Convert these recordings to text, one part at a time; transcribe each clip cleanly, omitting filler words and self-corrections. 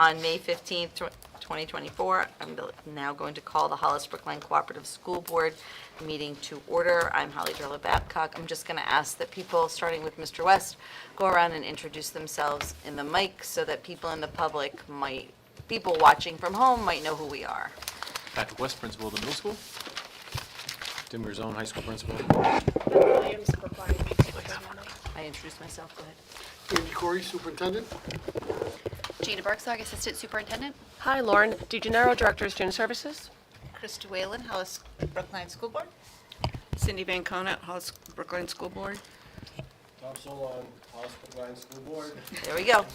On May 15th, 2024, I'm now going to call the Hollis Brookline Cooperative School Board meeting to order. I'm Holly Durla Babcock. I'm just going to ask that people, starting with Mr. West, go around and introduce themselves in the mic so that people in the public people watching from home might know who we are. Patrick West, principal of the middle school. Tim Garzone, high school principal. Williams, Brookline. I introduced myself, go ahead. Andy Corey, Superintendent. Gina Bergsog, Assistant Superintendent. Hi, Lauren DeGennaro, Director of Student Services. Krista Whalen, Hollis Brookline School Board. Cindy Van Conant, Hollis Brookline School Board. Tom Solon, Hollis Brookline School Board. There we go.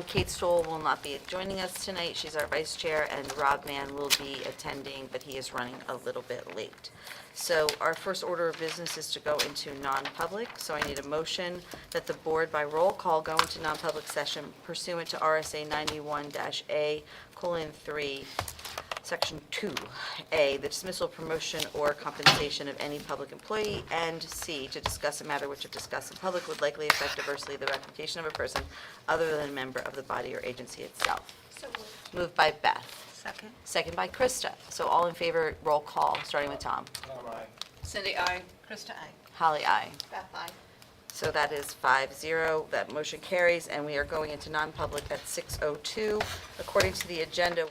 Kate Stoll will not be joining us tonight. She's our vice chair, and Rob Mann will be attending, but he is running a little bit late. So our first order of business is to go into non-public. So I need a motion that the board by roll call go into non-public session pursuant to RSA 91-A:3, Section 2A, the dismissal, promotion, or compensation of any public employee, and C, to discuss a matter which if discussed in public would likely affect adversely the reputation of a person other than a member of the body or agency itself. So moved. Moved by Beth. Second. Second by Krista. So all in favor, roll call, starting with Tom. Tom, aye. Cindy, I. Krista, aye. Holly, aye. Beth, aye. So that is 5-0. That motion carries, and we are going into non-public at 6:02. According to the agenda,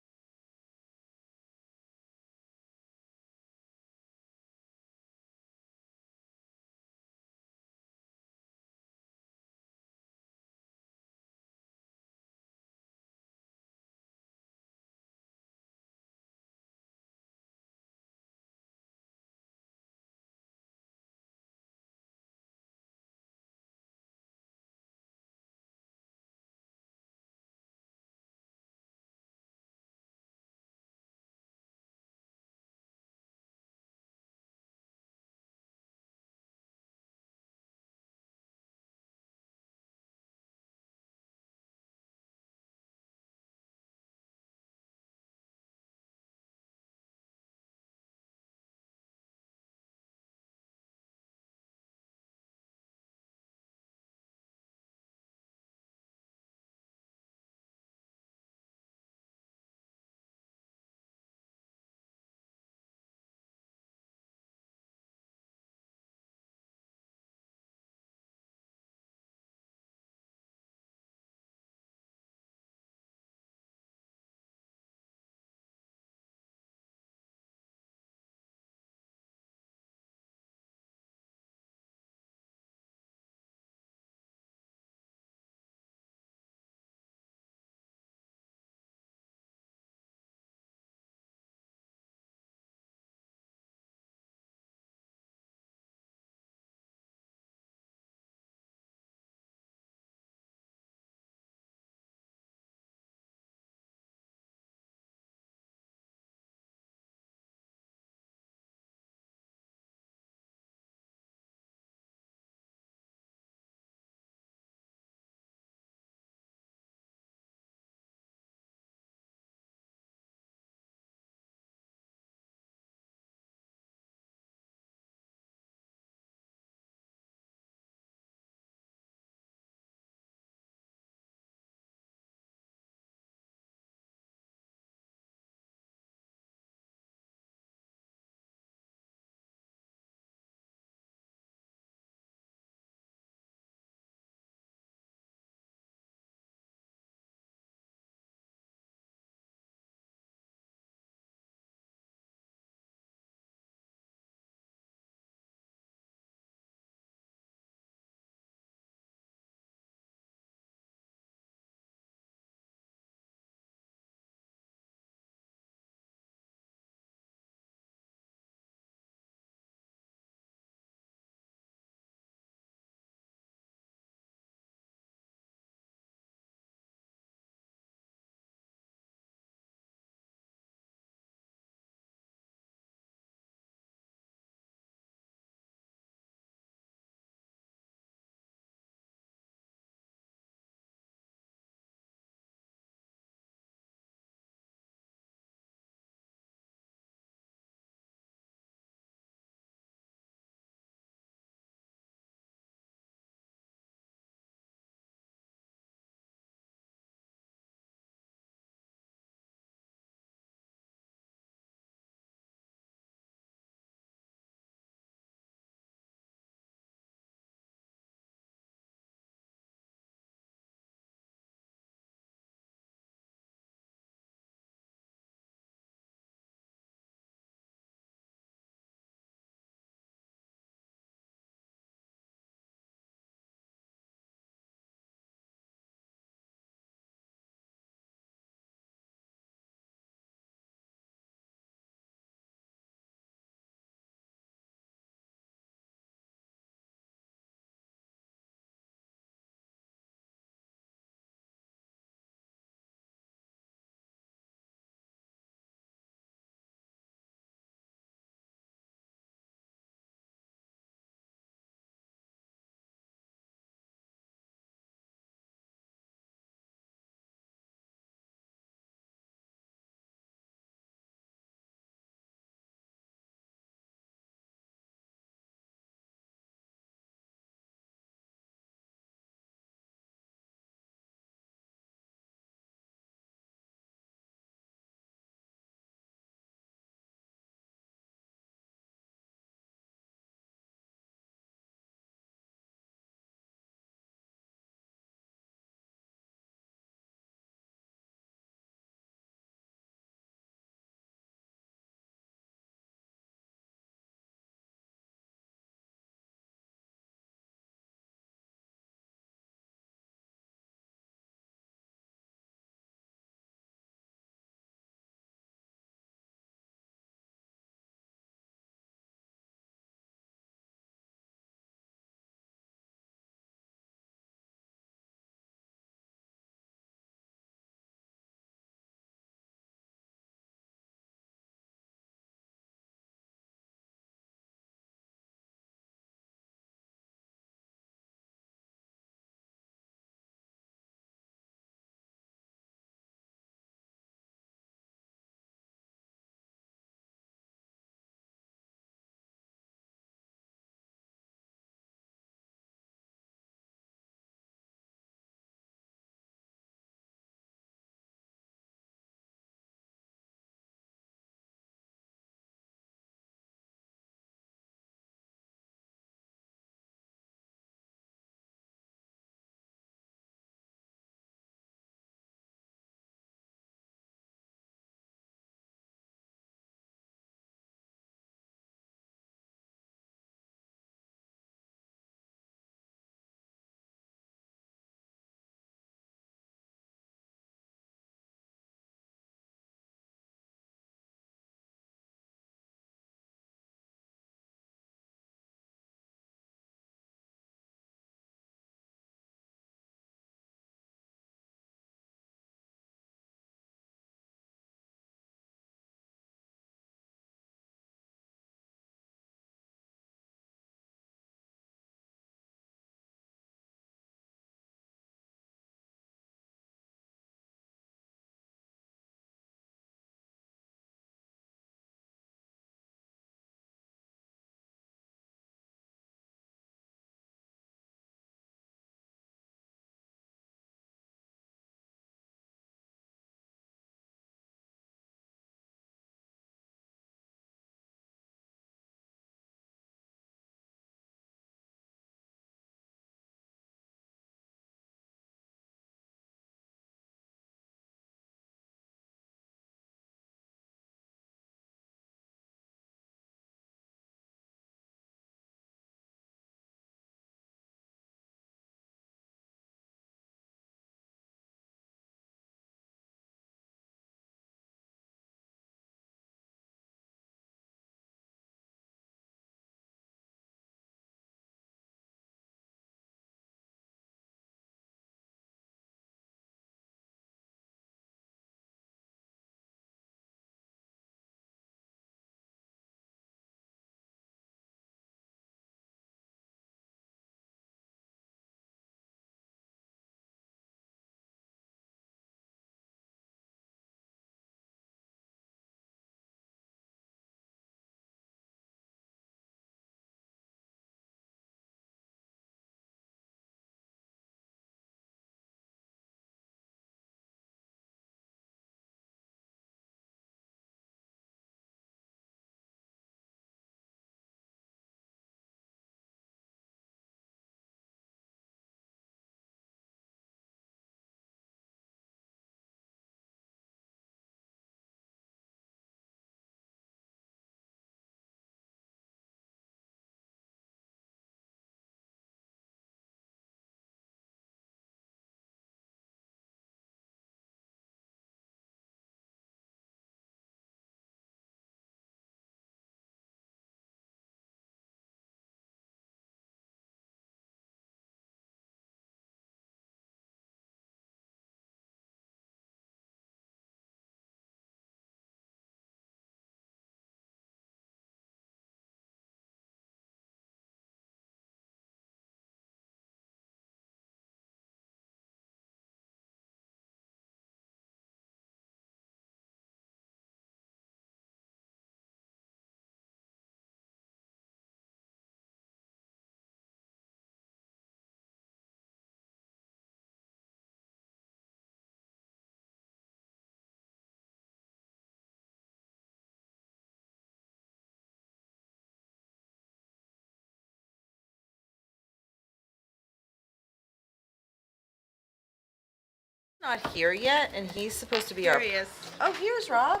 Not here yet, and he's supposed to be Here our. he is. Oh, here's Rob.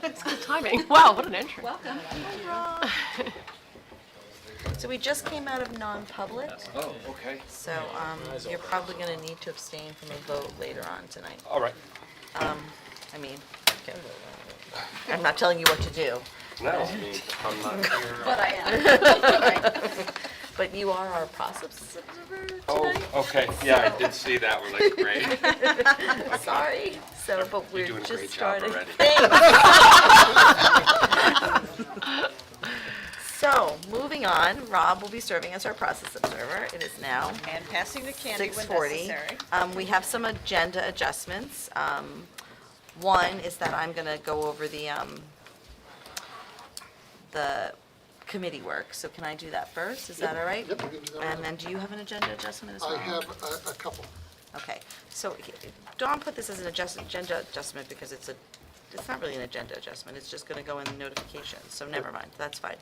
It's good timing. Wow, what an entry. Welcome. So we just came out of non-public, Oh, okay. so you're probably going to need to abstain from a vote later on tonight. All right. I mean, okay. I'm not telling you what to do, No, I mean, I'm not here. but I am. But you are our process observer tonight. Oh, okay. Yeah, I did see that. We're like, great. Sorry. So, but we're doing a just great job starting. already. Thanks. So, moving on, Rob will be serving as our process observer. It is now And passing the candy when 6:40. necessary. We have some agenda adjustments. One is that I'm going to go over the committee work. So can I do that first? Is that all right? Yep, we can do that. And then do you have an agenda adjustment as well? I have a couple. Okay, so Dawn put this as an agenda adjustment because it's not really an agenda adjustment, it's just gonna go in the notifications, so never mind, that's fine.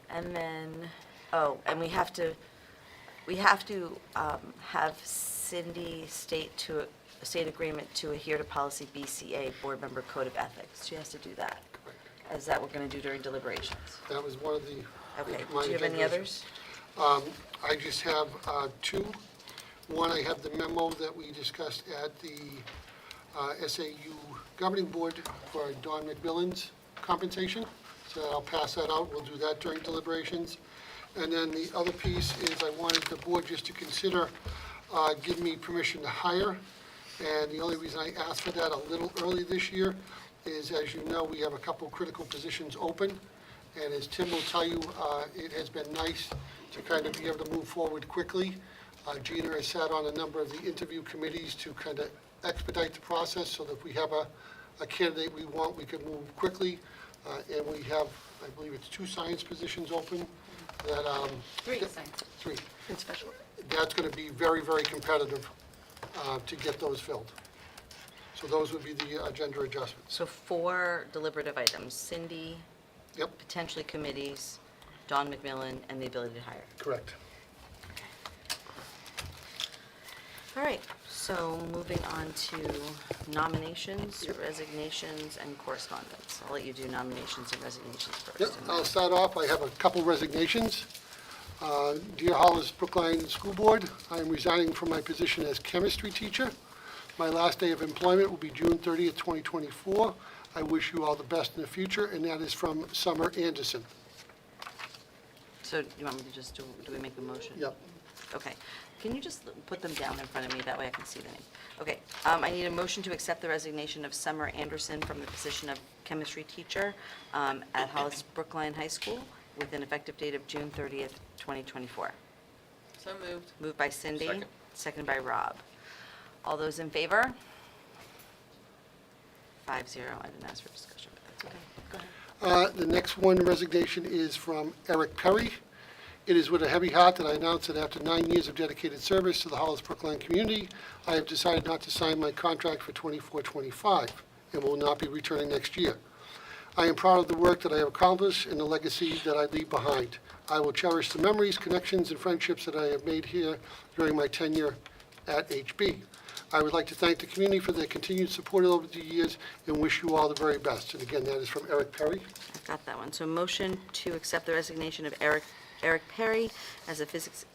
And then, and we have to have Cindy state agreement to adhere to policy BCA, Board Member Code of Ethics. She has to do that. Is that what we're gonna do during deliberations? That was one of the. Okay, my do you have any agenda others? I just have two. One, I have the memo that we discussed at the SAU Governing Board for Don McMillan's compensation. So I'll pass that out. We'll do that during deliberations. And then the other piece is I wanted the board just to consider giving me permission to hire. And the only reason I asked for that a little early this year is, as you know, we have a couple critical positions open. And as Tim will tell you, it has been nice to kind of be able to move forward quickly. Gina has sat on a number of the interview committees to kind of expedite the process so that if we have a candidate we want, we can move quickly. And we have, I believe it's 2 science positions open that. 3 science. 3. And special. That's going to be very, very competitive to get those filled. So those would be the agenda adjustments. So 4 deliberative items, Cindy, Yep, potentially committees, Don McMillan, and the ability to hire. correct. All right, so moving on to nominations, resignations, and correspondence. I'll let you do nominations and resignations first. Yep, and then- I'll start off. I have a couple resignations. Dear Hollis Brookline School Board, I am resigning from my position as chemistry teacher. My last day of employment will be June 30th, 2024. I wish you all the best in the future, and that is from Summer Anderson. So you want me to just do we make a motion? Yep. Okay. Can you just put them down in front of me? That way I can see the name. Okay. I need a motion to accept the resignation of Summer Anderson from the position of chemistry teacher at Hollis Brookline High School with an effective date of June 30th, 2024. So moved. Moved by Cindy. Second. Seconded by Rob. All those in favor? 5-0. I didn't ask for discussion, but that's okay. Go ahead. The next one resignation is from Eric Perry. It is with a heavy heart that I announce that after 9 years of dedicated service to the Hollis Brookline community, I have decided not to sign my contract for 24-25 and will not be returning next year. I am proud of the work that I have accomplished and the legacy that I leave behind. I will cherish the memories, connections, and friendships that I have made here during my tenure at HB. I would like to thank the community for their continued support over the years and wish you all the very best. And again, that is from Eric Perry. I've got that one. So motion to accept the resignation of Eric Perry as a physics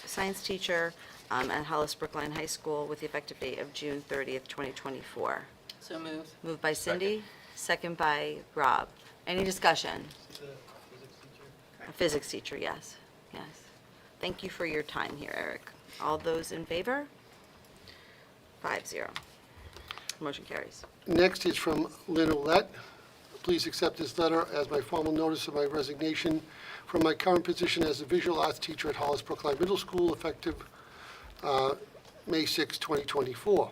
science teacher at Hollis Brookline High School with the effective date of June 30th, 2024. So moved. Moved by Cindy, second by Rob. Any discussion? A physics teacher, yes, yes. Thank you for your time here, Eric. All those in favor? 5-0. Motion carries. Next is from Lynn Olet. Please accept this letter as my formal notice of my resignation from my current position as a visual arts teacher at Hollis Brookline Middle School, effective May 6, 2024.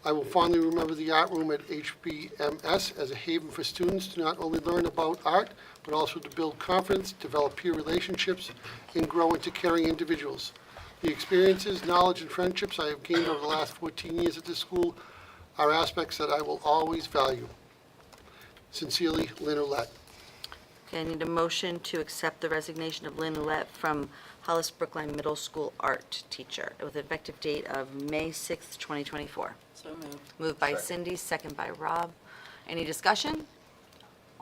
I will fondly remember the art room at HBMS as a haven for students to not only learn about art, but also to build confidence, develop peer relationships, and grow into caring individuals. The experiences, knowledge, and friendships I have gained over the last 14 years at this school are aspects that I will always value. Sincerely, Lynn Olet. Okay, I need a motion to accept the resignation of Lynn Ouellette from Hollis Brookline Middle School art teacher with an effective date of May 6th, 2024. So moved. Moved by Cindy, second by Rob. Any discussion?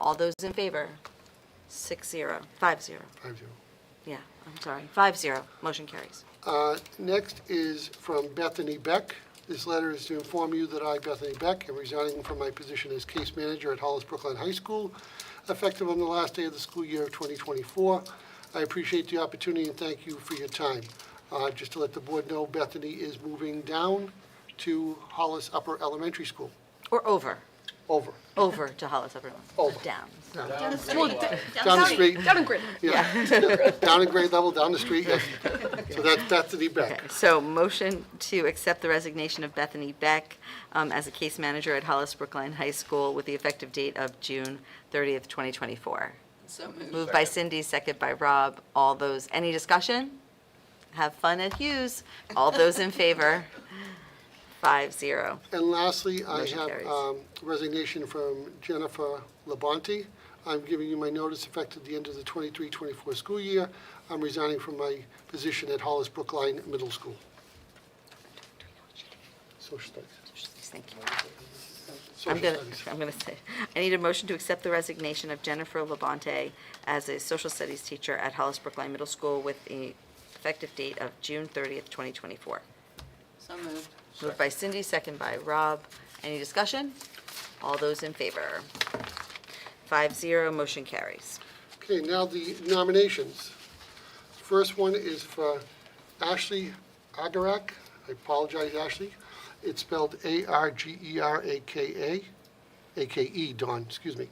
All those in favor? 6-0, 5-0. 5-0. Yeah, I'm sorry, 5-0. Motion carries. Next is from Bethany Beck. This letter is to inform you that I, Bethany Beck, am resigning from my position as case manager at Hollis Brookline High School, effective on the last day of the school year of 2024. I appreciate the opportunity and thank you for your time. Just to let the board know, Bethany is moving down to Hollis Upper Elementary School. Or over, Over. over to Hollis Upper. Over. Down. Down Down the the street. street. Down in grid. Yeah. Down in grade level, down the street, yes. So that's Bethany Beck. Okay, so motion to accept the resignation of Bethany Beck as a case manager at Hollis Brookline High School with the effective date of June 30th, 2024. So moved. Moved by Cindy, second by Rob. All those, any discussion? Have fun at Hughes. All those in favor? 5-0. And lastly, I Motion have carries. resignation from Jennifer Labonte. I'm giving you my notice effective the end of the 23-24 school year. I'm resigning from my position at Hollis Brookline Middle School. Social studies. Thank you. Social studies. I'm gonna say, I need a motion to accept the resignation of Jennifer Labonte as a social studies teacher at Hollis Brookline Middle School with the effective date of June 30th, 2024. So moved. Moved by Cindy, second by Rob. Any discussion? All those in favor? 5-0, motion carries. Okay, now the nominations. First one is for Ashley Agarak. I apologize, Ashley. It's spelled Argeraka, A-K-E, Dawn, excuse me.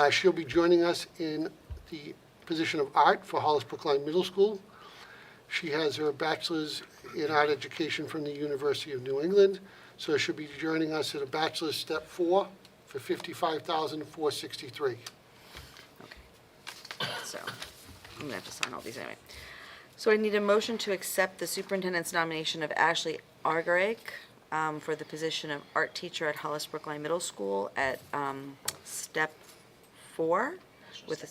She'll be joining us in the position of art for Hollis Brookline Middle School. She has her bachelor's in art education from the University of New England, so she'll be joining us at a bachelor's step 4 for $55,463. So, I'm gonna have to sign all these anyway. So I need a motion to accept the superintendent's nomination of Ashley Argerake for the position of art teacher at Hollis Brookline Middle School at step 4 with a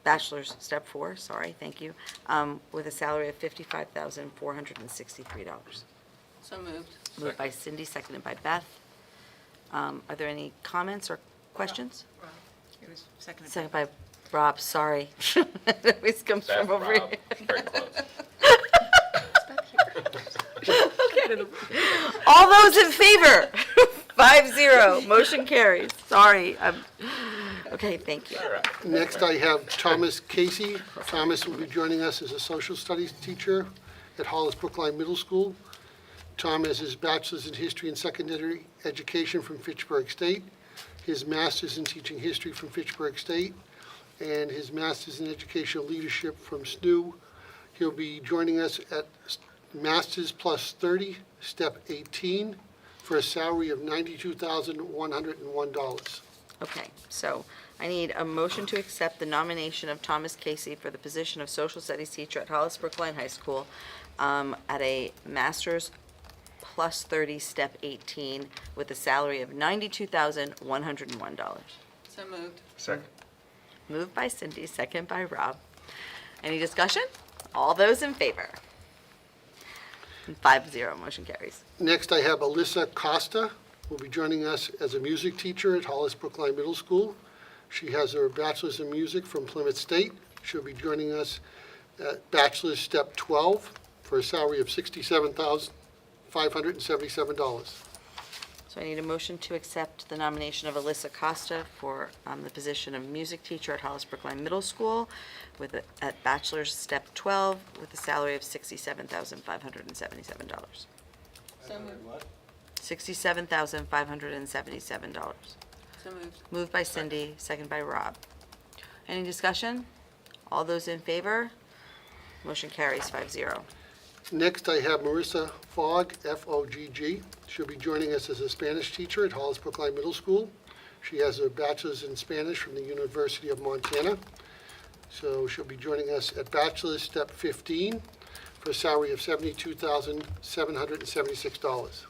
bachelor's, step 4, sorry, thank you, with a salary of $55,463. So moved. Moved by Cindy, seconded by Beth. Are there any comments or questions? It was seconded. Second by Rob, sorry. It always comes from over here. Very close. All those in favor? 5-0, motion carries. Sorry, okay, thank you. Next, I have Thomas Casey. Thomas will be joining us as a social studies teacher at Hollis Brookline Middle School. Tom has his bachelor's in history and secondary education from Fitchburg State, his master's in teaching history from Fitchburg State, and his master's in educational leadership from SNU. He'll be joining us at Masters plus 30, step 18, for a salary of $92,101. Okay, so I need a motion to accept the nomination of Thomas Casey for the position of social studies teacher at Hollis Brookline High School at a master's plus 30, step 18, with a salary of $92,101. So moved. Second. Moved by Cindy, second by Rob. Any discussion? All those in favor? 5-0, motion carries. Next, I have Alyssa Costa, who will be joining us as a music teacher at Hollis Brookline Middle School. She has her bachelor's in music from Plymouth State. She'll be joining us at bachelor's step 12 for a salary of $67,577. So I need a motion to accept the nomination of Alyssa Costa for the position of music teacher at Hollis Brookline Middle School at bachelor's step 12 with a salary of $67,577. So moved. What? $67,577. So moved. Moved by Cindy, second by Rob. Any discussion? All those in favor? Motion carries 5-0. Next, I have Marissa Fogg, F-O-G-G. She'll be joining us as a Spanish teacher at Hollis Brookline Middle School. She has a bachelor's in Spanish from the University of Montana. So she'll be joining us at bachelor's step 15 for a salary of $72,776.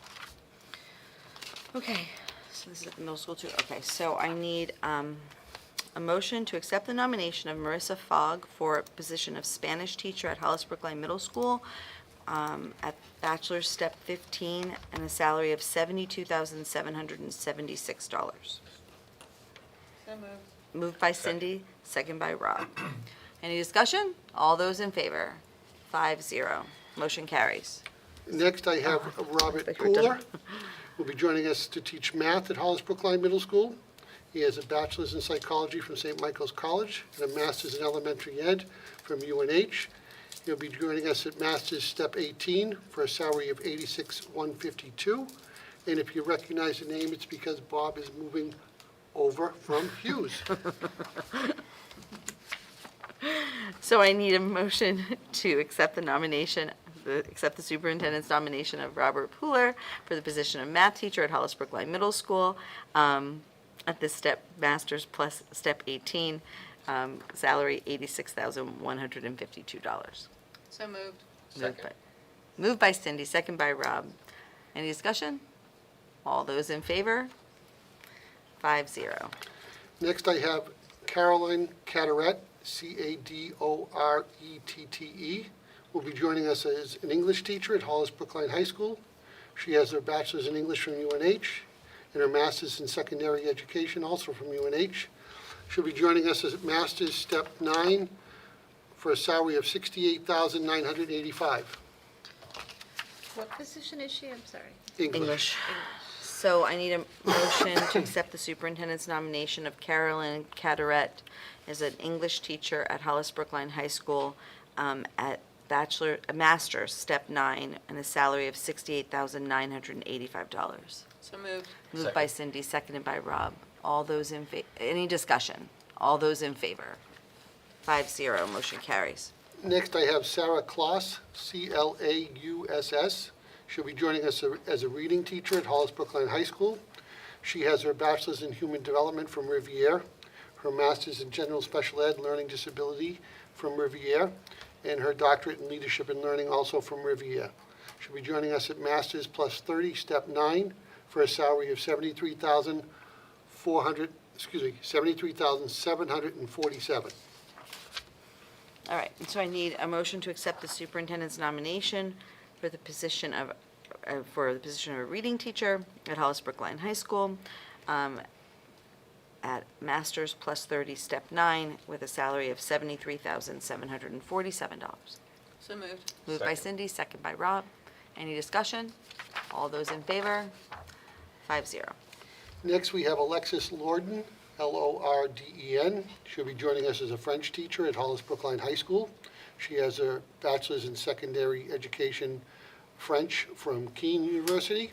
Okay, so this is at the middle school too. Okay, so I need a motion to accept the nomination of Marissa Fogg for position of Spanish teacher at Hollis Brookline Middle School at bachelor's step 15 and a salary of $72,776. So moved. Moved by Cindy, second by Rob. Any discussion? All those in favor? 5-0. Motion carries. Next, I have Robert Think we're done. Pooler, who will be joining us to teach math at Hollis Brookline Middle School. He has a bachelor's in psychology from St. Michael's College and a master's in elementary ed from UNH. He'll be joining us at master's step 18 for a salary of $86,152. And if you recognize the name, it's because Bob is moving over from Hughes. So I need a motion to accept the nomination, accept the superintendent's nomination of Robert Pooler for the position of math teacher at Hollis Brookline Middle School at this step, master's plus step 18, salary $86,152. So moved. Moved by Cindy, second by Rob. Any discussion? All those in favor? 5-0. Next, I have Caroline Carteret, Cadorette, will be joining us as an English teacher at Hollis Brookline High School. She has her bachelor's in English from UNH and her master's in secondary education, also from UNH. She'll be joining us as master's step 9 for a salary of $68,985. What position is she? I'm sorry. English. So I need a motion to accept the superintendent's nomination of Carolyn Cadorette as an English teacher at Hollis Brookline High School at master's, step 9, and a salary of $68,985. So moved. Moved by Cindy, seconded by Rob. All those in any discussion? All those in favor? 5-0, motion carries. Next, I have Sarah Kloss, Clauss. She'll be joining us as a reading teacher at Hollis Brookline High School. She has her bachelor's in human development from Riviere, her master's in general special ed learning disability from Riviere, and her doctorate in leadership and learning also from Riviere. She'll be joining us at master's plus 30, step 9, for a salary of $73,747. All right, and so I need a motion to accept the superintendent's nomination for the position of a reading teacher at Hollis Brookline High School at master's plus 30, step 9, with a salary of $73,747. So moved. Moved by Cindy, second by Rob. Any discussion? All those in favor? 5-0. Next, we have Alexis Lorden, Lorden. She'll be joining us as a French teacher at Hollis Brookline High School. She has her bachelor's in secondary education French from Keene University.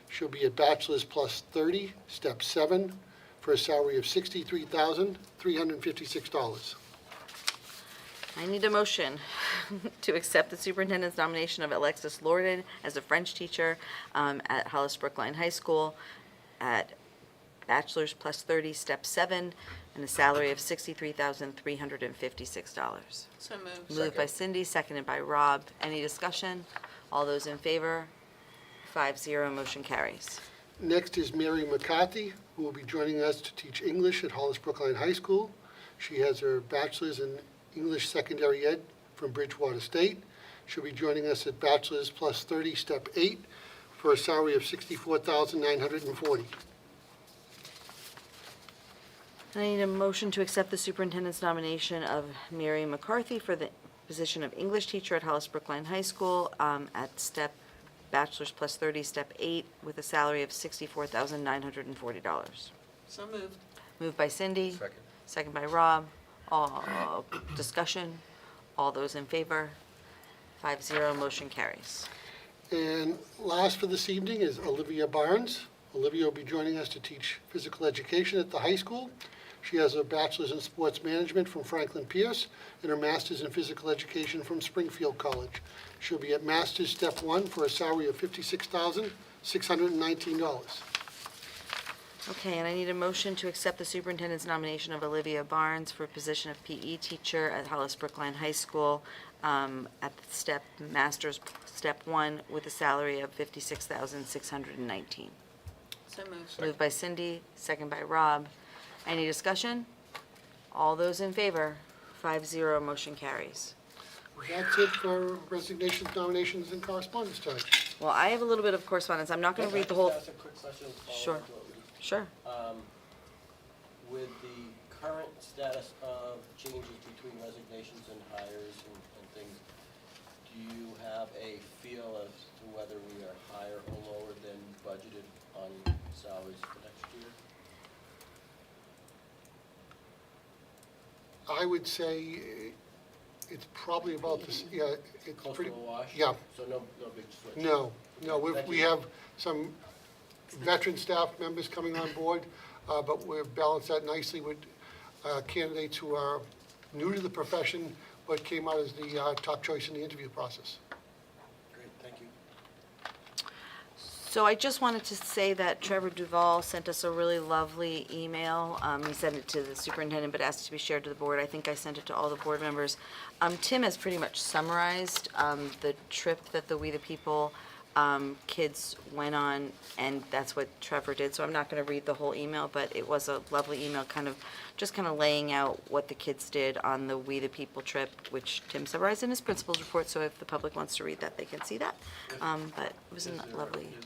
She'll be at bachelor's plus 30, step 7, for a salary of $63,356. I need a motion to accept the superintendent's nomination of Alexis Lorden as a French teacher at Hollis Brookline High School at bachelor's plus 30, step 7, and a salary of $63,356. So moved. Moved by Cindy, seconded by Rob. Any discussion? All those in favor? 5-0, motion carries. Next is Mary McCarthy, who will be joining us to teach English at Hollis Brookline High School. She has her bachelor's in English secondary ed from Bridgewater State. She'll be joining us at bachelor's plus 30, step 8, for a salary of $64,940. I need a motion to accept the superintendent's nomination of Mary McCarthy for the position of English teacher at Hollis Brookline High School at step bachelor's plus 30, step 8, with a salary of $64,940. So moved. Moved by Cindy. Second by Rob. All discussion? All those in favor? 5-0, motion carries. And last for this evening is Olivia Barnes. Olivia will be joining us to teach physical education at the high school. She has her bachelor's in sports management from Franklin Pierce and her master's in physical education from Springfield College. She'll be at master's step 1 for a salary of $56,619. Okay, and I need a motion to accept the superintendent's nomination of Olivia Barnes for a position of PE teacher at Hollis Brookline High School at the master's step 1 with a salary of $56,619. So moved. Moved by Cindy, second by Rob. Any discussion? All those in favor? 5-0, motion carries. That's it for resignations, nominations, and correspondence tonight. Well, I have a little bit of correspondence. I'm not going to read the whole, Can I just ask a quick question? to follow Sure. up to what we- sure. With the current status of changes between resignations and hires and things, do you have a feel as to whether we are higher or lower than budgeted on salaries for next year? I would say it's probably about this, yeah, it's Close pretty. to a wash? Yeah, So no big switch? no, Thank we you. have some veteran staff members coming on board, but we've balanced that nicely with candidates who are new to the profession, but came out as the top choice in the interview process. Great, thank you. So I just wanted to say that Trevor Duval sent us a really lovely email. He sent it to the superintendent, but asked it to be shared to the board. I think I sent it to all the board members. Tim has pretty much summarized the trip that the We the People kids went on, and that's what Trevor did. So I'm not going to read the whole email, but it was a lovely email, kind of laying out what the kids did on the We the People trip, which Tim summarized in his principal's report. So if the public wants to read that, they can see that. But it was a lovely. Is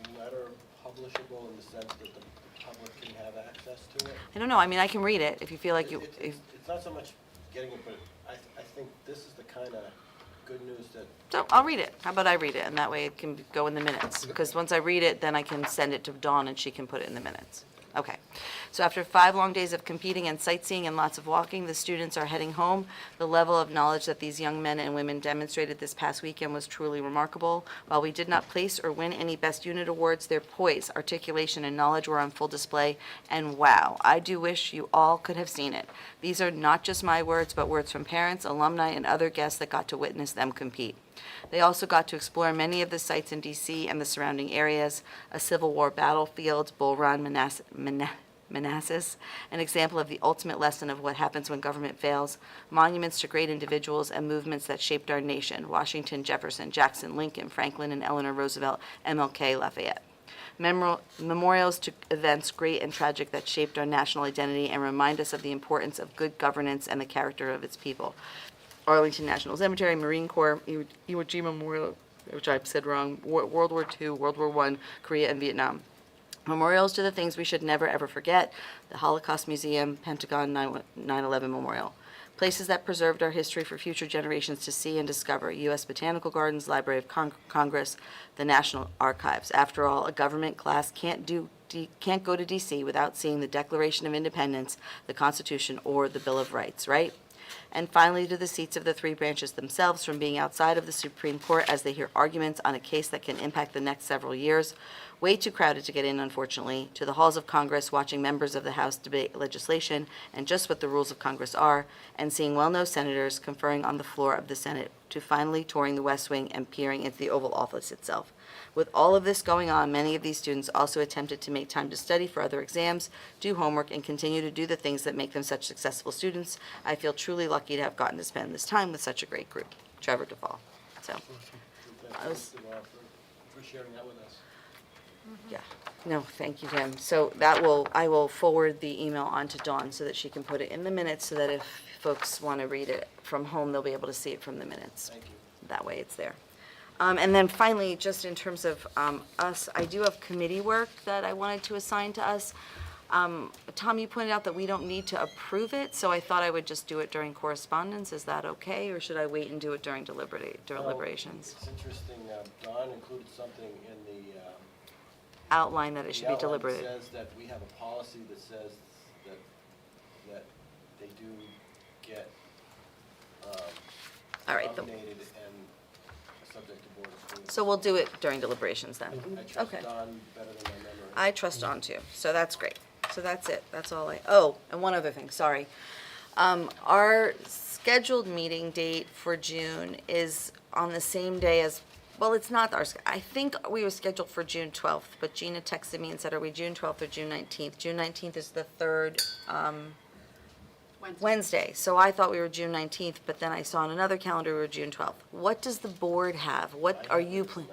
the letter publishable in the sense that the public can have access to it? I don't know. I mean, I can read it if you feel like you. It's not so much getting it, but I think this is the kind of good news that. So I'll read it. How about I read it, and that way it can go in the minutes. Because once I read it, then I can send it to Dawn, and she can put it in the minutes. Okay. So after 5 long days of competing and sightseeing and lots of walking, the students are heading home. The level of knowledge that these young men and women demonstrated this past weekend was truly remarkable. While we did not place or win any Best Unit awards, their poise, articulation, and knowledge were on full display. And wow, I do wish you all could have seen it. These are not just my words, but words from parents, alumni, and other guests that got to witness them compete. They also got to explore many of the sites in D.C. and the surrounding areas, a Civil War battlefield, Bull Run, Manassas, an example of the ultimate lesson of what happens when government fails, monuments to great individuals and movements that shaped our nation, Washington, Jefferson, Jackson, Lincoln, Franklin, and Eleanor Roosevelt, MLK, Lafayette. Memorials to events great and tragic that shaped our national identity and remind us of the importance of good governance and the character of its people. Arlington National Cemetery, Marine Corps, Iwo Jima Memorial, which I've said wrong, World War II, World War I, Korea, and Vietnam. Memorials to the things we should never, ever forget, the Holocaust Museum, Pentagon 9/11 Memorial. Places that preserved our history for future generations to see and discover, U.S. Botanical Gardens, Library of Congress, the National Archives. After all, a government class can't go to D.C. without seeing the Declaration of Independence, the Constitution, or the Bill of Rights, right? And finally, to the seats of the 3 branches themselves, from being outside of the Supreme Court as they hear arguments on a case that can impact the next several years, way too crowded to get in, unfortunately, to the halls of Congress, watching members of the House debate legislation and just what the rules of Congress are, and seeing well-known senators conferring on the floor of the Senate, to finally touring the West Wing and peering into the Oval Office itself. With all of this going on, many of these students also attempted to make time to study for other exams, do homework, and continue to do the things that make them such successful students. I feel truly lucky to have gotten to spend this time with such a great group. Trevor Duvall. So, I was- Thank you for sharing that with us. yeah, no, thank you, Tim. So I will forward the email on to Dawn so that she can put it in the minutes, so that if folks want to read it from home, they'll be able to see it from the minutes. Thank you. That way it's there. And then finally, just in terms of us, I do have committee work that I wanted to assign to us. Tom, you pointed out that we don't need to approve it, so I thought I would just do it during correspondence. Is that okay, or should I wait and do it during deliberations? It's interesting, Don included something in the Outline that it should be outline that deliberated. says that we have a policy that says that they do get All right, nominated and subject to board approval. so we'll do it during deliberations then. I trust Okay. Don better than my memory. I trust Dawn too, so that's great. So that's it, that's all and one other thing, sorry. Our scheduled meeting date for June is on the same day as, well, it's not I think we were scheduled for June 12th, but Gina texted me and said, are we June 12th or June 19th? June 19th is the third Wednesday, so I thought we were June 19th, but then I saw on another calendar we were June 12th. What does the board have? What are you planning?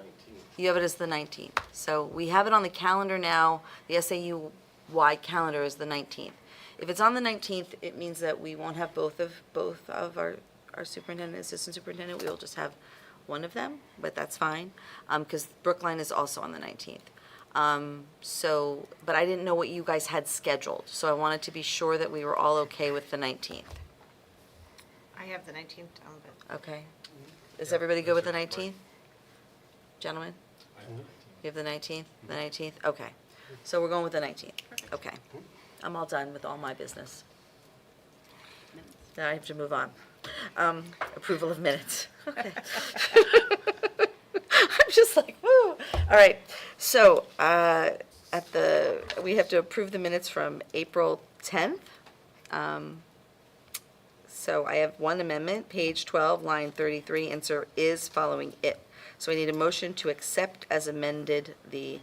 You have it as the 19th. So we have it on the calendar now. The SAU-wide calendar is the 19th. If it's on the 19th, it means that we won't have both of our superintendent, assistant superintendent. We will just have one of them, but that's fine, because Brookline is also on the 19th. So, but I didn't know what you guys had scheduled, so I wanted to be sure that we were all okay with the 19th. I have the 19th down, but Okay? Is everybody good with the 19th? Gentlemen? You have the 19th? The 19th? Okay. So we're going with the 19th. Okay. I'm all done with all my business. Now I have to move on. Approval of minutes. Okay. I'm just like, woo. All right. So we have to approve the minutes from April 10th. So I have one amendment, page 12, line 33, insert is following it. So I need a motion to accept as amended the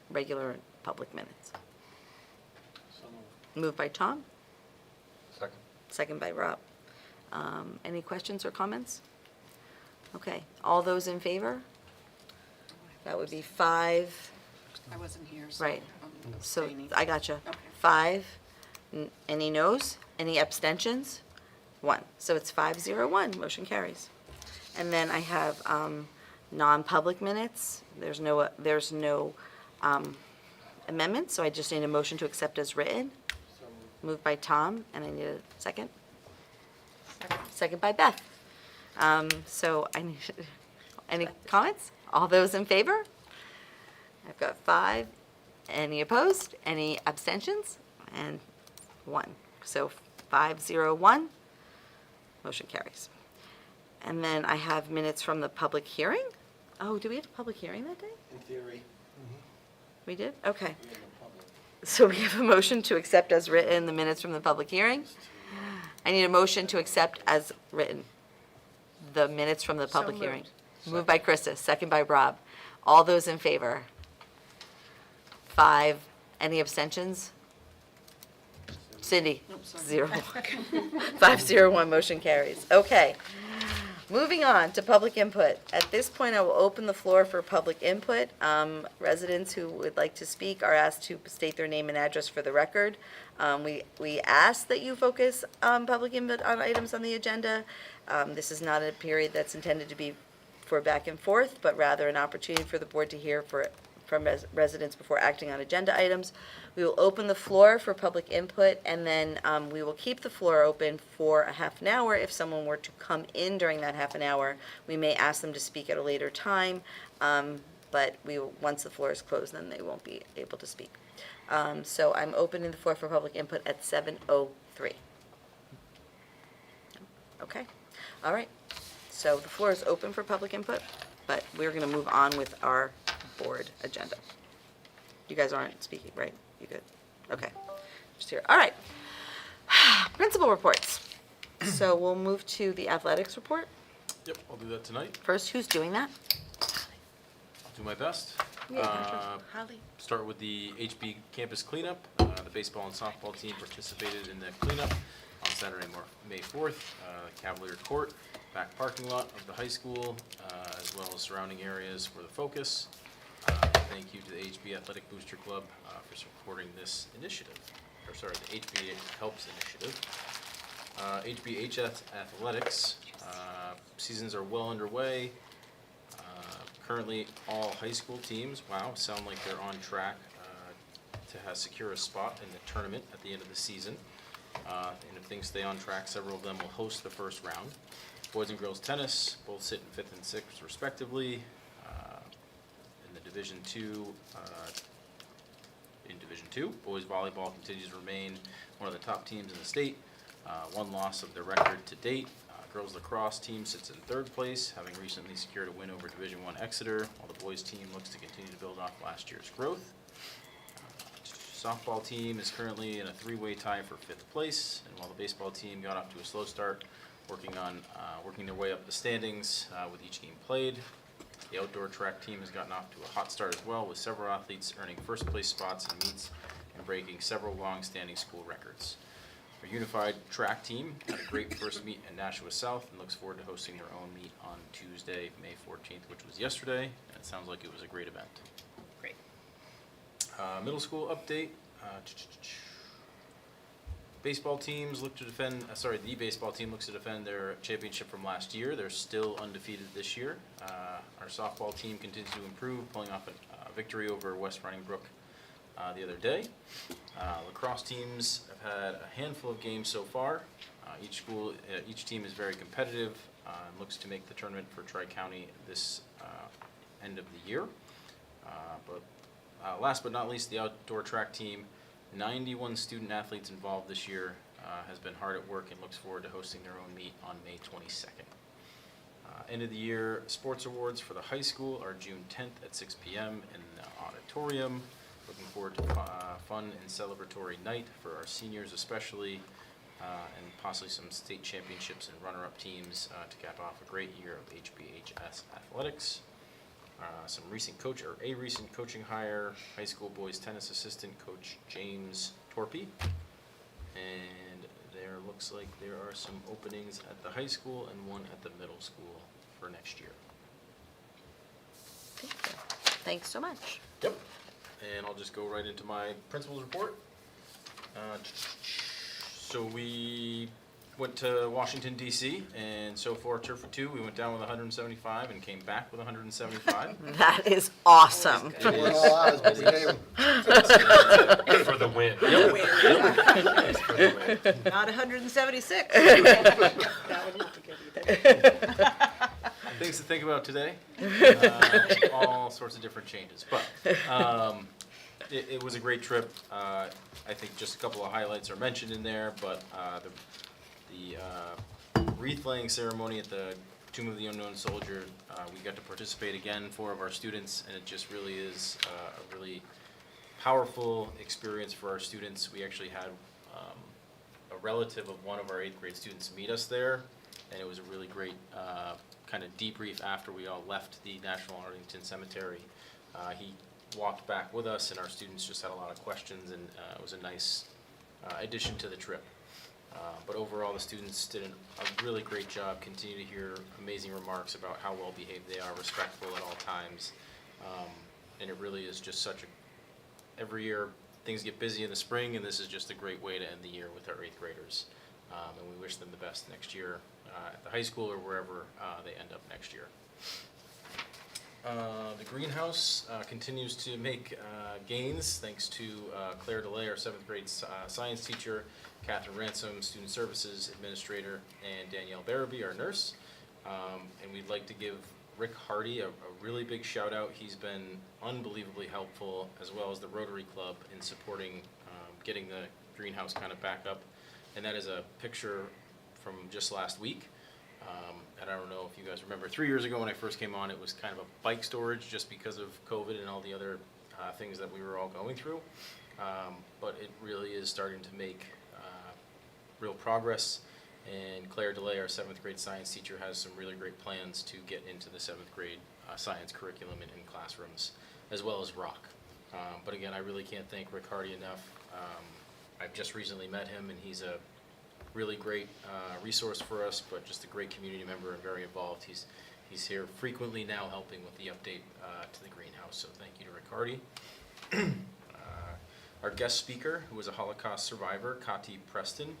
regular public minutes. Moved by Tom, Second. second by Rob. Any questions or comments? Okay, all those in favor? That would be 5, I wasn't here, so. right. I'm So, abstaining. I gotcha. Okay. 5, any noes? Any abstentions? 1. So it's 5-0-1, motion carries. And then I have non-public minutes. There's no amendments, so I just need a motion to accept as written. Moved by Tom, and I need a second. Second by Beth. So I need, any comments? All those in favor? I've got 5. Any opposed? Any abstentions? And 1. So 5-0-1, motion carries. And then I have minutes from the public hearing. Oh, do we have a public hearing that day? In theory, We did? Okay. we have no public. So we have a motion to accept as written the minutes from the public hearing. I need a motion to accept as written the minutes from the public moved. hearing. Moved by Krista, second by Rob. All those in favor? 5. Any abstentions? Cindy? 0. 5-0-1, motion carries. Okay. Moving on to public input. At this point, I will open the floor for public input. Residents who would like to speak are asked to state their name and address for the record. We ask that you focus public input on items on the agenda. This is not a period that's intended to be for back and forth, but rather an opportunity for the board to hear from residents before acting on agenda items. We will open the floor for public input, and then we will keep the floor open for a half an hour. If someone were to come in during that half an hour, we may ask them to speak at a later time, but once the floor is closed, then they won't be able to speak. So I'm opening the floor for public input at 7:03. Okay, all right. So the floor is open for public input, but we're going to move on with our board agenda. You guys aren't speaking, right? You good? Okay. Just here. All right. Principal reports. So we'll move to the athletics report. Yep, I'll do that tonight. First, who's doing that? I'll do my best. Holly. Start with the HB campus cleanup. The baseball and softball team participated in the cleanup on Saturday, May 4th. Cavalier Court, back parking lot of the high school, as well as surrounding areas were the focus. Thank you to the HB Athletic Booster Club for supporting this initiative, the HB Helps initiative. HBHS Athletics, seasons are well underway. Currently, all high school teams, sound like they're on track to secure a spot in the tournament at the end of the season. And if things stay on track, several of them will host the first round. Boys and girls tennis, both sit in 5th and 6th respectively. In the Division II, boys volleyball continues to remain one of the top teams in the state. 1 loss of their record to date. Girls lacrosse team sits in 3rd place, having recently secured a win over Division I Exeter, while the boys team looks to continue to build off last year's growth. Softball team is currently in a 3-way tie for 5th place, and while the baseball team got off to a slow start, working their way up the standings with each game played. The outdoor track team has gotten off to a hot start as well, with several athletes earning 1st place spots in meets and breaking several long-standing school records. Our unified track team had a great first meet in Nashua South and looks forward to hosting their own meet on Tuesday, May 14th, which was yesterday, and it sounds like it was a great event. Great. Middle school update. Baseball teams look to defend, the baseball team looks to defend their championship from last year. They're still undefeated this year. Our softball team continues to improve, pulling off a victory over West Running Brook the other day. Lacrosse teams have had a handful of games so far. Each team is very competitive and looks to make the tournament for Tri-County this end of the year. Last but not least, the outdoor track team, 91 student athletes involved this year, has been hard at work and looks forward to hosting their own meet on May 22nd. End of the year sports awards for the high school are June 10th at 6 p.m. in the auditorium. Looking forward to fun and celebratory night for our seniors especially, and possibly some state championships and runner-up teams to cap off a great year of HBHS athletics. A recent coaching hire, high school boys tennis assistant coach James Torpy. And there looks like there are some openings at the high school and one at the middle school for next year. Thanks so much. Yep. And I'll just go right into my principal's report. So we went to Washington, D.C., and so far, Turf for Two, we went down with 175 and came back with 175. That is awesome. It We're is- all ours, but we gave them. For the win. For the win. Not 176. That would not be good either. Things to think about today. All sorts of different changes. But it was a great trip. I think just a couple of highlights are mentioned in there, but the wreath laying ceremony at the Tomb of the Unknown Soldier, we got to participate again, 4 of our students, and it just really is a really powerful experience for our students. We actually had a relative of one of our 8th grade students meet us there, and it was a really great kind of debrief after we all left the National Arlington Cemetery. He walked back with us, and our students just had a lot of questions, and it was a nice addition to the trip. But overall, the students did a really great job. Continue to hear amazing remarks about how well behaved they are, respectful at all times. And it really is just every year things get busy in the spring, and this is just a great way to end the year with our 8th graders. And we wish them the best next year at the high school or wherever they end up next year. The greenhouse continues to make gains thanks to Claire DeLay, our 7th grade science teacher, Catherine Ransom, student services administrator, and Danielle Barabee, our nurse. And we'd like to give Rick Hardy a really big shout out. He's been unbelievably helpful, as well as the Rotary Club, in supporting getting the greenhouse kind of back up. And that is a picture from just last week. And I don't know if you guys remember, 3 years ago when I first came on, it was kind of a bike storage just because of COVID and all the other things that we were all going through. But it really is starting to make real progress. And Claire DeLay, our 7th grade science teacher, has some really great plans to get into the 7th grade science curriculum in classrooms, as well as rock. But again, I really can't thank Rick Hardy enough. I've just recently met him, and he's a really great resource for us, but just a great community member and very involved. He's here frequently now helping with the update to the greenhouse, so thank you to Rick Hardy. Our guest speaker, who was a Holocaust survivor, Kati Preston,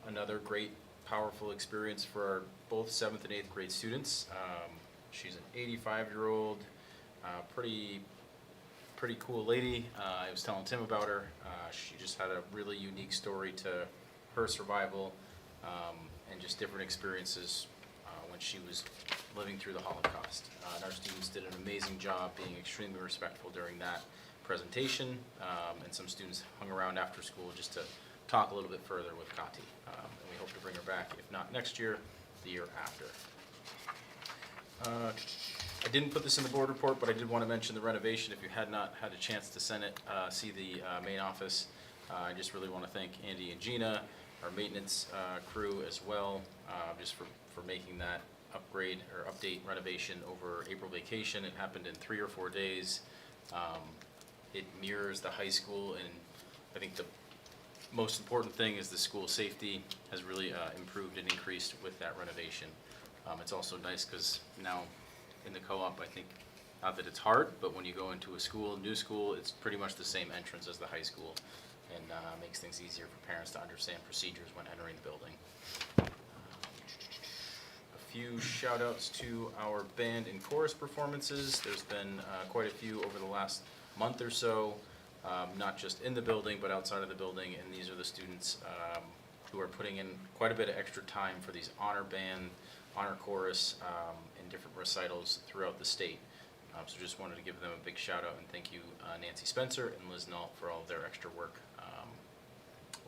another great, powerful experience for our both 7th and 8th grade students. She's an 85-year-old, pretty cool lady. I was telling Tim about her. She just had a really unique story to her survival and just different experiences when she was living through the Holocaust. And our students did an amazing job being extremely respectful during that presentation, and some students hung around after school just to talk a little bit further with Kati. And we hope to bring her back, if not next year, the year after. I didn't put this in the board report, but I did want to mention the renovation. If you had not had a chance to see the main office, I just really want to thank Andy and Gina, our maintenance crew as well, just for making that upgrade or update renovation over April vacation. It happened in 3 or 4 days. It mirrors the high school, and I think the most important thing is the school safety has really improved and increased with that renovation. It's also nice because now in the co-op, I think, not that it's hard, but when you go into a school, new school, it's pretty much the same entrance as the high school. and makes things easier for parents to understand procedures when entering the building. A few shout outs to our band and chorus performances. There's been quite a few over the last month or so, not just in the building, but outside of the building, and these are the students who are putting in quite a bit of extra time for these honor band, honor chorus, and different recitals throughout the state. So just wanted to give them a big shout out and thank you, Nancy Spencer and Liz Nault, for all of their extra work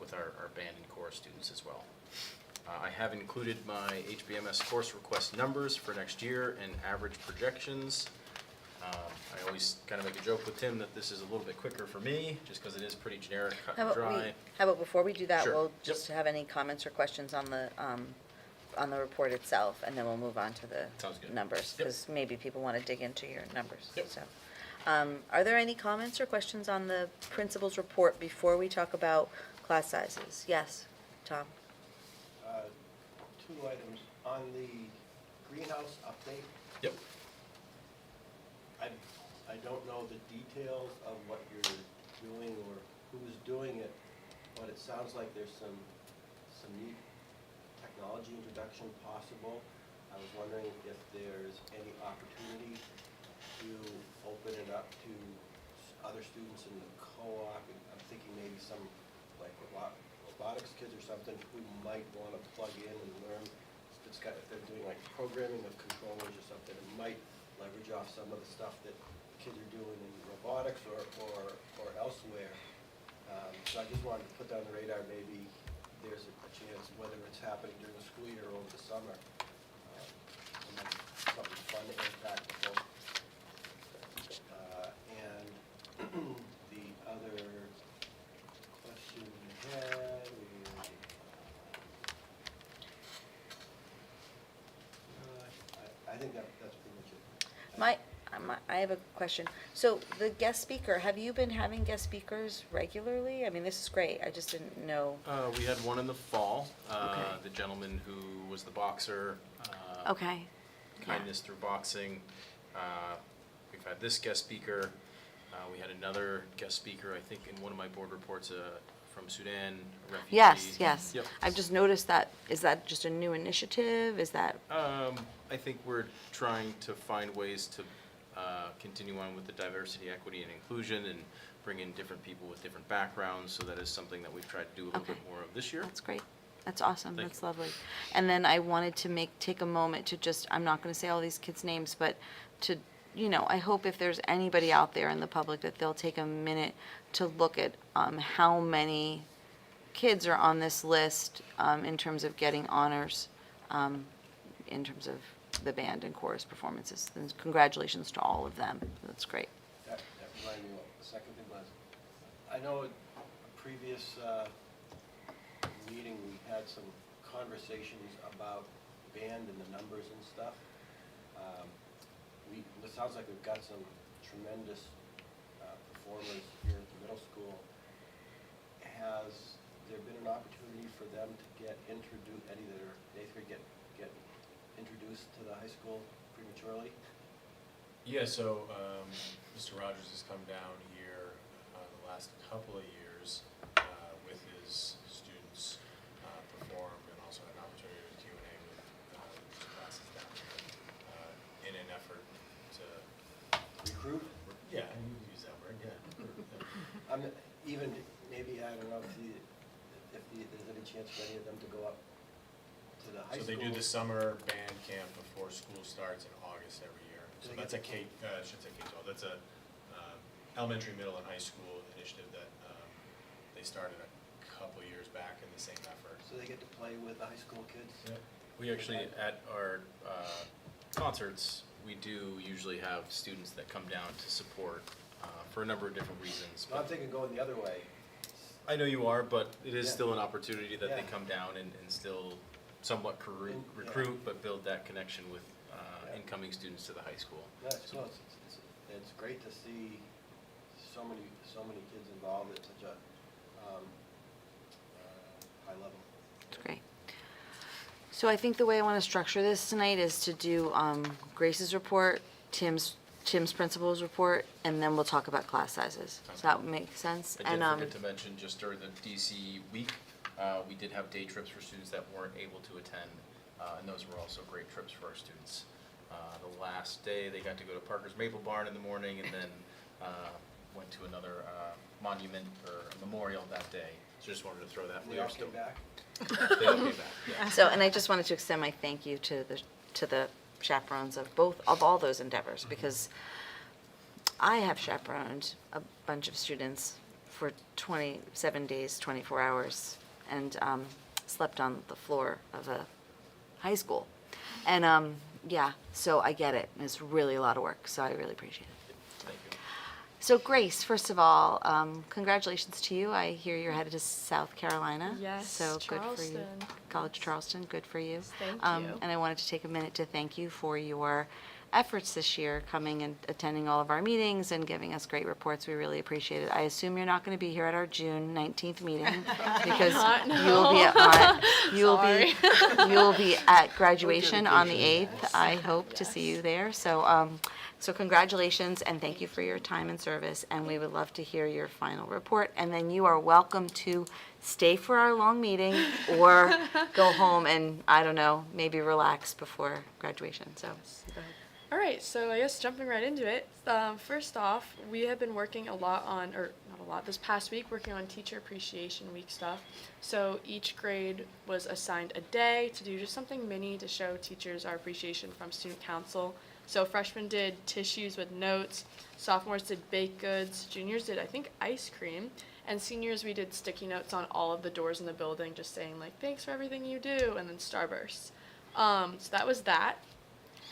with our band and chorus students as well. I have included my HBMS course request numbers for next year and average projections. I always kind of make a joke with Tim that this is a little bit quicker for me, just because it is pretty generic, cut and dry. How about before we do that, Sure. we'll Yep. just have any comments or questions on the report itself, and then we'll move on to the Sounds good. numbers, Yep. because maybe people want to dig into your numbers. Yep. So, are there any comments or questions on the principal's report before we talk about class sizes? Yes, Tom? Two items. On the greenhouse update, Yep. I don't know the details of what you're doing or who's doing it, but it sounds like there's some neat technology introduction possible. I was wondering if there's any opportunity to open it up to other students in the co-op. And I'm thinking maybe some like robotics kids or something who might want to plug in and learn. If they're doing like programming of controllers or something, it might leverage off some of the stuff that kids are doing in robotics or elsewhere. So I just wanted to put down the radar, maybe there's a chance, whether it's happening during the school year or over the summer, it might be something fun and practical. And the other question we had is, I think that's pretty much it. I have a question. So the guest speaker, have you been having guest speakers regularly? I mean, this is great. I just didn't know. We had one in the fall, Okay. the gentleman who was the boxer. Okay. Kindness Through Boxing. We've had this guest speaker. We had another guest speaker, I think, in one of my board reports from Sudan, a refugee. Yes, yes. Yep. I've just noticed that. Is that just a new initiative? Is that, I think we're trying to find ways to continue on with the diversity, equity, and inclusion and bring in different people with different backgrounds. So that is something that we've tried to do a little bit Okay. more of this year. that's great. That's awesome. Thank That's you. lovely. And then I wanted to take a moment to just, I'm not going to say all these kids' names, but to, I hope if there's anybody out there in the public that they'll take a minute to look at how many kids are on this list in terms of getting honors, in terms of the band and chorus performances. And congratulations to all of them. That's great. That reminded me what the second thing was. I know at a previous meeting, we had some conversations about band and the numbers and stuff. It sounds like we've got some tremendous performers here at the middle school. Has there been an opportunity for them to get introduced, any that are eighth grade, get introduced to the high school prematurely? Yeah, so Mr. Rogers has come down here the last couple of years with his students, perform, and also had an opportunity to Q&A with his classes down here in an effort to, Recruit? yeah, I can use that word, yeah. I'm even, maybe, I don't know if there's any chance for any of them to go up to the high So school. they do the summer band camp before school starts in August every year. Do So they that's a get I should say K-12, that's a elementary, middle, and high school initiative that they started a couple years back in the same effort. So they get to play with the high school kids? Yep. We actually, at our concerts, we do usually have students that come down to support for a number of different reasons. No, I'm thinking going the other way. I know you are, but it is Yeah. still an opportunity that they Yeah. come down and still somewhat Yeah. recruit, but build that connection with Yeah. incoming students to the high school. No, it's cool. It's great to see so many kids involved at such a high level. That's great. So I think the way I want to structure this tonight is to do Grace's report, Tim's Tim's principal's report, and then we'll talk about class sizes. Does that make sense? I And did forget to mention, just during the DC week, we did have day trips for students that weren't able to attend, and those were also great trips for our students. The last day, they got to go to Parker's Maple Barn in the morning, and then went to another monument or memorial that day. So just wanted to throw that. They all came back? They all came back, yeah. So, and I just wanted to extend my thank you to the chaperones of all those endeavors, because I have chaperoned a bunch of students for 27 days, 24 hours, and slept on the floor of a high school. And yeah, so I get it. It's really a lot of work, so I really appreciate it. Thank you. So Grace, first of all, congratulations to you. I hear you're headed to South Carolina. Yes, So good for you. Charleston. College Charleston, good for you. Thank you. And I wanted to take a minute to thank you for your efforts this year, coming and attending all of our meetings and giving us great reports. We really appreciate it. I assume you're not going to be here at our June 19th meeting because you'll be at graduation on the 8th. I hope to see you there. So so congratulations and thank you for your time and service, and we would love to hear your final report. And then you are welcome to stay for our long meeting or go home and, I don't know, maybe relax before graduation. So go ahead. All right, so I guess jumping right into it. First off, we have been working a lot on, or not a lot, this past week, working on Teacher Appreciation Week stuff. So each grade was assigned a day to do just something mini to show teachers our appreciation from student council. So freshmen did tissues with notes, sophomores did baked goods, juniors did, I think, ice cream, and seniors, we did sticky notes on all of the doors in the building just saying, like, thanks for everything you do, and then starbursts. So that was that.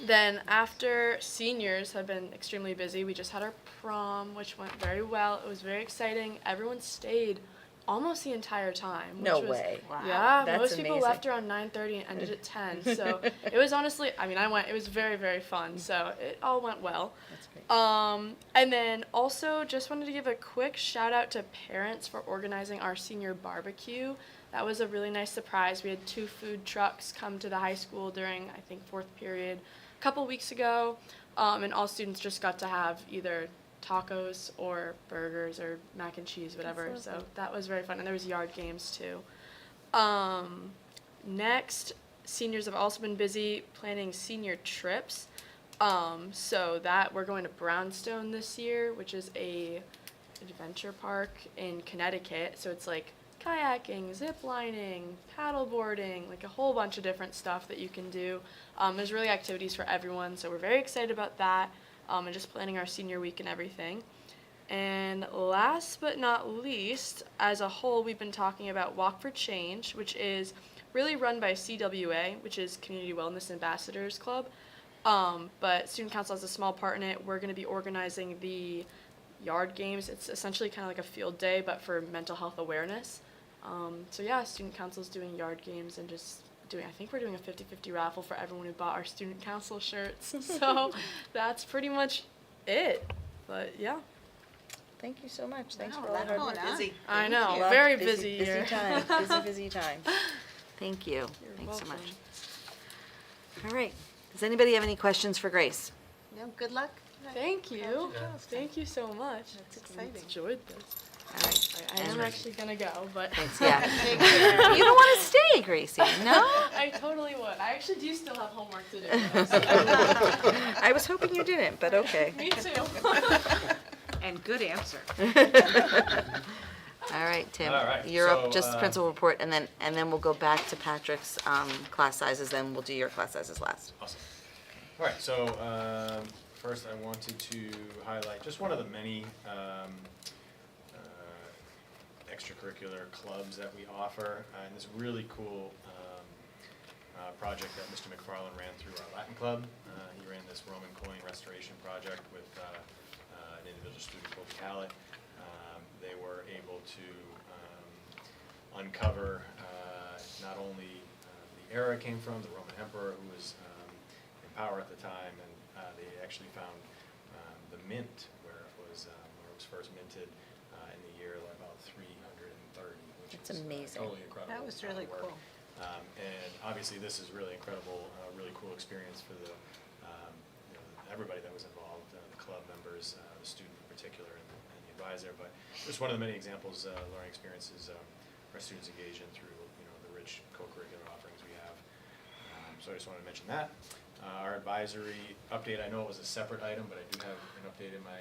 Then after seniors have been extremely busy, we just had our prom, which went very well. It was very exciting. Everyone stayed almost the entire time. No which was, way. Wow. Yeah, That's most people amazing. left around 9:30 and ended at 10. So it was honestly, I mean, it was very, very fun. So it all went well. That's great. And then also just wanted to give a quick shout out to parents for organizing our senior barbecue. That was a really nice surprise. We had 2 food trucks come to the high school during, I think, 4th period a couple weeks ago, and all students just got to have either tacos or burgers or mac and cheese, whatever. So that was very fun, and there was yard games too. Next, seniors have also been busy planning senior trips. So that we're going to Brownstone this year, which is a adventure park in Connecticut. So it's like kayaking, zip lining, paddle boarding, like a whole bunch of different stuff that you can do. There's really activities for everyone, so we're very excited about that, and just planning our senior week and everything. And last but not least, as a whole, we've been talking about Walk for Change, which is really run by CWA, which is Community Wellness Ambassadors Club. But Student Council has a small part in it. We're going to be organizing the yard games. It's essentially kind of like a field day, but for mental health awareness. So yeah, Student Council's doing yard games and just I think we're doing a 50-50 raffle for everyone who bought our Student Council shirts. So that's pretty much it. But yeah. Thank you so much. Thanks Wow, for all the hard going work. on. Busy. I know, Love very busy year. Busy time. Busy time. Thank you. Thanks so much. welcome. All right. Does anybody have any questions for Grace? No, good luck. Thank you. Thank you so much. That's exciting. I enjoyed this. All right. I am actually gonna go, but Thanks. Yeah. Take care. You don't want to stay, Gracie. No? I totally would. I actually do still have homework to do. though, so- I was hoping you didn't, but okay. Me too. And good answer. All right, Tim. All right, You're up, so, just the principal report, and then we'll go back to Patrick's class sizes, then we'll do your class sizes last. Awesome. All right, so first I wanted to highlight just one of the many extracurricular clubs that we offer, and this really cool project that Mr. McFarland ran through our Latin Club. He ran this Roman coin restoration project with an individual student called Callet. They were able to uncover not only the era it came from, the Roman emperor who was in power at the time, and they actually found the mint where it was first minted in the year about 330, which That's is amazing. totally incredible. That was really work. cool. And obviously this is really incredible, really cool experience for the everybody that was involved, the club members, the student in particular, and the advisor. But just one of the many examples, learning experiences our students engage in through the rich co-curricular offerings we have. So I just wanted to mention that. Our advisory update, I know it was a separate item, but I do have an update in my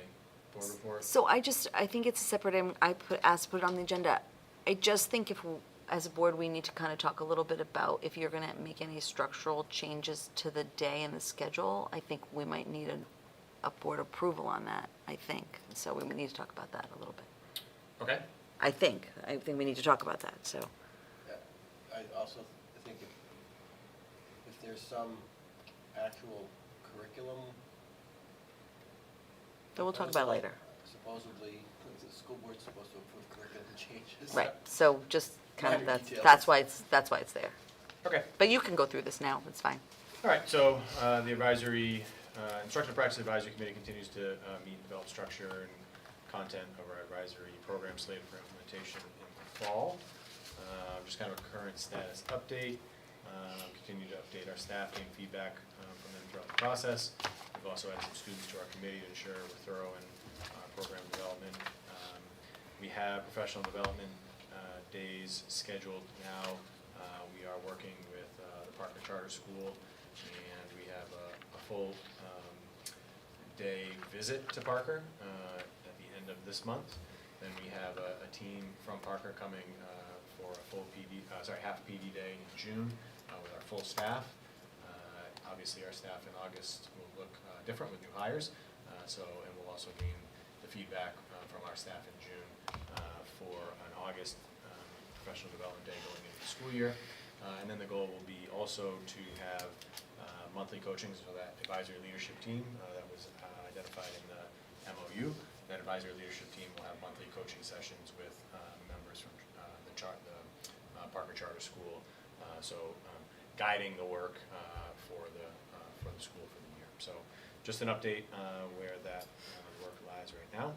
board report. So I think it's a separate, I asked to put it on the agenda. I just think if, as a board, we need to kind of talk a little bit about if you're going to make any structural changes to the day and the schedule. I think we might need a board approval on that, I think. So we need to talk about that a little bit. Okay. I think we need to talk about that, so. Yeah, I also think if there's some actual curriculum. But we'll talk about it later. Supposedly, the school board's supposed to approve curriculum changes. Right, so just kind of, Minor that's details. why it's there. Okay. But you can go through this now, it's fine. All right, so the advisory, Instructional Practice Advisory Committee continues to meet and develop structure and content of our advisory program slated for implementation in the fall. Just kind of a current status update. Continue to update our staff, gain feedback from them throughout the process. We've also added some students to our committee to ensure we're thorough in program development. We have professional development days scheduled now. We are working with the Parker Charter School, and we have a full day visit to Parker at the end of this month. Then we have a team from Parker coming for a full half PD day in June with our full staff. Obviously, our staff in August will look different with new hires, and we'll also gain the feedback from our staff in June for an August professional development day going into the school year. And then the goal will be also to have monthly coaching, so that advisory leadership team that was identified in the MOU. That advisory leadership team will have monthly coaching sessions with members from the Parker Charter School, guiding the work for the school for the year. So just an update where that work lies right now.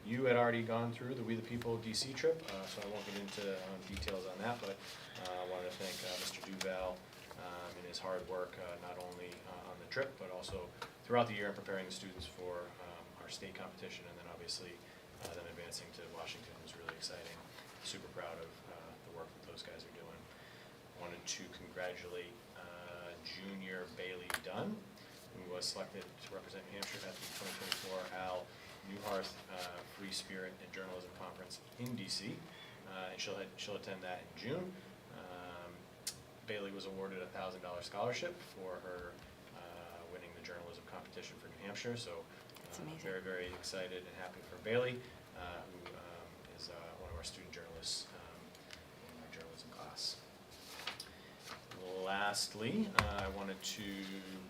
You had already gone through the We the People DC trip, so I won't get into details on that, but I wanted to thank Mr. Duval and his hard work, not only on the trip, but also throughout the year in preparing the students for our state competition, and then obviously them advancing to Washington was really exciting. Super proud of the work that those guys are doing. Wanted to congratulate junior Bailey Dunn, who was selected to represent New Hampshire at the 2024 Al Newharth Free Spirit and Journalism Conference in DC, and she'll attend that in June. Bailey was awarded a $1,000 scholarship for her winning the journalism competition for New Hampshire, so very, very excited and happy for Bailey, who is one of our student journalists in our journalism class. Lastly, I wanted to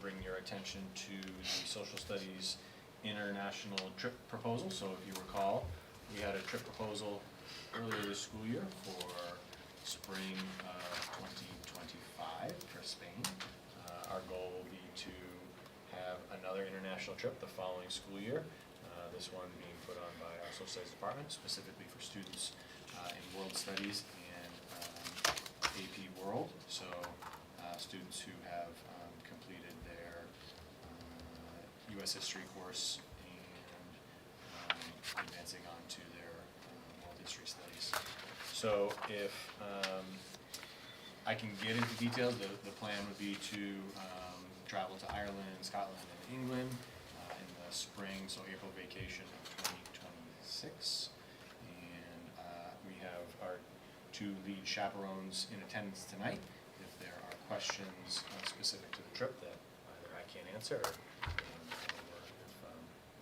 bring your attention to the social studies international trip proposal. So if you recall, we had a trip proposal earlier this school year for spring 2025 for Spain. Our goal will be to have another international trip the following school year. This one being put on by our social studies department, specifically for students in world studies and AP World. So students who have completed their U.S. history course and advancing on to their world history studies. So if I can get into details, the plan would be to travel to Ireland, Scotland, and England in the spring, so April vacation of 2026. And we have our two lead chaperones in attendance tonight. If there are questions specific to the trip that either I can't answer or if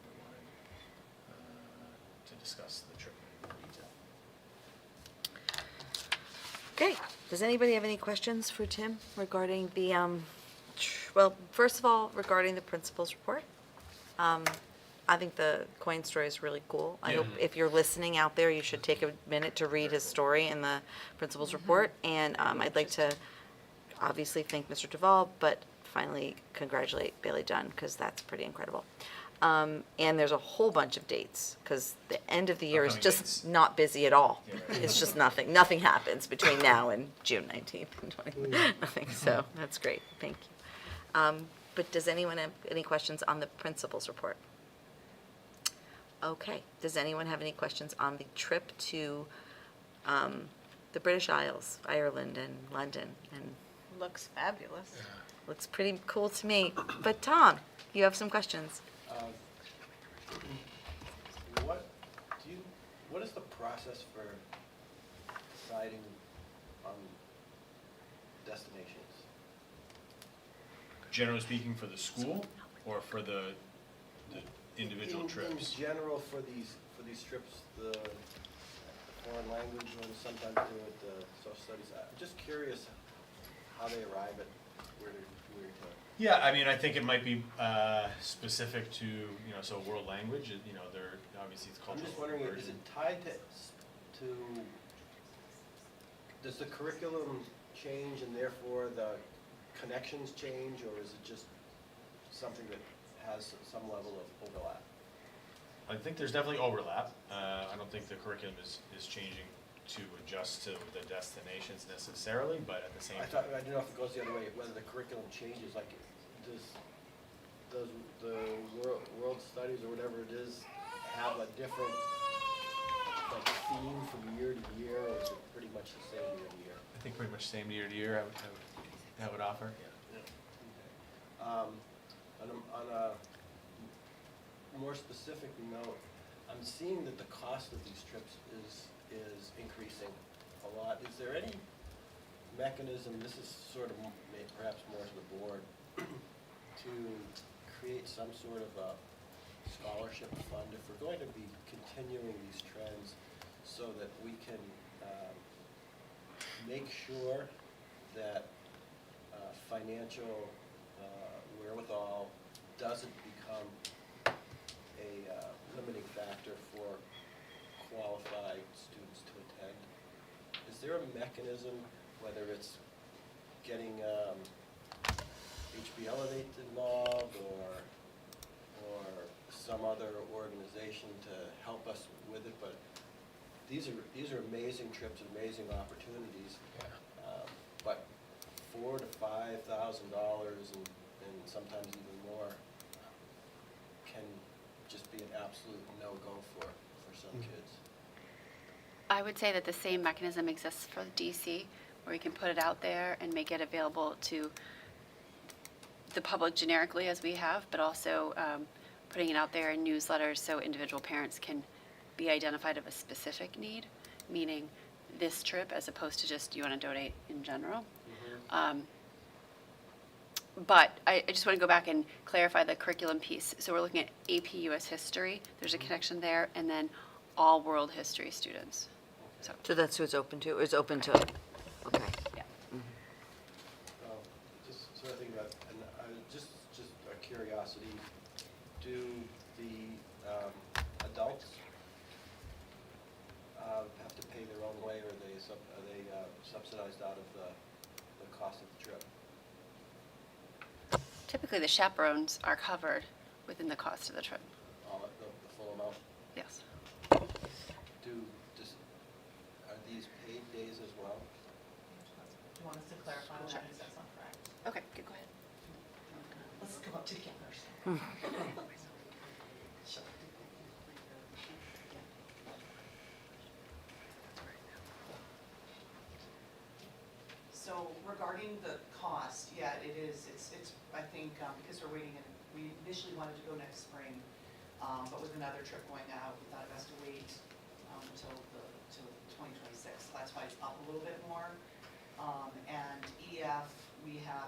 we wanted to discuss the trip in more detail. Okay, does anybody have any questions for Tim regarding the, well, first of all, regarding the principal's report? I think the coin story is really cool. I hope if you're listening out there, you should take a minute to read his story in the principal's report. And I'd like to obviously thank Mr. Duval, but finally congratulate Bailey Dunn, because that's pretty incredible. And there's a whole bunch of dates, because the end of the year is Upcoming just dates. not busy at all. Yeah, right. It's just nothing happens between now and June 19th and 20th, nothing, so that's great, thank you. but does anyone have any questions on the principal's report? Okay, does anyone have any questions on the trip to the British Isles, Ireland and London? And Looks fabulous. looks pretty cool to me. But Tom, you have some questions. What is the process for deciding on destinations? Generally speaking, for the school or for the individual In trips? general, for these trips, the foreign language ones sometimes do it, the social studies. I'm just curious how they arrive at where to. Yeah, I mean, I think it might be specific to, so world language, they're, obviously it's I'm cultural. just wondering, is it tied to, does the curriculum change and therefore the connections change, or is it just something that has some level of overlap? I think there's definitely overlap. I don't think the curriculum is changing to adjust to the destinations necessarily, but at the same I time. don't know if it goes the other way, whether the curriculum changes, like, does the world studies or whatever it is have a different, like, theme from year to year, or is it pretty much the same year to year? I think pretty much same year to year, I would offer. On a more specific note, I'm seeing that the cost of these trips is increasing a lot. Is there any mechanism, this is sort of perhaps more to the board, to create some sort of a scholarship fund if we're going to be continuing these trends so that we can make sure that financial wherewithal doesn't become a limiting factor for qualified students to attend? Is there a mechanism, whether it's getting HBLA involved or some other organization to help us with it, but these are amazing trips, amazing opportunities. But $4,000 to $5,000 and sometimes even more can just be an absolute no-go for some kids. I would say that the same mechanism exists for DC, where we can put it out there and make it available to the public generically as we have, but also putting it out there in newsletters so individual parents can be identified of a specific need, meaning this trip as opposed to just you want to donate in general. But I just want to go back and clarify the curriculum piece. So we're looking at AP US History. There's a connection there, and then all world history students. So that's who it's open to? It's open to, okay. Yeah. Just sort of think about, and just a curiosity, do the adults have to pay their own way, or are they subsidized out of the cost of the trip? Typically, the chaperones are covered within the cost of the trip. All the full amount? Yes. Are these paid days as well? Do you want us to clarify that, Sure. because that's not correct? Okay, good, go ahead. Let's come up to the cameras. Sure. So regarding the cost, yeah, it is, it's, I think, because we're waiting, and we initially wanted to go next spring, but with another trip going out, we thought it best to wait until 2026. That's why it's up a little bit more. And EF,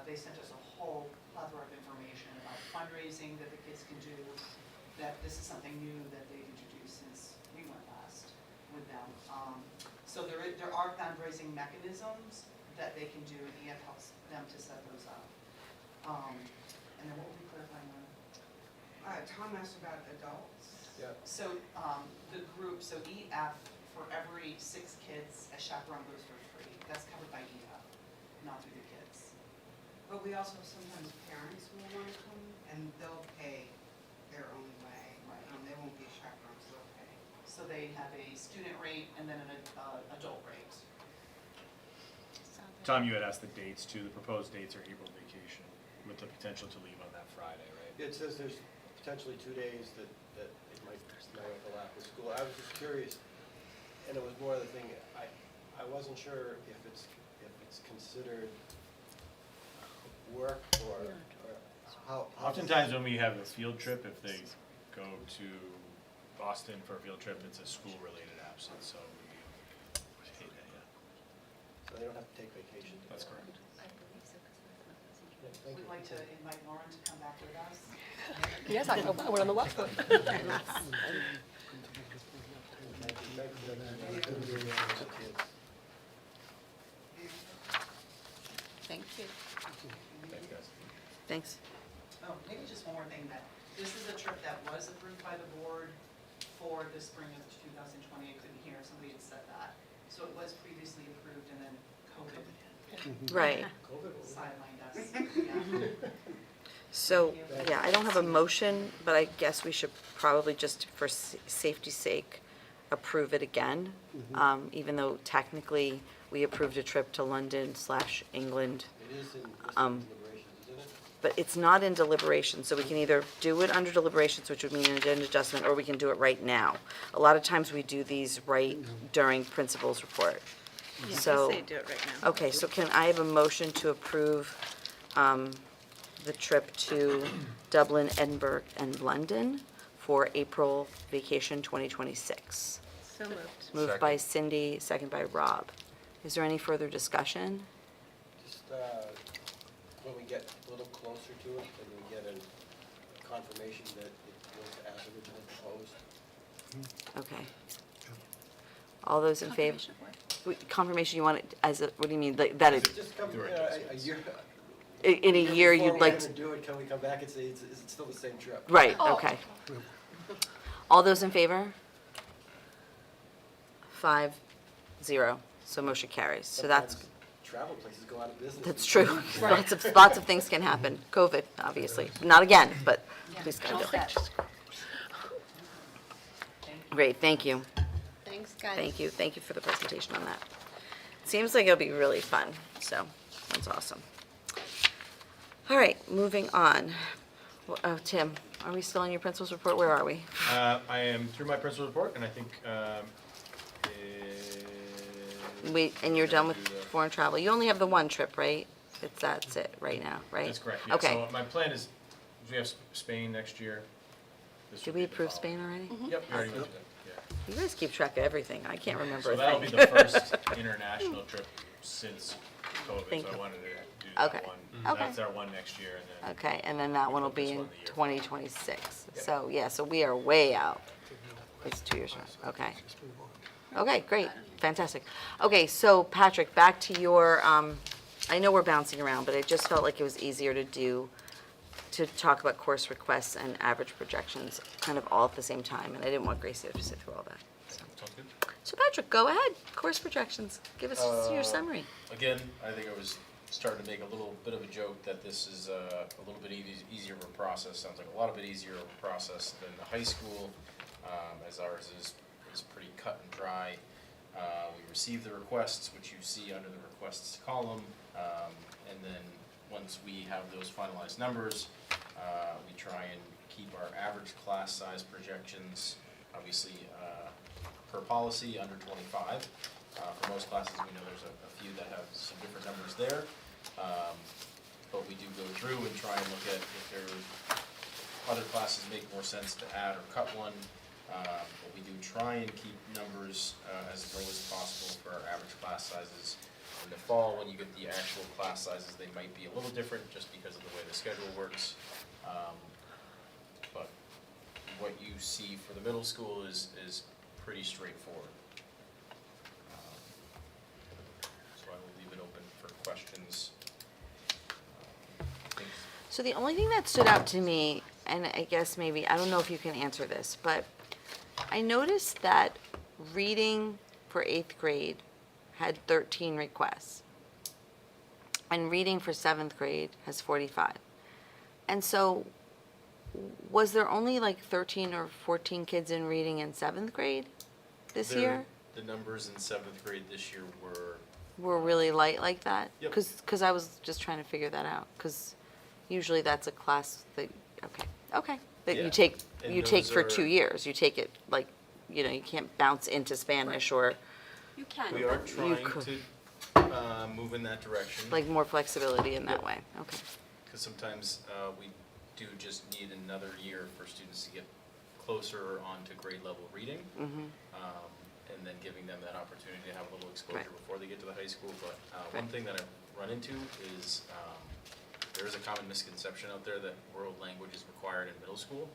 they sent us a whole plethora of information about fundraising that the kids can do, that this is something new that they've introduced since we went last with them. So there are fundraising mechanisms that they can do, and EF helps them to set those up. And then what were we clarifying on? Tom asked about adults. Yeah. So the group, so EF, for every 6 kids, a chaperone goes for free. That's covered by EF, not through the kids. But we also have sometimes parents who will want to come, and they'll pay their own way. Right. They won't be chaperones, they'll pay. So they have a student rate and then an adult rate. Tom, you had asked the dates too. The proposed dates are April vacation with the potential to leave on that Friday, right? It says there's potentially 2 days that it might overlap with school. I was just curious, and it was more of the thing, I wasn't sure if it's considered work or how. Oftentimes when we have a field trip, if they go to Boston for a field trip, it's a school-related absence, so we pay that, yeah. So they don't have to take vacation. to That's go. correct. Yeah, thank We'd you. like to invite Lauren to come back with us. Yes, I know, we're on the left one. Thank you, thank you, thank you. Thank you. Thanks, guys. Thanks. Oh, maybe just one more thing, that this is a trip that was approved by the board for the spring of 2020. I couldn't hear, somebody had said that. So it was previously approved and then COVID Right. sidelined us. Yeah. So, yeah, I don't have a motion, but I guess we should probably just, for safety's sake, approve it again. Even though technically, we approved a trip to London/England. It is in Um, deliberations, isn't it? But it's not in deliberation, so we can either do it under deliberations, which would mean an agenda adjustment, or we can do it right now. A lot of times, we do these right during principal's report. So, Say do it right now. okay, so can I have a motion to approve the trip to Dublin, Edinburgh, and London for April vacation 2026? So moved. Moved by Cindy, second by Rob. Is there any further discussion? Just when we get a little closer to it, and we get a confirmation that it was as originally proposed. Okay. All those in favor? Confirmation, you want it as a, what do you mean, like, that it, Just come, Do it a year. in a year before you'd we like, ever do it, can we come back and say, is it still the same trip? right, okay. All those in favor? 5-0, so motion carries. So that's, Sometimes travel places go out of business. that's true. Lots of things can happen. COVID, obviously, not again, but please God, don't. Great, thank you. Thanks, guys. Thank you for the presentation on that. Seems like it'll be really fun, so that's awesome. All right, moving on. Tim, are we still on your principal's report? Where are we? I am through my principal report, and I think, And you're done with we're gonna do the- foreign travel. You only have the one trip, right? That's it right now, right? That's correct, yeah. Okay. So my plan is, we have Spain next year. This Did would we be the approve following- Spain already? Yep, we already went to that, yeah. You guys keep track of everything. I can't remember So a that'll be thing. the first international trip since COVID, Thank so I you. wanted to do that Okay. one. Okay. That's our one next year, and then. Okay, and then that one will be This in one the year. 2026. Yep. So, yeah, so we are way out. It's 2 years from, okay. Okay, great, fantastic. Okay, so Patrick, back to your, I know we're bouncing around, but it just felt like it was easier to talk about course requests and average projections kind of all at the same time, and I didn't want Gracie to have to sit through all that. So, Sounds good. So Patrick, go ahead, course projections. Give us your summary. Again, I think I was starting to make a little bit of a joke that this is a little bit easier of a process. Sounds like a lot bit easier of a process than the high school, as ours is pretty cut and dry. We receive the requests, which you see under the requests column, and then once we have those finalized numbers, we try and keep our average class size projections, obviously, per policy, under 25. For most classes, we know there's a few that have some different numbers there. But we do go through and try and look at if other classes make more sense to add or cut one. But we do try and keep numbers as low as possible for our average class sizes. In the fall, when you get the actual class sizes, they might be a little different just because of the way the schedule works. But what you see for the middle school is pretty straightforward. So I will leave it open for questions. So the only thing that stood out to me, and I guess maybe, I don't know if you can answer this, but I noticed that reading for 8th grade had 13 requests. And reading for 7th grade has 45. And so, was there only like 13 or 14 kids in reading in 7th grade this year? The numbers in 7th grade this year were Were really light like that? Yep. Because I was just trying to figure that out, because Usually that's a class that, okay, that Yeah. you take, And you take those for are- 2 years. You take it like, you know, you can't bounce into Spanish or You can. We are You trying could. to move in that direction. like more flexibility in that Yep. way. Okay. Because sometimes we do just need another year for students to get closer onto grade level reading. And then giving them that opportunity to have a little exposure Right. before they get to the high school. But one Right. thing that I've run into is there is a common misconception out there that world language is required in middle school.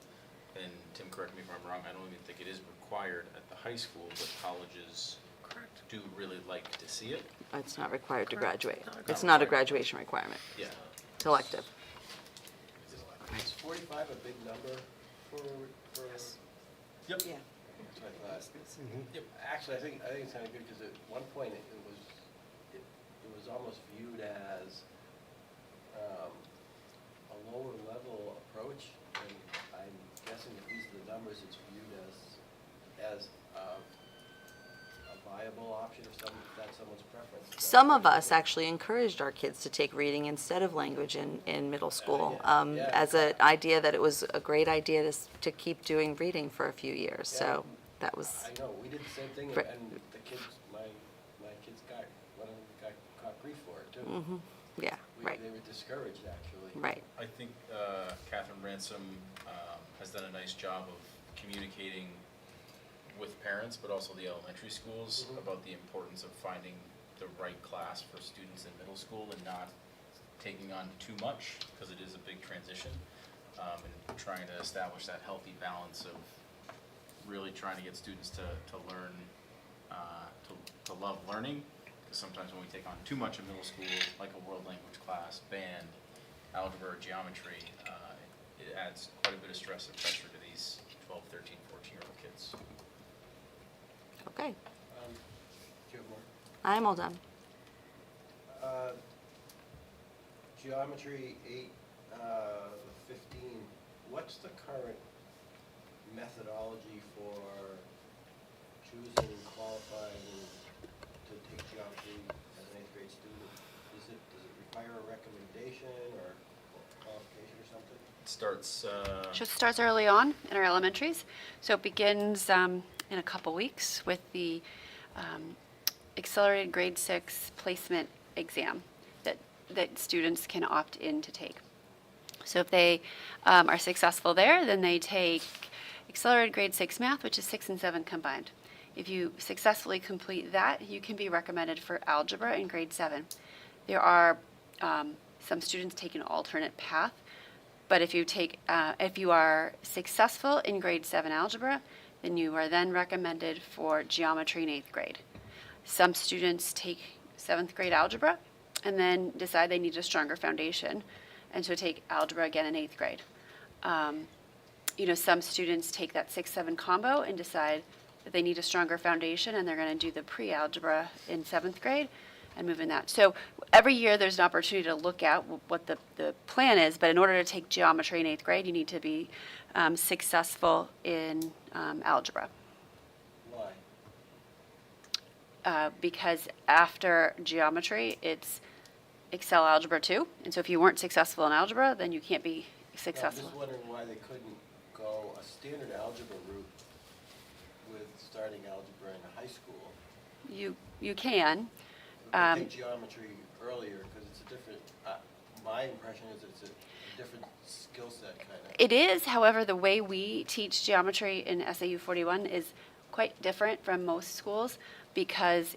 And Tim, correct me if I'm wrong, I don't even think it is required at the high school, but colleges do really like to see it. It's not required to graduate. Not It's not a required. graduation requirement. Yeah. It's elective. Is 45 a big number for? Yep. Yeah. That's what I thought. Yep. Actually, I think it's kind of good, because at one point, it was almost viewed as a lower level approach, and I'm guessing if these are the numbers, it's viewed as a viable option if that's someone's preference. Some of us actually encouraged our kids to take reading instead of language in middle school, Yeah. as an idea that it was a great idea to keep doing reading for a few years. So that was, I know, we did the same thing, Right. and the kids, my kids one of them got caught grief for it, too. yeah, right, They were discouraged, actually. right. I think Catherine Ransom has done a nice job of communicating with parents, but also the elementary schools, about the importance of finding the right class for students in middle school and not taking on too much, because it is a big transition, and trying to establish that healthy balance of really trying to get students to learn, to love learning, because sometimes when we take on too much in middle school, like a world language class, band, algebra, or geometry, it adds quite a bit of stress and pressure to these 12, 13, 14-year-old kids. Okay, Do you have more? I'm all done. Geometry 8, 15, what's the current methodology for choosing and qualifying to take geometry as an 8th grade student? Does it require a recommendation or qualification or something? It starts, So it starts early on in our elementaries. So it begins in a couple weeks with the accelerated grade 6 placement exam that students can opt in to take. So if they are successful there, then they take accelerated grade 6 math, which is 6 and 7 combined. If you successfully complete that, you can be recommended for algebra in grade 7. There are some students take an alternate path, but if you are successful in grade 7 algebra, then you are then recommended for geometry in 8th grade. Some students take 7th grade algebra and then decide they need a stronger foundation, and so take algebra again in 8th grade. Some students take that 6-7 combo and decide that they need a stronger foundation, and they're going to do the pre-algebra in 7th grade and move in that. So every year there's an opportunity to look at what the plan is, but in order to take geometry in 8th grade, you need to be successful in algebra. Why? Because after geometry, it's Excel Algebra 2, and so if you weren't successful in algebra, then you can't be I'm successful. just wondering why they couldn't go a standard algebra route with starting algebra in high school. You can. They take geometry earlier because it's a different, my impression is it's a different skill set kind of. It is, however, the way we teach geometry in SAU 41 is quite different from most schools, because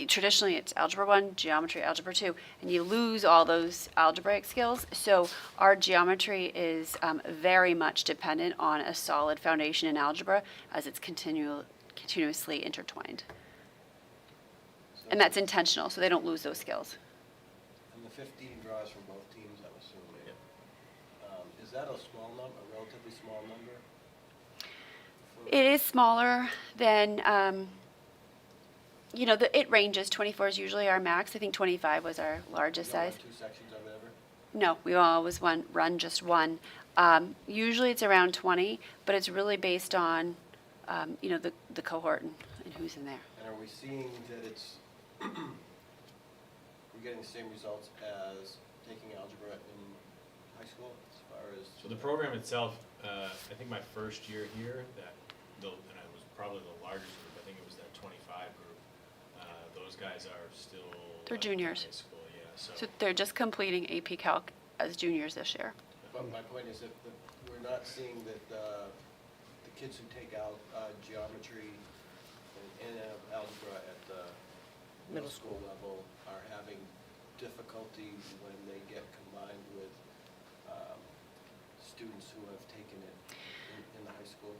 traditionally it's algebra 1, geometry, algebra 2, and you lose all those algebraic skills. So our geometry is very much dependent on a solid foundation in algebra, as it's continuously intertwined. And that's intentional, so they don't lose those skills. And the 15 draws from both teams, I'm assuming. Is that a small number, a relatively small number? It is smaller than, it ranges. 24 is usually our max. I think 25 was our largest You don't size. want 2 sections or whatever? No, we always run just one. Usually it's around 20, but it's really based on, the cohort and who's in there. And are we seeing that it's, we're getting the same results as taking algebra in high school as far as? So the program itself, I think my first year here, and it was probably the largest group, I think it was that 25 group. Those guys are still. They're juniors. High school, yeah, So they're just completing AP Calc as juniors this year. But my point is that we're not seeing that the kids who take out geometry and algebra at the middle school level are having difficulty when they get combined with students who have taken it in the high school?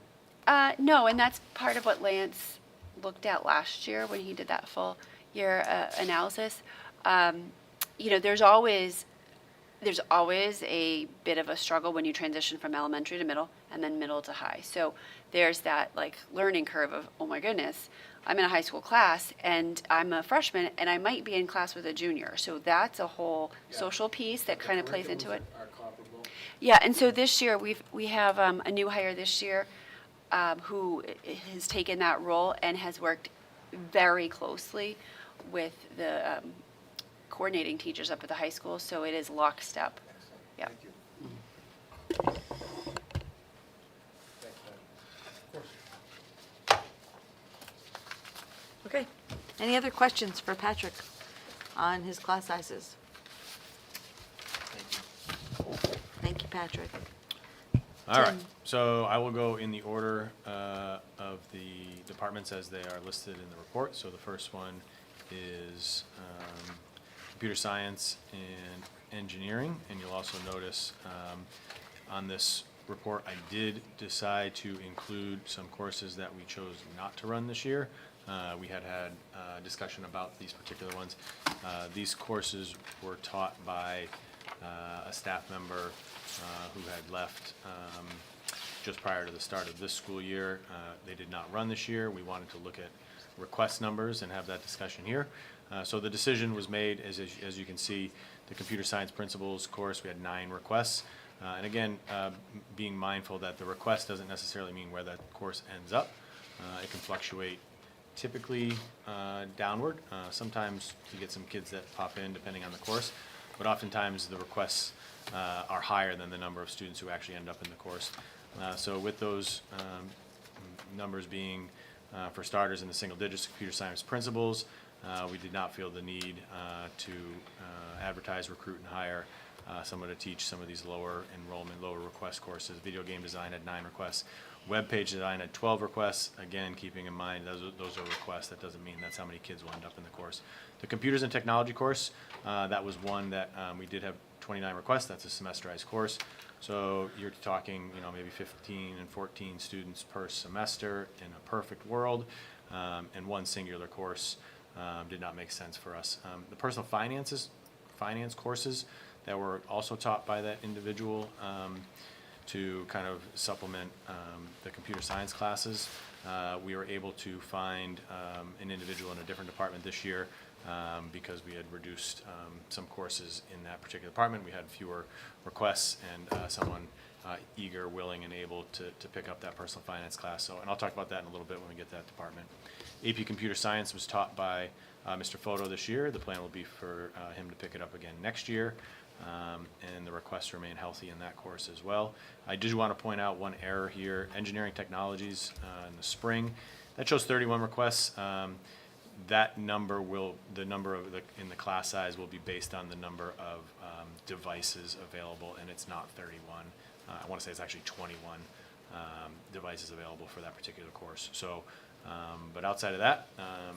No, and that's part of what Lance looked at last year when he did that full year analysis. There's always a bit of a struggle when you transition from elementary to middle and then middle to high. So there's that like learning curve of, oh my goodness, I'm in a high school class and I'm a freshman and I might be in class with a junior. So that's a whole social piece that kind of plays into it. Are comparable? Yeah, and so this year we have a new hire this year who has taken that role and has worked very closely with the coordinating teachers up at the high school. So it is lockstep. Excellent. Yeah. Thank you. Thanks, Matt. Okay. Any other questions for Patrick on his class sizes? Thank you, Patrick. All right, Tim. so I will go in the order of the departments as they are listed in the report. So the first one is computer science and engineering, and you'll also notice on this report, I did decide to include some courses that we chose not to run this year. We had discussion about these particular ones. These courses were taught by a staff member who had left just prior to the start of this school year. They did not run this year. We wanted to look at request numbers and have that discussion here. So the decision was made, as you can see, the computer science principles course, we had 9 requests. And again, being mindful that the request doesn't necessarily mean where that course ends up. It can fluctuate typically downward. Sometimes you get some kids that pop in depending on the course, but oftentimes the requests are higher than the number of students who actually end up in the course. So with those numbers being, for starters, in the single digits, computer science principles, we did not feel the need to advertise, recruit, and hire someone to teach some of these lower enrollment, lower request courses. Video game design had 9 requests. Web page design had 12 requests. Again, keeping in mind those are requests. That doesn't mean that's how many kids will end up in the course. The computers and technology course, that was one that we did have 29 requests. That's a semesterized course. So you're talking, maybe 15 and 14 students per semester in a perfect world, and one singular course did not make sense for us. The personal finance courses that were also taught by that individual to kind of supplement the computer science classes. We were able to find an individual in a different department this year because we had reduced some courses in that particular department. We had fewer requests and someone eager, willing, and able to pick up that personal finance class. And I'll talk about that in a little bit when we get to that department. AP Computer Science was taught by Mr. Photo this year. The plan will be for him to pick it up again next year. And the requests remain healthy in that course as well. I did want to point out one error here. Engineering Technologies in the spring, that shows 31 requests. That number in the class size will be based on the number of devices available, and it's not 31. I want to say it's actually 21 devices available for that particular course. So, but outside of that,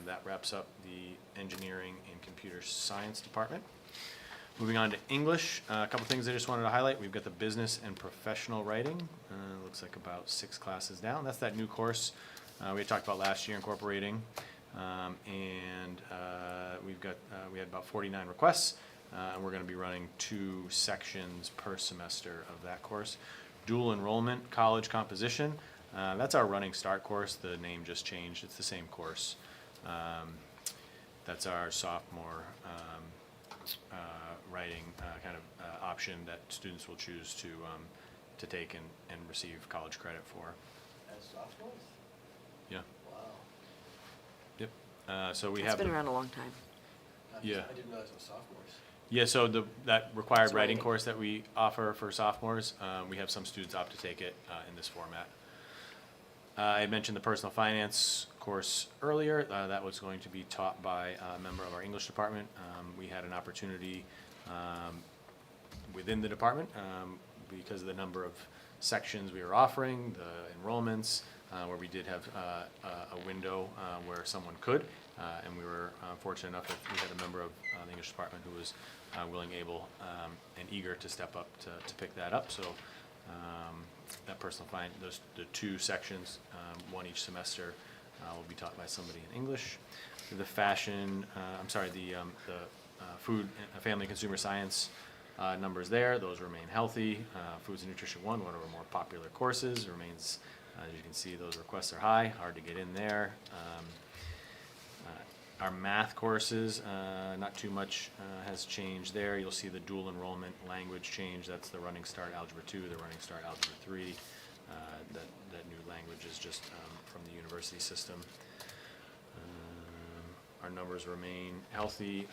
that wraps up the engineering and computer science department. Moving on to English, a couple things I just wanted to highlight. We've got the business and professional writing. Looks like about 6 classes down. That's that new course we had talked about last year, incorporating. And we had about 49 requests, and we're going to be running 2 sections per semester of that course. Dual enrollment, college composition. That's our running start course. The name just changed. It's the same course. That's our sophomore writing kind of option that students will choose to take and receive college credit for. As sophomores? Yeah. Wow. Yep. So we It's have. been around a long time. Yeah. I didn't realize it was sophomores. Yeah, so that required It's writing writing. course that we offer for sophomores, we have some students opt to take it in this format. I had mentioned the personal finance course earlier. That was going to be taught by a member of our English department. We had an opportunity within the department because of the number of sections we were offering, the enrollments, where we did have a window where someone could. And we were fortunate enough that we had a member of the English department who was willing, able, and eager to step up to pick that up. So that personal finance, the two sections, one each semester, will be taught by somebody in English. The food and family consumer science numbers there, those remain healthy. Foods and Nutrition 1, one of our more popular courses, remains, as you can see, those requests are high, hard to get in there. Our math courses, not too much has changed there. You'll see the dual enrollment language change. That's the Running Start Algebra 2, the Running Start Algebra 3. That new language is just from the university system. Our numbers remain healthy,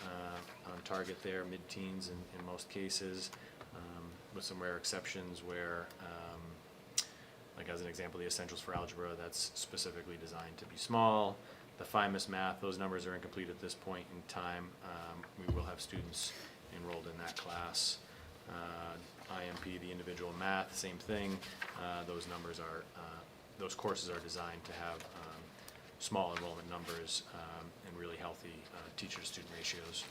on target there, mid-teens in most cases, with some rare exceptions where, like as an example, the Essentials for Algebra, that's specifically designed to be small. The FIMAS math, those numbers are incomplete at this point in time. We will have students enrolled in that class. IMP, the individual math, same thing. Those numbers are, those courses are designed to have small enrollment numbers and really healthy teacher-to-student ratios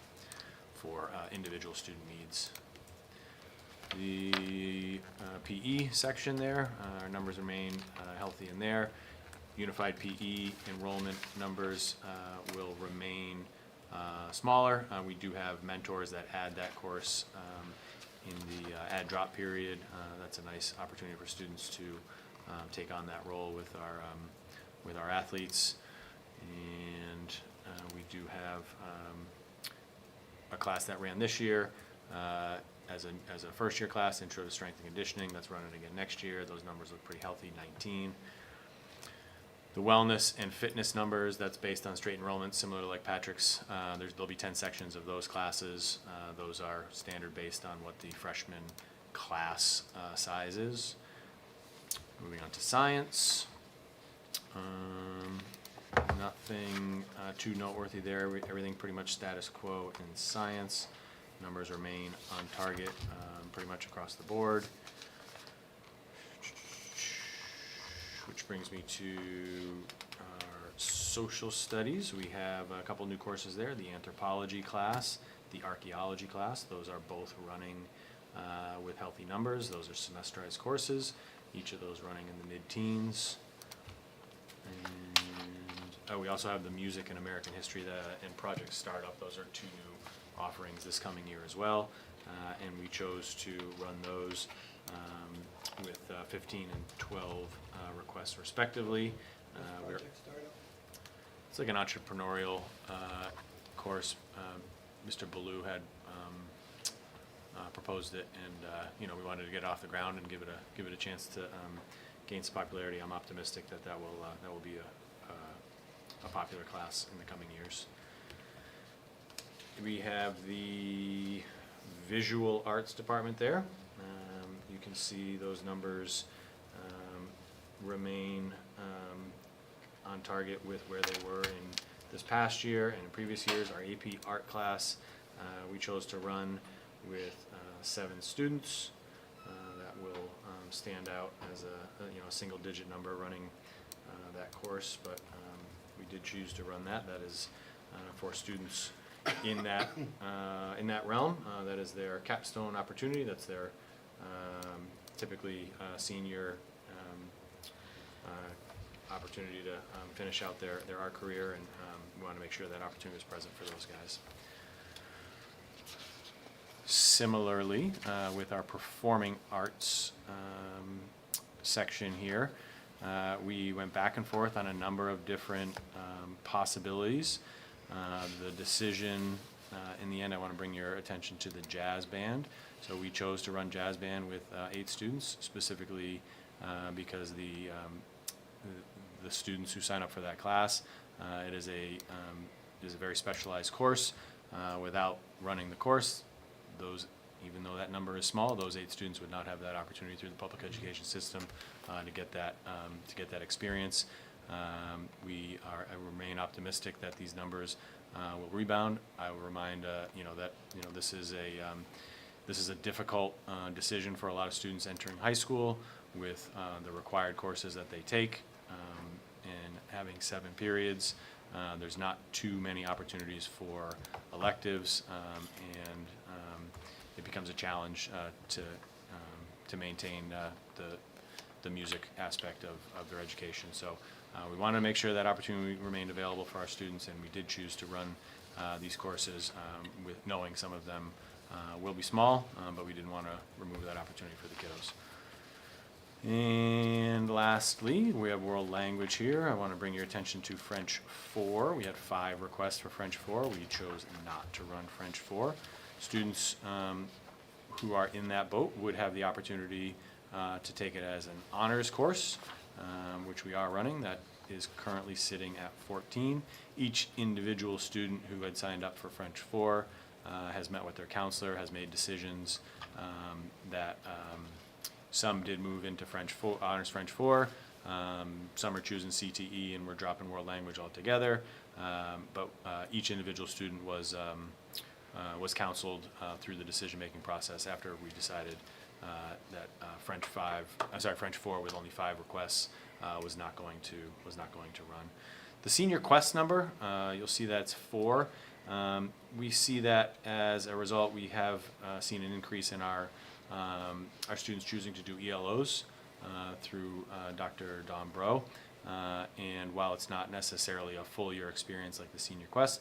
for individual student needs. The PE section there, our numbers remain healthy in there. Unified PE enrollment numbers will remain smaller. We do have mentors that add that course in the add drop period. That's a nice opportunity for students to take on that role with our athletes. And we do have a class that ran this year as a first year class, Intro to Strength and Conditioning. That's running again next year. Those numbers look pretty healthy, 19. The wellness and fitness numbers, that's based on straight enrollment, similar to like Patrick's. There'll be 10 sections of those classes. Those are standard based on what the freshman class size is. Moving on to science. Nothing too noteworthy there. Everything pretty much status quo in science. Numbers remain on target pretty much across the board. Which brings me to our social studies. We have a couple new courses there, the anthropology class, the archaeology class. Those are both running with healthy numbers. Those are semesterized courses, each of those running in the mid-teens. And we also have the music and American history and Project Startup. Those are two new offerings this coming year as well. And we chose to run those with 15 and 12 requests respectively. Project Startup? It's like an entrepreneurial course. Mr. Ballou had proposed it, and we wanted to get it off the ground and give it a chance to gain some popularity. I'm optimistic that will be a popular class in the coming years. We have the visual arts department there. You can see those numbers remain on target with where they were in this past year and in previous years. Our AP art class, we chose to run with 7 students. That will stand out as a single-digit number running that course, but we did choose to run that. That is for students in that realm. That is their capstone opportunity. That's their typically senior opportunity to finish out their art career, and we want to make sure that opportunity is present for those guys. Similarly, with our performing arts section here, we went back and forth on a number of different possibilities. The decision, in the end, I want to bring your attention to the jazz band. So we chose to run jazz band with 8 students, specifically because the students who sign up for that class, it is a very specialized course. Without running the course, those, even though that number is small, those 8 students would not have that opportunity through the public education system to get that experience. I remain optimistic that these numbers will rebound. I will remind that this is a difficult decision for a lot of students entering high school with the required courses that they take, and having 7 periods. There's not too many opportunities for electives, and it becomes a challenge to maintain the music aspect of their education. So we want to make sure that opportunity remained available for our students, and we did choose to run these courses with knowing some of them will be small, but we didn't want to remove that opportunity for the kiddos. And lastly, we have world language here. I want to bring your attention to French 4. We had 5 requests for French 4. We chose not to run French 4. Students who are in that boat would have the opportunity to take it as an honors course, which we are running. That is currently sitting at 14. Each individual student who had signed up for French 4 has met with their counselor, has made decisions that some did move into French 4, honors French 4. Some are choosing CTE, and we're dropping world language altogether. But each individual student was counseled through the decision-making process after we decided that French 4 with only 5 requests was not going to run. The senior quest number, you'll see that's 4. We see that as a result. We have seen an increase in our students choosing to do ELOs through Dr. Don Bro. And while it's not necessarily a full year experience like the Senior Quest,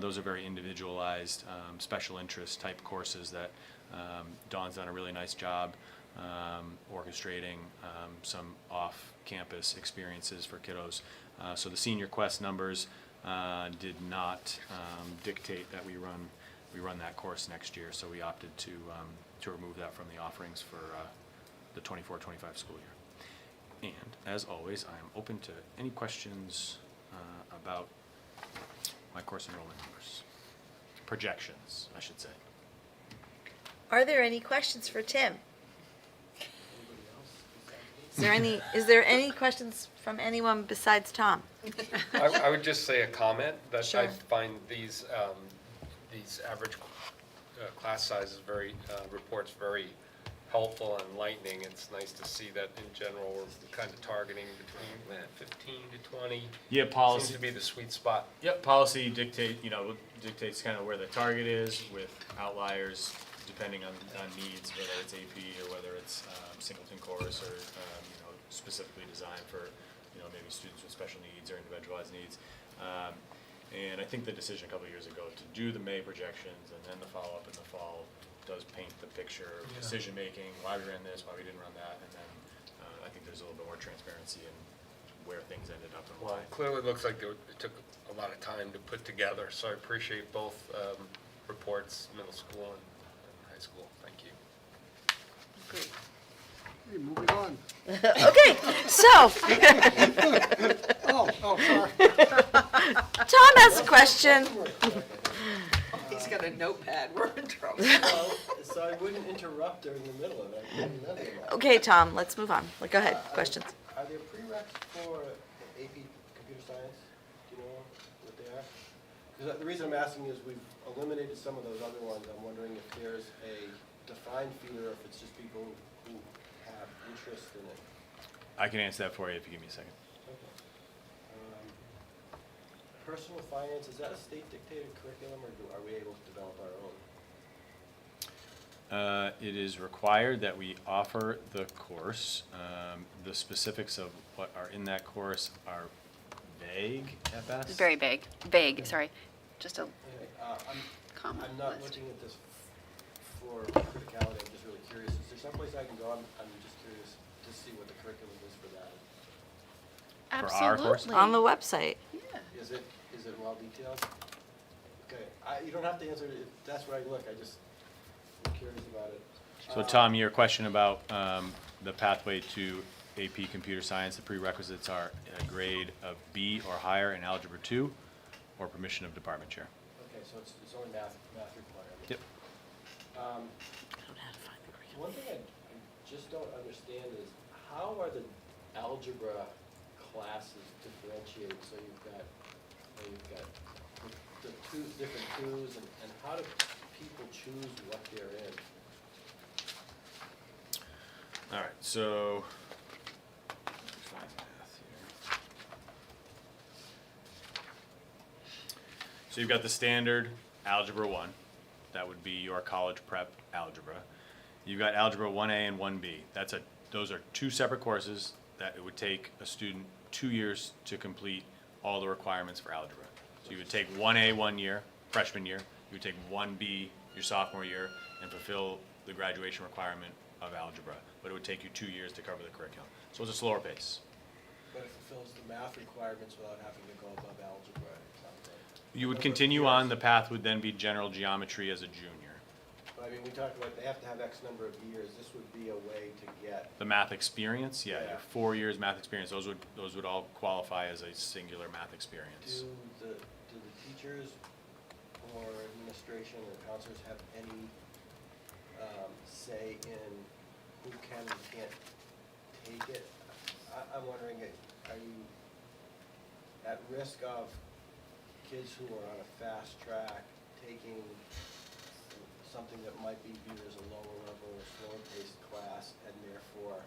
those are very individualized, special interest type courses that Don's done a really nice job orchestrating some off-campus experiences for kiddos. So the Senior Quest numbers did not dictate that we run that course next year, so we opted to remove that from the offerings for the 24-25 school year. And as always, I am open to any questions about my course enrollment numbers. Projections, I should say. Are there any questions for Tim? Is there any questions from anyone besides Tom? I would just say a comment that Sure. I find these average class sizes reports very helpful and enlightening. It's nice to see that in general we're kind of targeting between 15 to 20. Yeah, policy. Seems to be the sweet spot. Yep, policy dictates kind of where the target is, with outliers depending on needs, whether it's AP or whether it's singleton course or specifically designed for maybe students with special needs or individualized needs. And I think the decision a couple of years ago to do the May projections and then the follow-up in the fall does paint the picture of decision-making, why we ran this, why we didn't run that, and then I think there's a little bit more transparency in where things ended up and Well, why. it clearly looks like it took a lot of time to put together, so I appreciate both reports, middle school and high school. Thank you. Great. Okay, moving on. Okay, so Oh, sorry. Tom has a question. He's got a notepad, we're in trouble. So I wouldn't interrupt during the middle of it. Okay, Tom, let's move on. Go ahead, questions. Are there prereqs for the AP Computer Science? Do you know what they are? Because the reason I'm asking is we've eliminated some of those other ones. I'm wondering if there's a defined fee or if it's just people who have interest in it. I can answer that for you if you give me a second. Okay. Personal finance, is that a state dictated curriculum or are we able to develop our own? It is required that we offer the course. The specifics of what are in that course are vague at best. Very vague, sorry, just a Anyway, comma I'm not list. looking at this for criticality, I'm just really curious. Is there someplace I can go? I'm just curious to see what the curriculum is for that. For our course? On the website. Yeah. Is it well detailed? Okay, you don't have to answer it if that's where I look, I'm curious about it. So Tom, your question about the pathway to AP Computer Science, the prerequisites are a grade of B or higher in Algebra 2 or permission of department chair. Okay, so it's only math requirement. Yep. I don't know how to find the curriculum. One thing I just don't understand is how are the algebra classes differentiated? So you've got the two, different twos, and how do people choose what they're in? All right, so, let me find math here. So you've got the standard Algebra 1, that would be your college prep algebra. You've got Algebra 1A and 1B. Those are two separate courses that it would take a student 2 years to complete all the requirements for algebra. So you would take 1A 1 year, freshman year, you would take 1B your sophomore year, and fulfill the graduation requirement of algebra. But it would take you 2 years to cover the curriculum. So it's a slower pace. But it fulfills the math requirements without having to go above algebra, it sounds like. You would Number of continue years. on, the path would then be general geometry as a junior. But I mean, we talked about they have to have X number of years. This would be a way to get, The math experience, yeah, Yeah. your 4 years math experience, those would all qualify as a singular math experience. do the teachers or administration or counselors have any say in who can and can't take it? I'm wondering, are you at risk of kids who are on a fast track taking something that might be viewed as a lower level, slower paced class, and therefore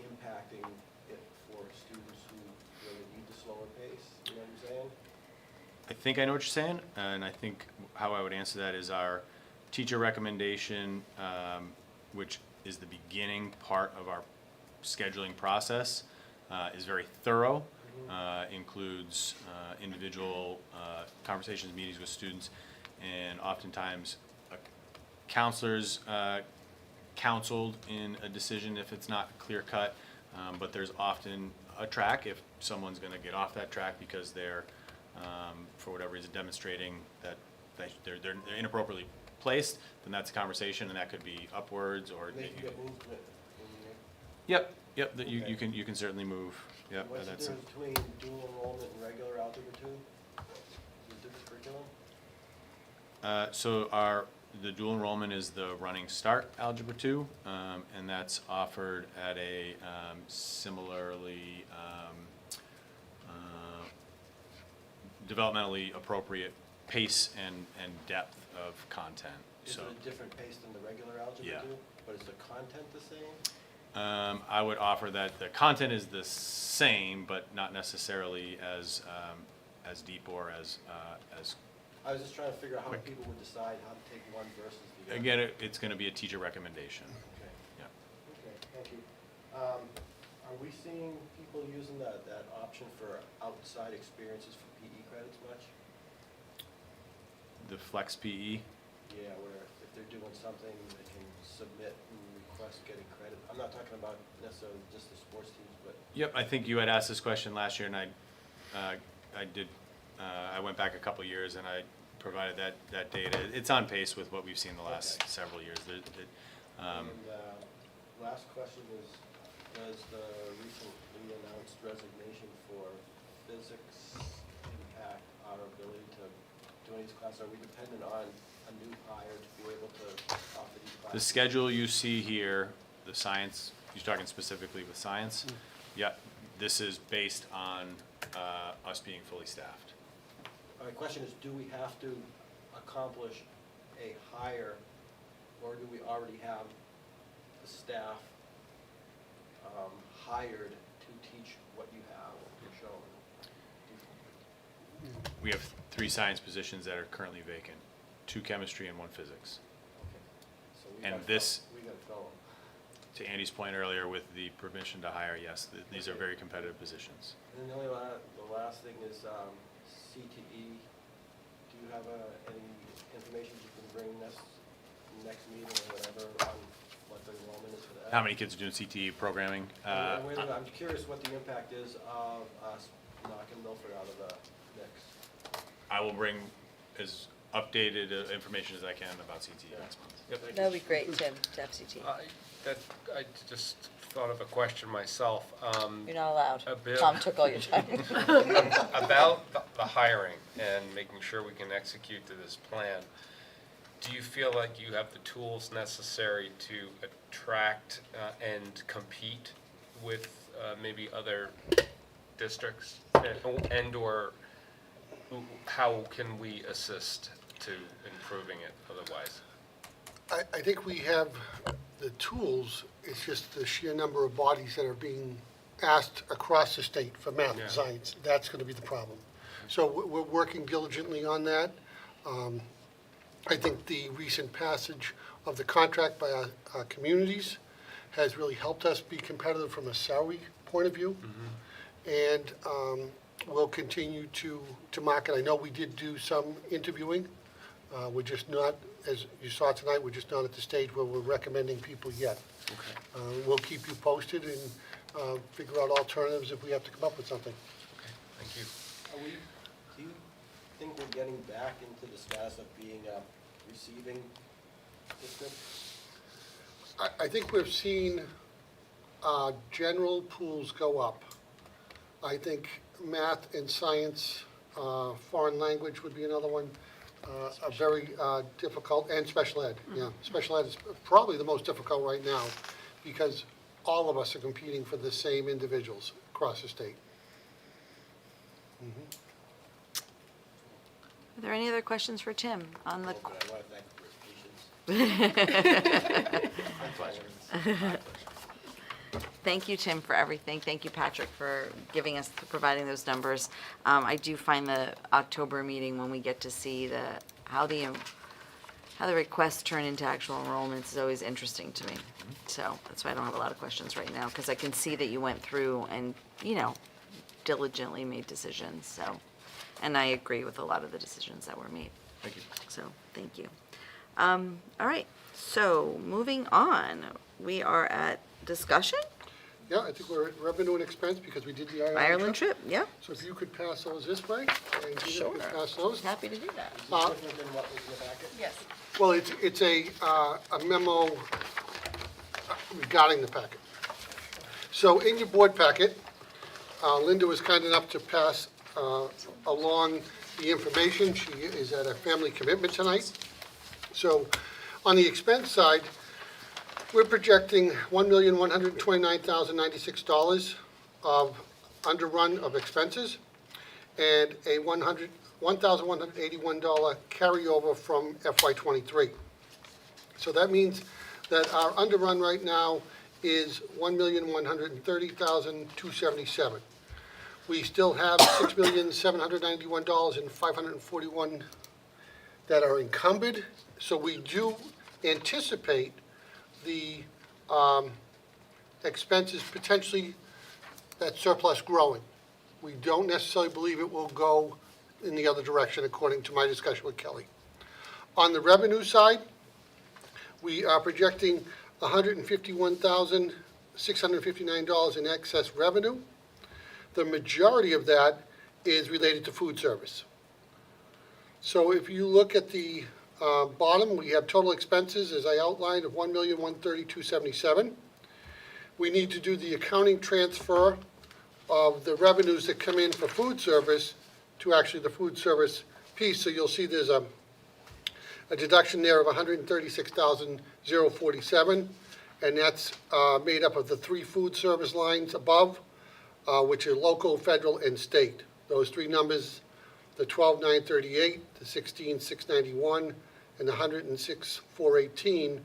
impacting it for students who really need the slower pace? You know what I'm saying? I think I know what you're saying, and I think how I would answer that is our teacher recommendation, which is the beginning part of our scheduling process, is very thorough, includes individual conversations, meetings with students, and oftentimes counselors counseled in a decision if it's not clear cut, but there's often a track if someone's going to get off that track because they're, for whatever reason, demonstrating that they're inappropriately placed, then that's a conversation, and that could be upwards or. They can get movement in the Yep, that you Okay. can certainly move, yep. What's the that's difference between dual enrollment and regular algebra 2? Is it a different curriculum? So the dual enrollment is the running start Algebra 2, and that's offered at a similarly developmentally appropriate pace and depth of content. Is So it a different pace than the regular algebra Yeah. 2? But is the content the same? I would offer that the content is the same, but not necessarily as deep or as I was just trying to figure out how Quick. people would decide how to take one versus the other. again, it's going to be a teacher recommendation. Okay. Yeah. Okay, thank you. Are we seeing people using that option for outside experiences for PE credits much? The Flex PE. Yeah, where if they're doing something, they can submit and request getting credit. I'm not talking about necessarily just the sports teams, but Yep, I think you had asked this question last year, and I went back a couple years and I provided that data. It's on pace with what we've seen the last Okay. several years. Last question is, does the recently announced resignation for physics impact our ability to do any of these classes? Are we dependent on a new hire to be able to offer these classes? The schedule you see here, the science, you're talking specifically with science? Yeah, this is based on us being fully staffed. My question is, do we have to accomplish a hire, or do we already have the staff hired to teach what you have, what you're showing? We have 3 science positions that are currently vacant, 2 chemistry and 1 physics. Okay. So we And gotta this- fill- we gotta fill them. To Andy's point earlier with the permission to hire, yes, these are very competitive positions. And then the last thing is CTE. Do you have any information you can bring us next meeting or whatever on what the enrollment is for that? How many kids are doing CTE programming? And wait a minute, I'm curious what the impact is of us knocking Milford out of the mix. I will bring as updated information as I can about CTE next month. Thank you. That would be great, Tim, to have CT. I just thought of a question myself. You're not allowed. A bit. Tom took all your time. About the hiring and making sure we can execute to this plan. do you feel like you have the tools necessary to attract and compete with maybe other districts? And/or how can we assist to improving it otherwise? I think we have the tools, it's just the sheer number of bodies that are being asked across the state for math Yeah. and science. That's going to be the problem. So we're working diligently on that. I think the recent passage of the contract by our communities has really helped us be competitive from a salary point of view. And we'll continue to market. I know we did do some interviewing. We're just not, as you saw tonight, we're just not at the stage where we're recommending people yet. We'll keep you posted and figure out alternatives if we have to come up with something. Okay, thank you. Do you think we're getting back into the status of being a receiving district? I think we've seen general pools go up. I think math and science, foreign language would be another one, are very difficult, and special ed, yeah. Special ed is probably the most difficult right now because all of us are competing for the same individuals across the state. Are there any other questions for Tim on the? But I want to thank you for his patience. My pleasure. Thank you, Tim, for everything. Thank you, Patrick, for providing those numbers. I do find the October meeting, when we get to see how the requests turn into actual enrollments, is always interesting to me. So that's why I don't have a lot of questions right now, because I can see that you went through and, diligently made decisions, so. And I agree with a lot of the decisions that were made. Thank you. So, thank you. All right, so moving on, we are at discussion? Yeah, I think we're at revenue and expense because we did the Ireland trip, yeah, So if you could pass those this way, and Gina Sure. could pass those. happy to do that. Is this different than what was in the packet? Yes. Well, it's a memo regarding the packet. So in your board packet, Linda was kind enough to pass along the information. She is at a family commitment tonight. So on the expense side, we're projecting $1,129,096 of underrun of expenses and a $1,181 carryover from FY23. So that means that our underrun right now is $1,130,277. We still have $6,791,541 that are encumbered, so we do anticipate the expenses potentially, that surplus growing. We don't necessarily believe it will go in the other direction, according to my discussion with Kelly. On the revenue side, we are projecting $151,659 in excess revenue. The majority of that is related to food service. So if you look at the bottom, we have total expenses, as I outlined, of $1,132,77. We need to do the accounting transfer of the revenues that come in for food service to actually the food service piece. So you'll see there's a deduction there of $136,047, and that's made up of the three food service lines above, which are local, federal, and state. Those three numbers, the 12,938, the 16,691, and the 106,418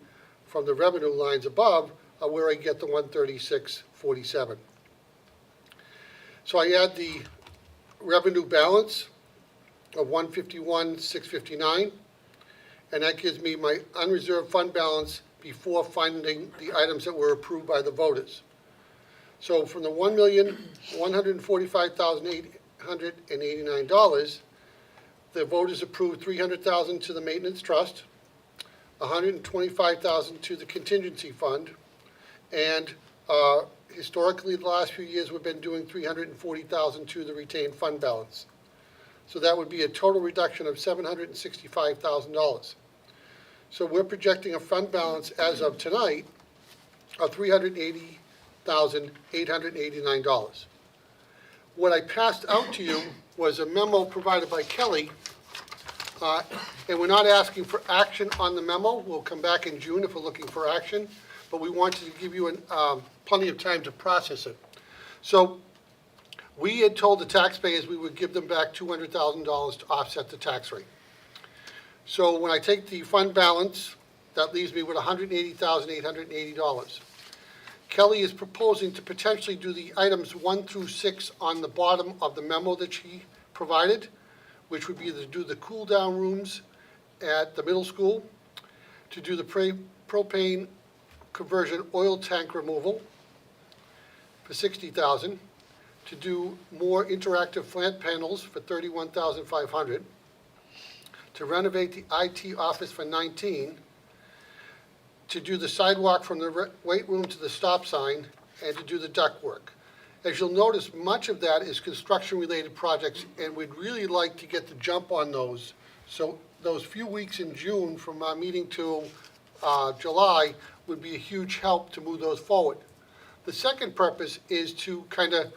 from the revenue lines above are where I get the 136,47. So I add the revenue balance of 151,659, and that gives me my unreserved fund balance before funding the items that were approved by the voters. So from the $1,145,889, the voters approved $300,000 to the maintenance trust, $125,000 to the contingency fund, and historically, the last few years, we've been doing $340,000 to the retained fund balance. So that would be a total reduction of $765,000. So we're projecting a fund balance as of tonight of $380,889. What I passed out to you was a memo provided by Kelly And we're not asking for action on the memo. We'll come back in June if we're looking for action, but we wanted to give you plenty of time to process it. So we had told the taxpayers we would give them back $200,000 to offset the tax rate. So when I take the fund balance, that leaves me with $180,880. Kelly is proposing to potentially do the items 1 through 6 on the bottom of the memo that she provided, which would be to do the cool-down rooms at the middle school, to do the propane conversion oil tank removal for $60,000, to do more interactive flat panels for $31,500, to renovate the IT office for $19,000, to do the sidewalk from the weight room to the stop sign, and to do the duct work. As you'll notice, much of that is construction-related projects, and we'd really like to get the jump on those. So those few weeks in June from our meeting to July would be a huge help to move those forward. The second purpose is to kind of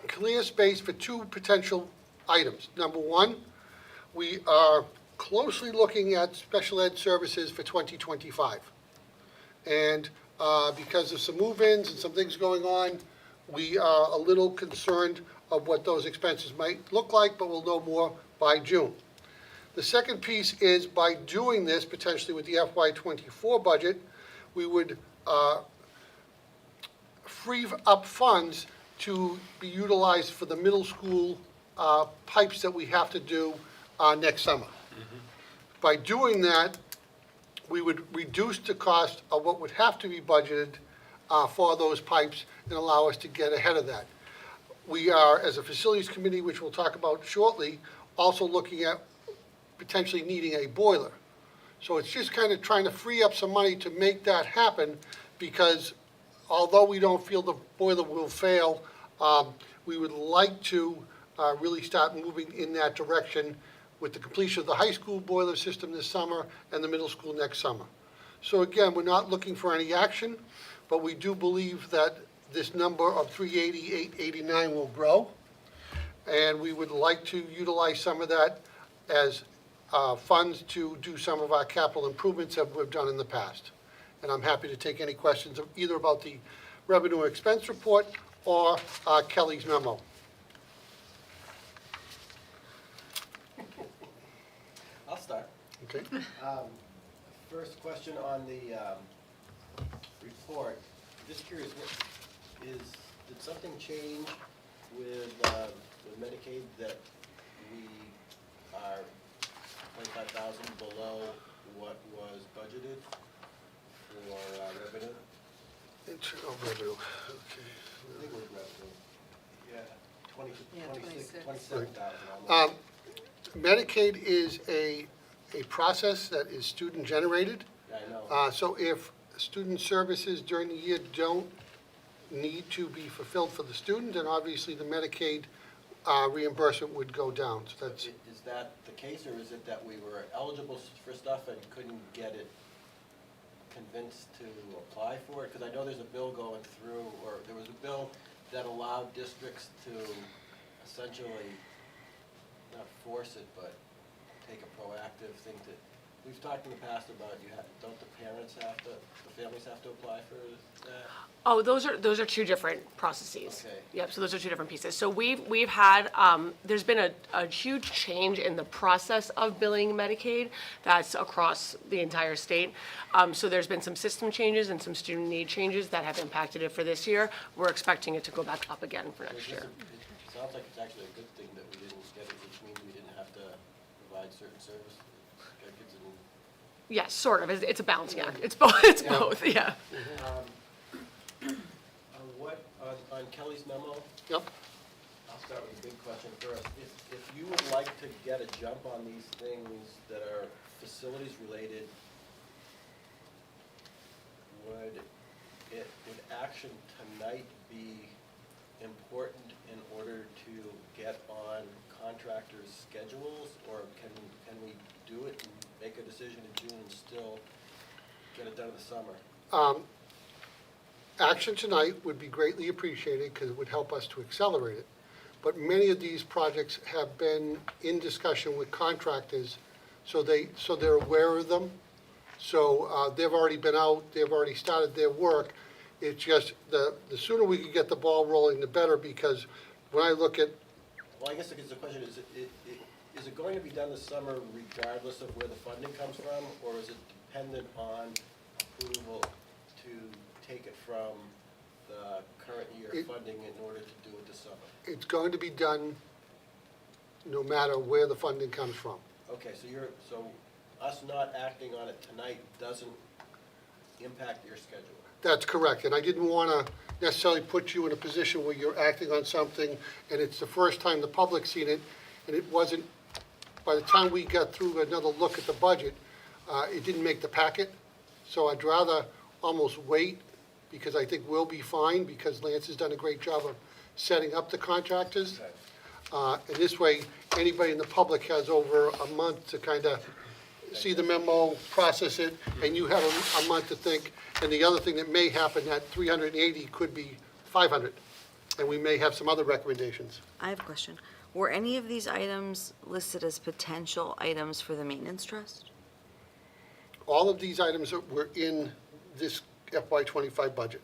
clear space for 2 potential items. Number one, we are closely looking at special ed services for 2025. And because of some move-ins and some things going on, we are a little concerned of what those expenses might look like, but we'll know more by June. The second piece is by doing this, potentially with the FY24 budget, we would free up funds to be utilized for the middle school pipes that we have to do next summer. By doing that, we would reduce the cost of what would have to be budgeted for those pipes and allow us to get ahead of that. We are, as a facilities committee, which we'll talk about shortly, also looking at potentially needing a boiler. So it's just kind of trying to free up some money to make that happen, because although we don't feel the boiler will fail, we would like to really start moving in that direction with the completion of the high school boiler system this summer and the middle school next summer. So again, we're not looking for any action, but we do believe that this number of 38889 will grow, and we would like to utilize some of that as funds to do some of our capital improvements that we've done in the past. And I'm happy to take any questions either about the revenue or expense report or Kelly's memo. I'll start. Okay? First question on the report. Just curious, did something change with Medicaid that we are 25,000 below what was budgeted for revenue? Internal revenue, okay. I think it was revenue. Yeah, 26. 27,000 almost. Medicaid is a process that is student-generated. Yeah, I know. So if student services during the year don't need to be fulfilled for the student, then obviously the Medicaid reimbursement would go down. So that's, Is that the case, or is it that we were eligible for stuff and couldn't get it convinced to apply for it? Because I know there's a bill going through, or there was a bill that allowed districts to essentially not force it, but take a proactive thing to, we've talked in the past about don't the parents have to, the families have to apply for that? Oh, those are 2 different processes. Okay. Yep, so those are 2 different pieces. So we've had, there's been a huge change in the process of billing Medicaid. That's across the entire state. So there's been some system changes and some student need changes that have impacted it for this year. We're expecting it to go back up again for next year. It sounds like it's actually a good thing that we didn't get it, which means we didn't have to provide certain services. Kids in Yes, sort of. It's a balancing act. It's both, yeah. On Kelly's memo, yep. I'll start with the big question first. If you would like to get a jump on these things that are facilities related, would action tonight be important in order to get on contractors' schedules, or can we do it and make a decision in June and still get it done in the summer? Action tonight would be greatly appreciated because it would help us to accelerate it. but many of these projects have been in discussion with contractors, so they're aware of them. So they've already been out, they've already started their work. It's just, the sooner we can get the ball rolling, the better, because when I look at, Well, I guess the question is it going to be done this summer regardless of where the funding comes from, or is it dependent on approval to take it from the current year funding in order to do it this summer? it's going to be done no matter where the funding comes from. Okay, so us not acting on it tonight doesn't impact your schedule? That's correct, and I didn't want to necessarily put you in a position where you're acting on something, and it's the first time the public's seen it, and it wasn't, by the time we got through another look at the budget, it didn't make the packet, so I'd rather almost wait, because I think we'll be fine, because Lance has done a great job of setting up the contractors. And this way, anybody in the public has over a month to kind of see the memo, process it, and you have a month to think. And the other thing that may happen, that 380 could be 500, and we may have some other recommendations. I have a question. Were any of these items listed as potential items for the maintenance trust? All of these items were in this FY25 budget.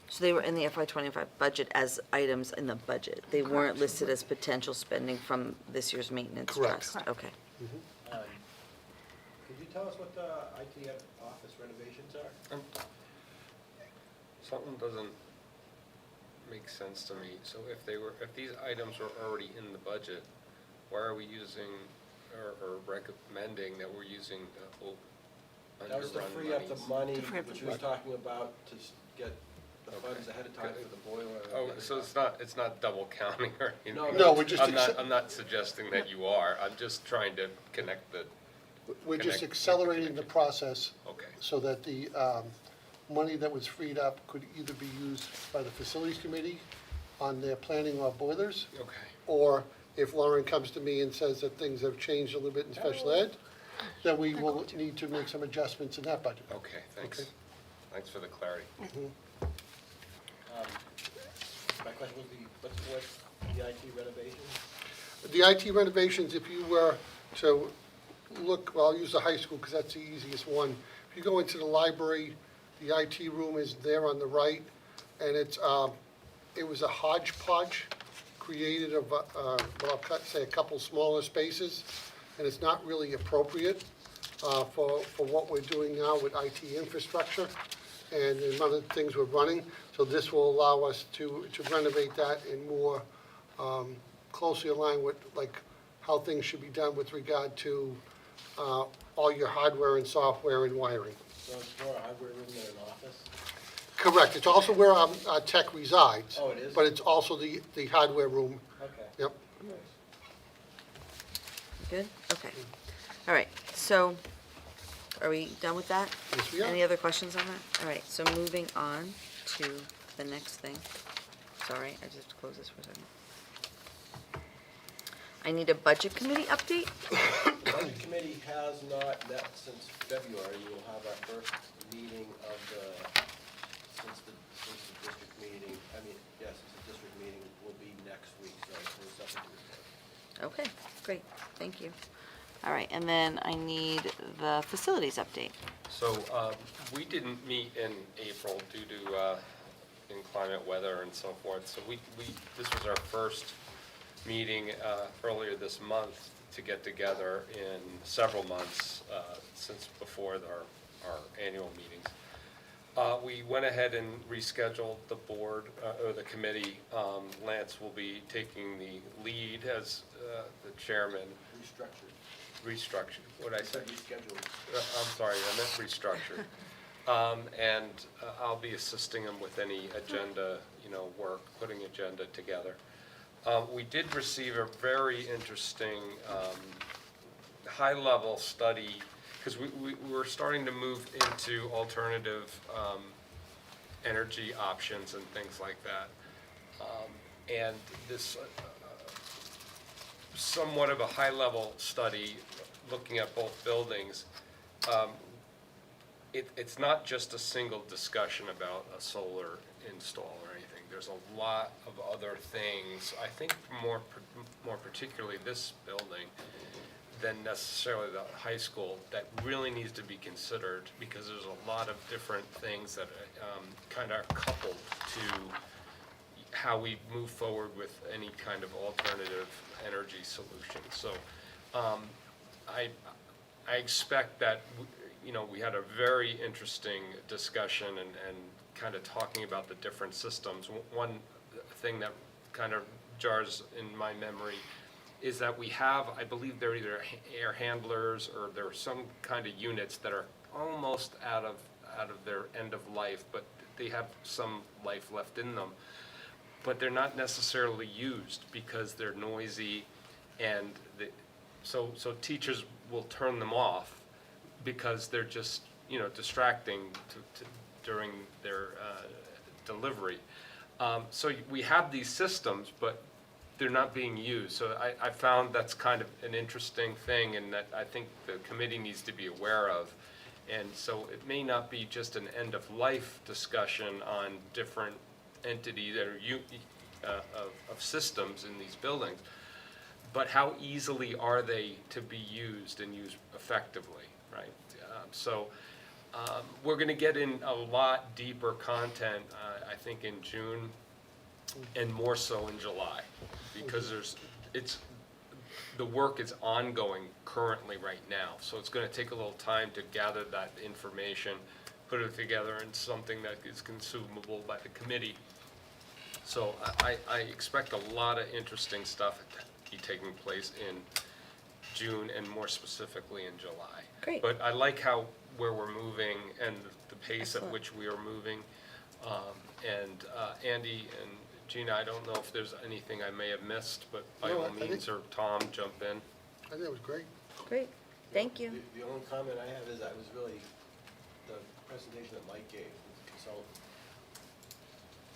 So they were in the FY25 budget as items in the budget? They weren't listed as potential spending from this year's maintenance Correct. trust? Okay. Could you tell us what the IT office renovations are? Something doesn't make sense to me. So if these items were already in the budget, why are we using, or recommending that we're using the That was to underrun free up the money, To free up the which he was talking about, to get the funds ahead of time for the boiler. and Oh, the other so stuff. it's not double counting or anything? No, we're just I'm not suggesting that you are. I'm just trying to connect the, We're just Connect- accelerating the process okay. so that the money that was freed up could either be used by the facilities committee on their planning or boilers, Okay. or if Lauren comes to me and says that things have changed a little bit in special ed, then we will need to make some adjustments in that budget. Okay, thanks. Okay. Thanks for the clarity. My question was what's the IT renovations? The IT renovations, if you were to look, well, I'll use the high school because that's the easiest one. If you go into the library, the IT room is there on the right, and it was a hodgepodge created of, well, I'll say a couple smaller spaces, and it's not really appropriate for what we're doing now with IT infrastructure and the other things we're running. So this will allow us to renovate that and more closely align with like how things should be done with regard to all your hardware and software and wiring. So it's more a hardware room than an office? Correct. It's also where our tech resides. Oh, it is? But it's also the hardware room. Okay. Yep. Good? Okay. All right, so are we done with that? Yes, we are. Any other questions on that? All right, so moving on to the next thing. Sorry, I just have to close this for a second. I need a budget committee update. The budget committee has not met since February. We'll have our first meeting of since the district meeting, since the district meeting will be next week, so there's something to report. Okay, great, thank you. All right, and then I need the facilities update. So we didn't meet in April due to inclement weather and so forth. So this was our first meeting earlier this month to get together in several months since before our annual meetings. We went ahead and rescheduled the board, or the committee. Lance will be taking the lead as the chairman. Restructured, what'd I say? Rescheduled. I'm sorry, I meant restructured. And I'll be assisting him with any agenda, work, putting agenda together. We did receive a very interesting high-level study, because we were starting to move into alternative energy options and things like that. And this somewhat of a high-level study looking at both buildings. It's not just a single discussion about a solar install or anything. There's a lot of other things, I think more particularly this building than necessarily the high school, that really needs to be considered, because there's a lot of different things that kind of are coupled to how we move forward with any kind of alternative energy solution. So I expect that, we had a very interesting discussion and kind of talking about the different systems. One thing that kind of jars in my memory is that we have, I believe they're either air handlers or there are some kind of units that are almost out of their end of life, but they have some life left in them. But they're not necessarily used because they're noisy, and so teachers will turn them off because they're just, distracting during their delivery. So we have these systems, but they're not being used. So I found that's kind of an interesting thing, and that I think the committee needs to be aware of. And so it may not be just an end-of-life discussion on different entities that are of systems in these buildings, but how easily are they to be used and used effectively, right? We're going to get in a lot deeper content, I think, in June, and more so in July, because the work is ongoing currently right now. So it's going to take a little time to gather that information, put it together in something that is consumable by the committee. So I expect a lot of interesting stuff to keep taking place in June, and more specifically in July. Great. But I like where we're moving and the pace at which we are moving. Andy and Gina, I don't know if there's anything I may have missed, but by No, all I think- means, or Tom, jump in. I think it was great. Great, thank you. The only comment I have is I was really, the presentation that Mike gave as a consultant,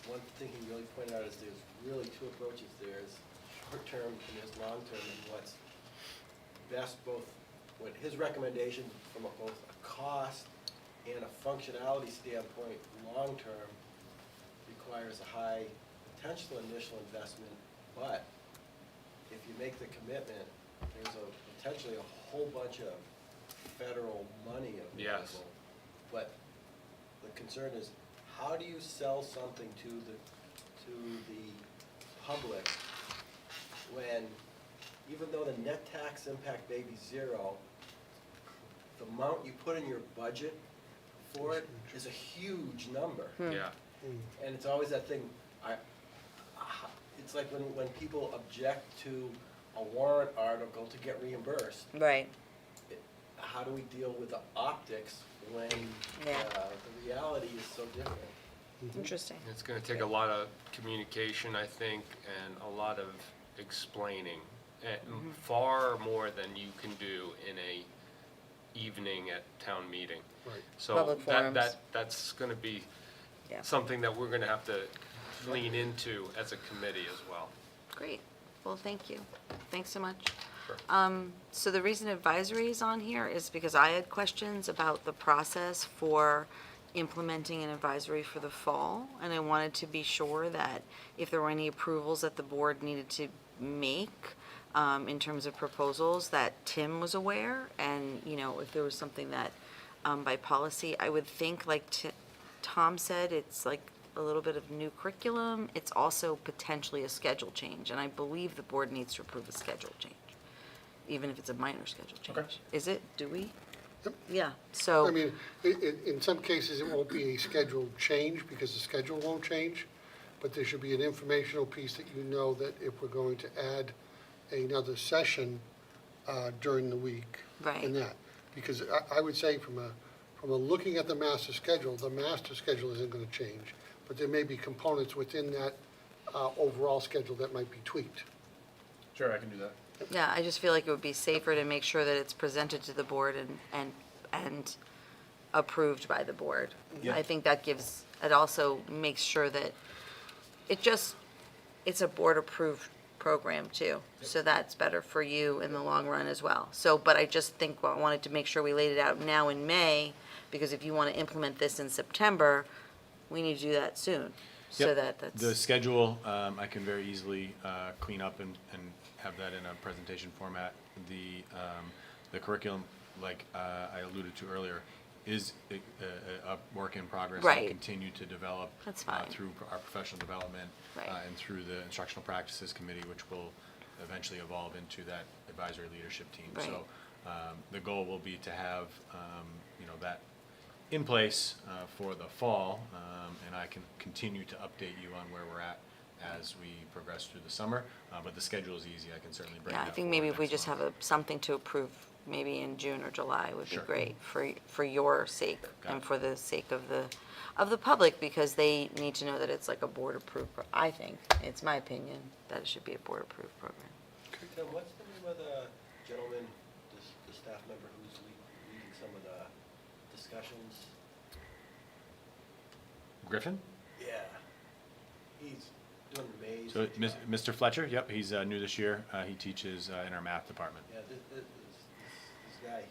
one thing he really pointed out is there's really two approaches. There's short-term and there's long-term, and what's best what his recommendation from both a cost and a functionality standpoint, long-term, requires a high potential initial investment, but if you make the commitment, there's potentially a whole bunch of federal money available. Yes. But the concern is, how do you sell something to the public when, even though the net tax impact may be zero, the amount you put in your budget for it is a huge number. Yeah. And it's always that thing, it's like when people object to a warrant article to get reimbursed, Right, how do we deal with the optics when Yeah. the reality is so different? interesting. It's going to take a lot of communication, I think, and a lot of explaining, far more than you can do in a evening at town meeting. Right. So Public forums. that's going to be Yeah. something that we're going to have to lean into as a committee as well. Great, well, thank you, thanks so much. Sure. So the reason advisory is on here is because I had questions about the process for implementing an advisory for the fall, and I wanted to be sure that if there were any approvals that the board needed to make in terms of proposals, that Tim was aware, and, if there was something that, by policy, I would think, like Tom said, it's like a little bit of new curriculum. It's also potentially a schedule change, and I believe the board needs to approve a schedule change, even if it's a minor schedule change. Okay. Is it? Do we? Yep. Yeah, so. I mean, in some cases, it won't be a scheduled change because the schedule won't change, but there should be an informational piece that that if we're going to add another session during the week. Right. In that, because I would say from a looking at the master schedule isn't going to change, but there may be components within that overall schedule that might be tweaked. Sure, I can do that. Yeah, I just feel like it would be safer to make sure that it's presented to the board and approved by the board. Yeah. I think that it also makes sure that it's a board-approved program too. So that's better for you in the long run as well. So, but I just think I wanted to make sure we laid it out now in May, because if you want to implement this in September, we need to do that soon. so Yep. that The that's, schedule, I can very easily clean up and have that in a presentation format. The curriculum, like I alluded to earlier, is a work in progress. Right. And continue to develop. That's fine. Through our professional development. Right. And through the Instructional Practices Committee, which will eventually evolve into that advisory leadership team. Right. So the goal will be to have, that in place for the fall, and I can continue to update you on where we're at as we progress through the summer. But the schedule is easy. I can certainly bring yeah, that I think forward maybe if we next just month. have something to approve, maybe in June or July would be Sure. great for your sake Got and it. for the sake of the public, because they need to know that it's like a board-approved, I think, it's my opinion, that it should be a board-approved program. Tim, what's the name of the gentleman, the staff member who's leading some of the discussions? Griffin? Yeah. He's doing an amazing So job. Mr. Fletcher, yep, he's new this year. He teaches in our math department. Yeah, this guy,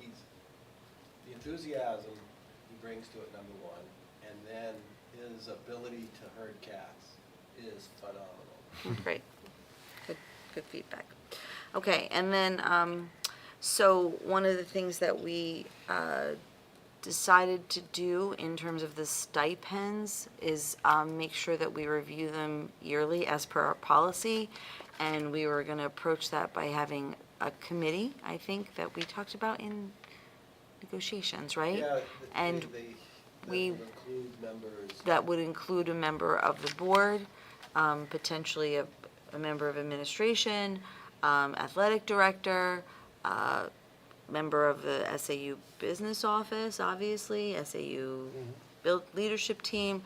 the enthusiasm he brings to it, number one, and then his ability to herd cats is phenomenal. Great. Good feedback. Okay, and then, so one of the things that we decided to do in terms of the stipends is make sure that we review them yearly as per our policy. And we were going to approach that by having a committee, I think, that we talked about in negotiations, right? Yeah, And that we- will include members. that would include a member of the board, potentially a member of administration, athletic director, member of the SAU business office, obviously, SAU leadership team.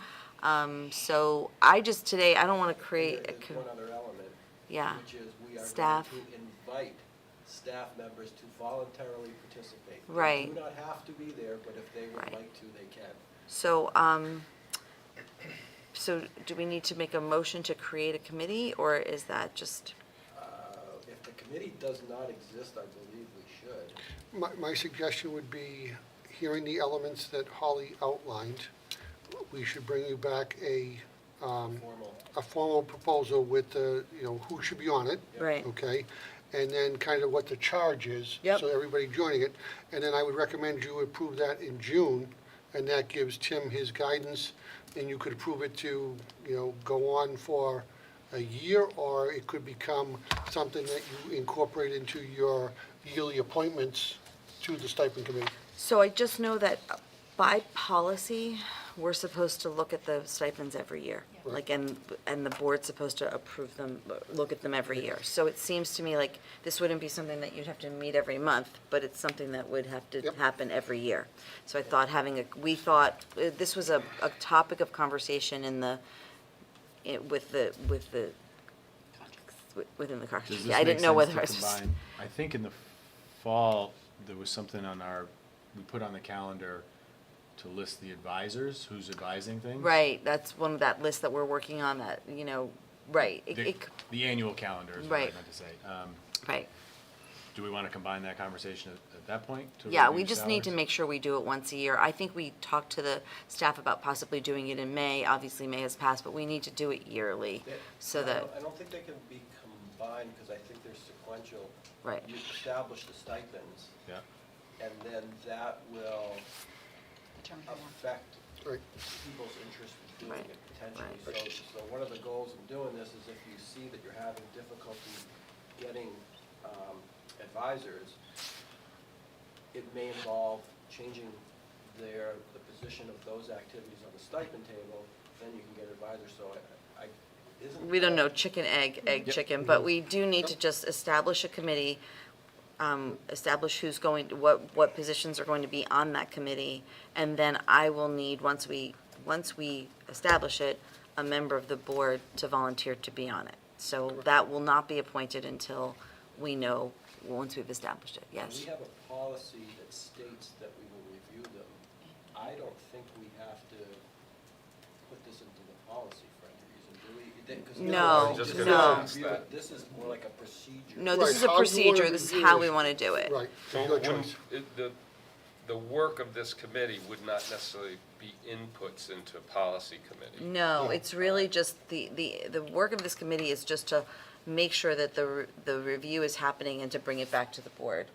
So I just today, I don't want to create a, There's one other element. yeah, Which is we are staff. going to invite staff members to voluntarily participate. They Right. do not have to be there, but if they would Right. like to, they can. So, so do we need to make a motion to create a committee, or is that just, If the committee does not exist, I believe we should. My suggestion would be, hearing the elements that Holly outlined, we should bring you back Formal. a formal proposal with the, who should be on it. right? Okay? And then kind of what the charge is. Yep. So everybody joining it. And then I would recommend you approve that in June, and that gives Tim his guidance, and you could approve it to, go on for a year, or it could become something that you incorporate into your yearly appointments to the stipend committee. So I just know that by policy, we're supposed to look at the stipends every year. Right. Like, and the board's supposed to approve them, look at them every year. So it seems to me like this wouldn't be something that you'd have to meet every month, but it's something that would have to Yep. happen every year. So I thought we thought, this was a topic of conversation within the Does conversation. this I make didn't know sense whether to I was supposed. combine? I think in the fall, there was something we put on the calendar to list the advisors, who's advising things. Right, that's one of that list that we're working on that, right. The annual calendar is what I Right. meant to say. Right. Do we want to combine that conversation at that point? to Yeah, review we just need to salaries? make sure we do it once a year. I think we talked to the staff about possibly doing it in May. Obviously, May has passed, but we need to do it yearly, so that, I don't think they can be combined, because I think they're sequential. Right. You establish the stipends, Yeah. and then that will affect Right. people's interest in doing Right, it potentially. right. So one of the goals of doing this is if you see that you're having difficulty getting advisors, it may involve changing the position of those activities on the stipend table, then you can get advisors. So isn't. we don't know chicken, egg, Yep. chicken, but we do need to just establish a committee, establish what positions are going to be on that committee, and then I will need, once we establish it, a member of the board to volunteer to be on it. So that will not be appointed until we know, once we've established it, yes. We have a policy that states that we will review them. I don't think we have to put this into the policy for any reason, do we? 'Cause No, just no. gonna review it. This is more like a procedure. No, this Right, is a how you wanna procedure, this is review how this. we want to do it. Right, So your when choice. the work of this committee would not necessarily be inputs into policy committee. No, it's really just, the work of this committee is just to make sure that the review is happening and to bring it back to the board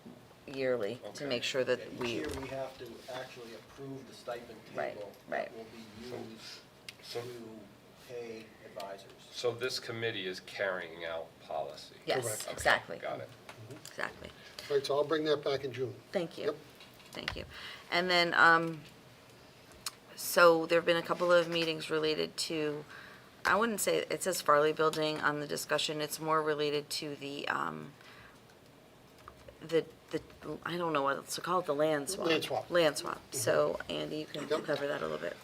yearly, to Okay. make sure that Each we, year, we have to actually approve the stipend Right, table right. that will be used So- to pay advisors. So this committee is carrying out policy? yes, Correct. Okay, exactly, got it. exactly. Right, so I'll bring that back in June. Thank you. Yep. Thank you. And then, so there've been a couple of meetings related to, I wouldn't say, it says Farley Building on the discussion, it's more related to the, I don't know what else to call it, the land swap. Land swap. Land swap. So Andy, you can Yep. cover that a little bit.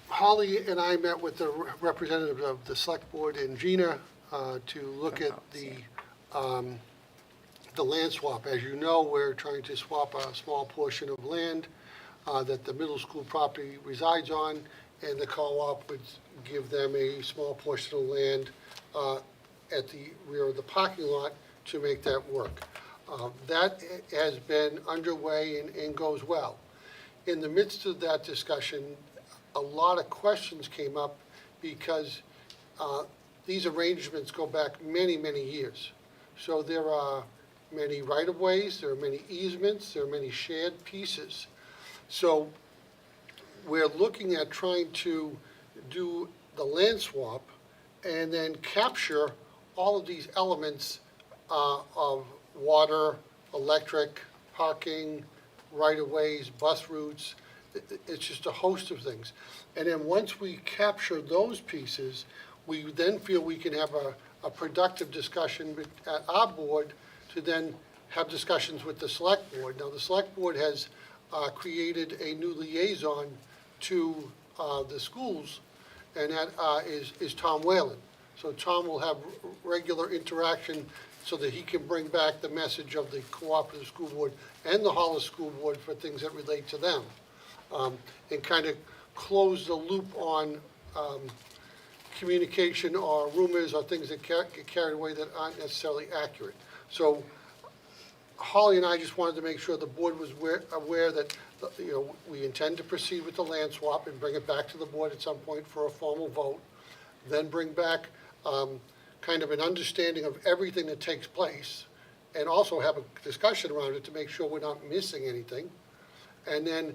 Holly and I met with the representative of the select board and Gina to look at the land swap. As you know, we're trying to swap a small portion of land that the middle school property resides on, and the co-op would give them a small portion of land at the rear of the parking lot to make that work. That has been underway and goes well. In the midst of that discussion, a lot of questions came up because these arrangements go back many, many years. So there are many right-of-ways, there are many easements, there are many shared pieces. So we're looking at trying to do the land swap and then capture all of these elements of water, electric, parking, right-of-ways, bus routes. It's just a host of things. And then once we capture those pieces, we then feel we can have a productive discussion at our board to then have discussions with the select board. Now, the select board has created a new liaison to the schools, and that is Tom Whalen. So Tom will have regular interaction so that he can bring back the message of the cooperative school board and the Hollis School Board for things that relate to them, and kind of close the loop on communication or rumors or things that get carried away that aren't necessarily accurate. So Holly and I just wanted to make sure the board was aware that, we intend to proceed with the land swap and bring it back to the board at some point for a formal vote, then bring back kind of an understanding of everything that takes place, and also have a discussion around it to make sure we're not missing anything. And then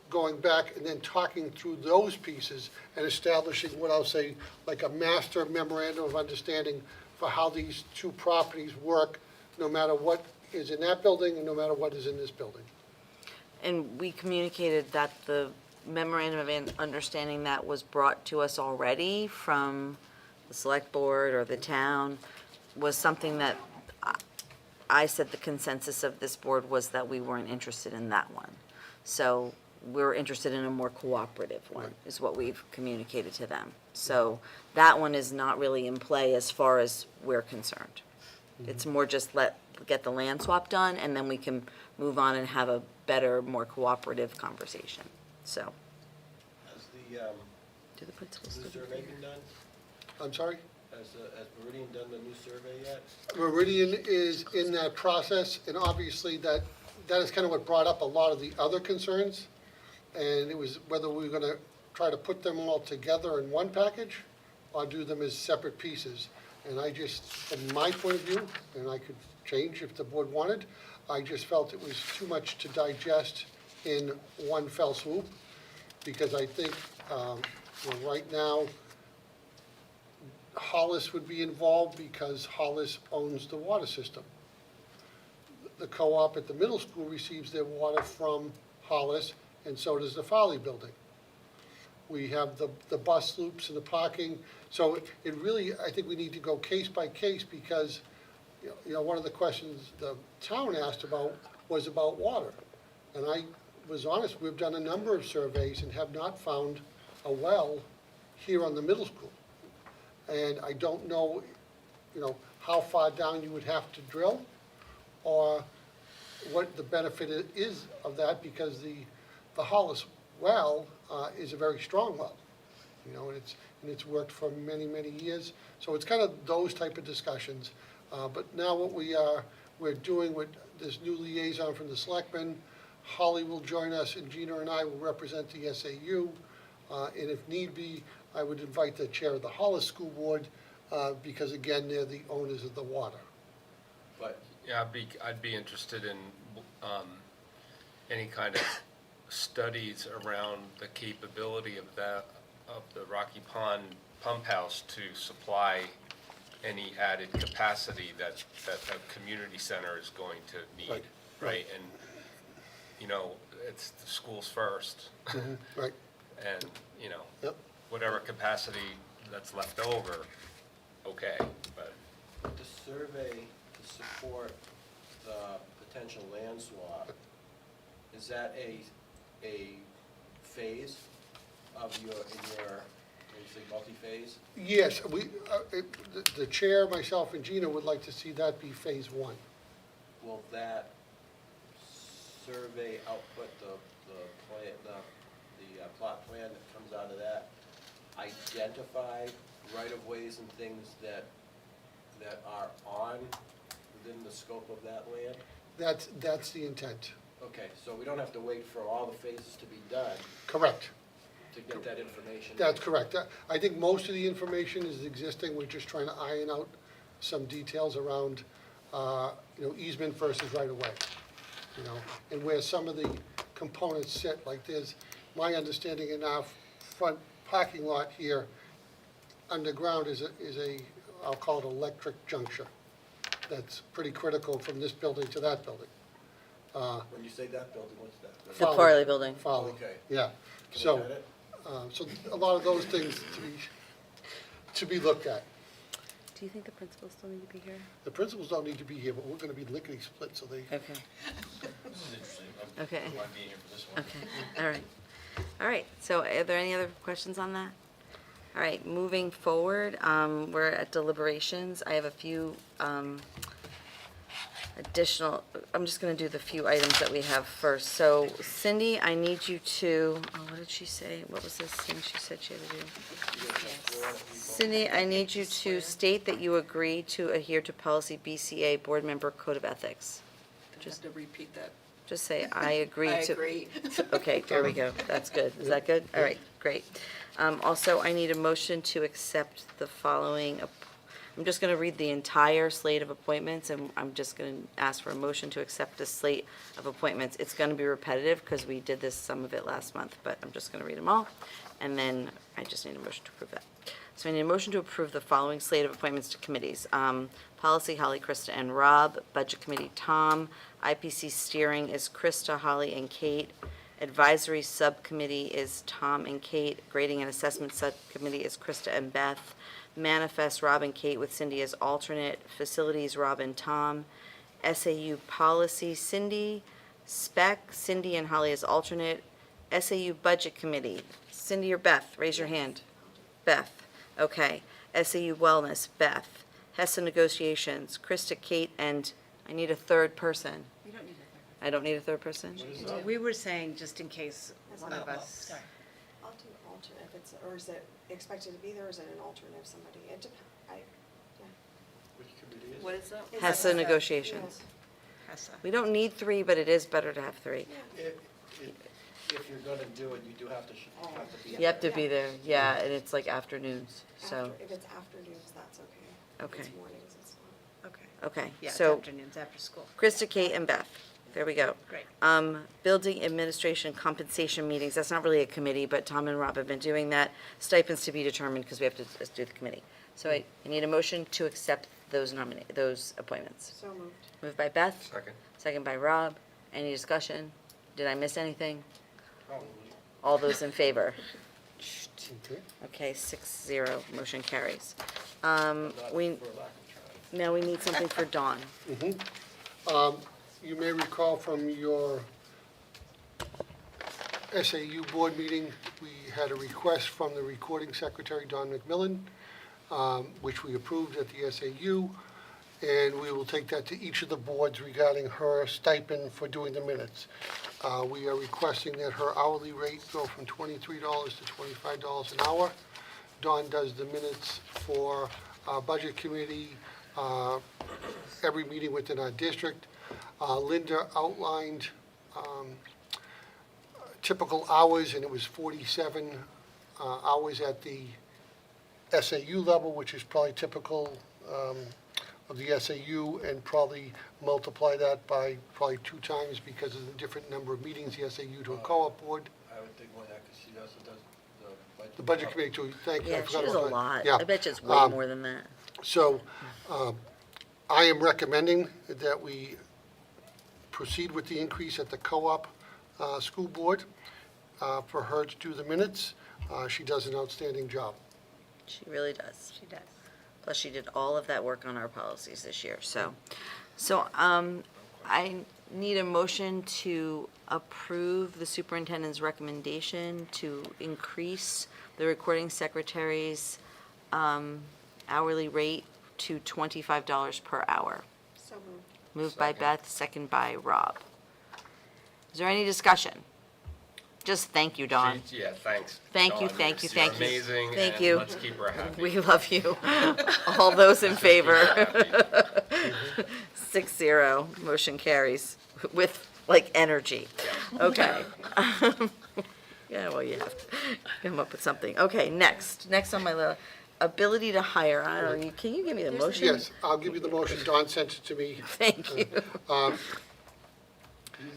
going back and then talking through those pieces and establishing what I'll say, like a master memorandum of understanding for how these two properties work, no matter what is in that building and no matter what is in this building. And we communicated that the memorandum of understanding that was brought to us already from the select board or the town was something that I said the consensus of this board was that we weren't interested in that one. So we're interested in a more cooperative one, is what we've communicated to them. So that one is not really in play as far as we're concerned. It's more just get the land swap done, and then we can move on and have a better, more cooperative conversation. So, Has the do the principals new still survey been done? I'm sorry? Has Meridian done the new survey yet? Meridian is in that process, and obviously that is kind of what brought up a lot of the other concerns. And it was whether we were gonna try to put them all together in one package or do them as separate pieces. And I just, from my point of view, and I could change if the board wanted, I just felt it was too much to digest in one fell swoop, because I think, right now, Hollis would be involved because Hollis owns the water system. The co-op at the middle school receives their water from Hollis, and so does the Farley building. We have the bus loops and the parking, so it really, I think we need to go case by case, because, one of the questions the town asked about was about water. And I was honest, we've done a number of surveys and have not found a well here on the middle school. And I don't know, how far down you would have to drill, or what the benefit is of that, because the Hollis well is a very strong well, and it's worked for many, many years. So it's kind of those type of discussions. But now what we're doing with this new liaison from the selectmen. Holly will join us, and Gina and I will represent the SAU. And if need be, I would invite the chair of the Hollis School Board, because again, they're the owners of the water. But Yeah, I'd be interested in any kind of studies around the capability of the Rocky Pond Pump House to supply any added capacity that a community center is going to need, Right, right? And, you know, it's the schools first, Right, and, you know, yep. whatever capacity that's left over, okay, but the survey to support the potential land swap, is that a phase of your, multi-phase? Yes, the chair, myself, and Gina would like to see that be phase one. Will that survey output the plan, the plot plan that comes out of that, identify right-of-ways and things that are on within the scope of that land? That's the intent. Okay, so we don't have to wait for all the phases to be done Correct. to get that information? That's correct. I think most of the information is existing. We're just trying to iron out some details around, easement versus right-of-way, and where some of the components sit. Like my understanding in our front parking lot here, underground is a, I'll call it electric juncture. That's pretty critical from this building to that building. When you say that building, what's that? The Farley Building. Farley, Okay. yeah. Can we So, cut it? so a lot of those things to be looked at. Do you think the principals still need to be here? The principals don't need to be here, but we're gonna be lickety split, so they, Okay, This is interesting. Okay. I want to be here for this one. okay, all right. All right, so are there any other questions on that? All right, moving forward, we're at deliberations. I have a few additional, I'm just going to do the few items that we have first. So Cindy, I need you to, what did she say? What was this thing she said she had to do? Cindy, I need you to state that you agree to adhere to policy BCA Board Member Code of Ethics. Just to repeat that. Just say, I agree I to. agree. Okay, there we go. That's good. Is that good? All right, great. Also, I need a motion to accept the following. I'm just going to read the entire slate of appointments, and I'm just going to ask for a motion to accept the slate of appointments. It's going to be repetitive because we did some of it last month, but I'm just going to read them all, and then I just need a motion to approve that. So I need a motion to approve the following slate of appointments to committees. Policy, Holly, Krista, and Rob. Budget Committee, Tom. IPC Steering is Krista, Holly, and Kate. Advisory Subcommittee is Tom and Kate. Grading and Assessment Subcommittee is Krista and Beth. Manifest, Rob and Kate with Cindy as alternate. Facilities, Rob and Tom. SAU Policy, Cindy. Spec, Cindy and Holly as alternate. SAU Budget Committee, Cindy or Beth? Raise your hand. Beth. Okay. SAU Wellness, Beth. HESA Negotiations, Krista, Kate, and I need a third person. You don't need a I don't need a third person? third. We were saying, just in case one of us. I'll do alternate if it's, or is it expected to be there, or is it an alternate if somebody, it depends, Which committee is What is that? It's HESA HESA, Negotiations. HESA. We don't need three, but it is better to have three. If you're gonna do it, you do have to be. You have to be there, yeah, and it's like afternoons, so, After, if it's afternoons, that's okay. If Okay. it's mornings, it's not. Okay. okay. Yeah, it's So afternoons, after school. Krista, Kate, and Beth. There we go. Great. Building administration compensation meetings, that's not really a committee, but Tom and Rob have been doing that. Stipends to be determined because we have to do the committee. So I need a motion to accept those appointments. So moved. Moved by Beth, second. second by Rob. Any discussion? Did I miss anything? Probably. All those in favor? okay. Okay, 6-0, motion carries. Not We, for lack of trying. now we need something for Dawn. You may recall from your SAU board meeting, we had a request from the recording secretary, Don McMillan, which we approved at the SAU, and we will take that to each of the boards regarding her stipend for doing the minutes. We are requesting that her hourly rate go from $23 to $25 an hour. Dawn does the minutes for our budget committee, every meeting within our district. Linda outlined typical hours, and it was 47 hours at the SAU level, which is probably typical of the SAU, and probably multiply that by probably 2 times because of the different number of meetings the SAU to a co-op board. I would think more than that, because she also does The budget committee too, thank you. I Yeah, she forgot does a about that. lot. Yeah. I bet you it's way more than that. So I am recommending that we proceed with the increase at the co-op school board for her to do the minutes. She does an outstanding job. She really does. She does. Plus, she did all of that work on our policies this year, so. I need a motion to approve the superintendent's recommendation to increase the recording secretary's hourly rate to $25 per hour. So moved. Moved by Beth, second by Rob. Is there any discussion? Just thank you, Dawn. Yeah, thanks. Thank you, Dawn. thank you, You're thank you. amazing, Thank and you. let's keep her happy. We love you. All those in favor? 6-0, motion carries with, like, energy. Okay. Yeah, well, you have to come up with something. Okay, next on my list, ability to hire. I don't know, can you give me the motion? Yes, I'll give you the motion. Dawn sent it to me. Thank you. This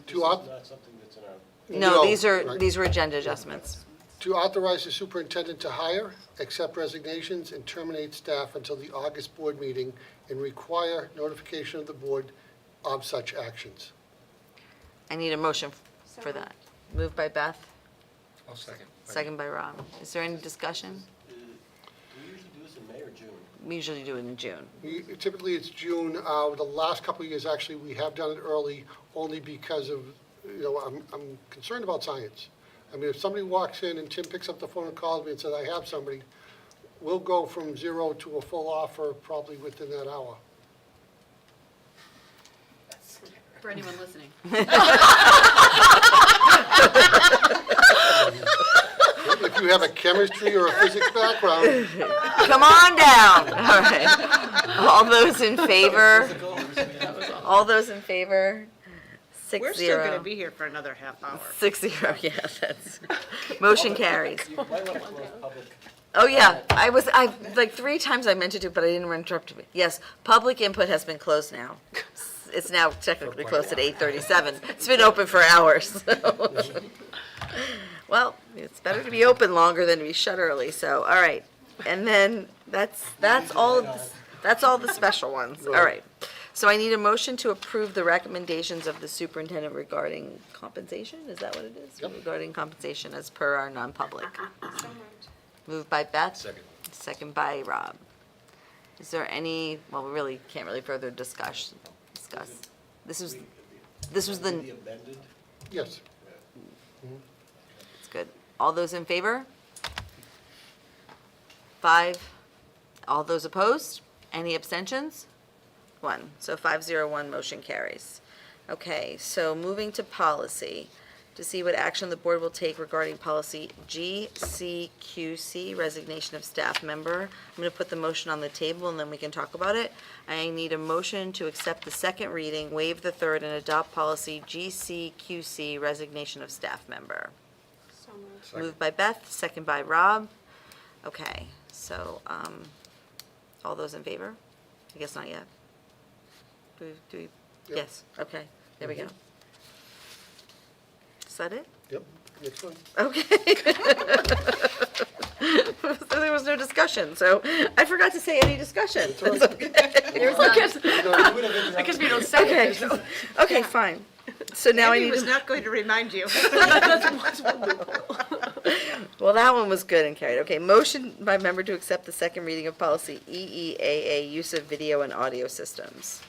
is not something that's in our, No, right. these were agenda adjustments. To authorize the superintendent to hire, accept resignations, and terminate staff until the August board meeting and require notification of the board of such actions. I need a motion for that. Moved by Beth, I'll second. second by Rob. Is there any discussion? do we usually do this in May or June? We usually do it in June. Typically, it's June. The last couple of years, actually, we have done it early only because of, I'm concerned about science. I mean, if somebody walks in and Tim picks up the phone and calls me and says, I have somebody, we'll go from 0 to a full offer probably within that hour. For anyone listening. If you have a chemistry or a physics background, Come on down. All right. All those in favor? All those in favor? 6-0. We're still going to be here for another half hour. 6-0, yeah, that's, motion carries. You might want to close public. Oh, yeah, like 3 times I meant to do, but I didn't want to interrupt me. Yes, public input has been closed now. It's now technically closed at 8:37. It's been open for hours, so. Well, it's better to be open longer than to be shut early, so, all right. And then, that's all the special ones, all right. So I need a motion to approve the recommendations of the superintendent regarding compensation, is that what it is? Yep. Regarding compensation as per our non-public. So moved. Moved by Beth. Second. Second by Rob. Is there any, well, we really can't really further discuss. This was the, The amended, yes. it's good. All those in favor? 5. All those opposed? Any abstentions? 1. So 5-0-1, motion carries. Okay, so moving to policy, to see what action the board will take regarding policy GCQC, resignation of staff member. I'm going to put the motion on the table and then we can talk about it. I need a motion to accept the second reading, waive the third, and adopt policy GCQC, resignation of staff member. So moved. Moved by Beth, second by Rob. Okay, so, all those in favor? I guess not yet. Do we, Yep. yes, okay, there we go. Is that it? Yep, next one. Okay. So there was no discussion, so I forgot to say any discussion. That's okay. There's none. I guess we don't say it. Okay, okay, fine. So now I Andy need was to, not going to remind you. well, that one was good and carried. Okay, motion by member to accept the second reading of policy EEAA, use of video and audio systems.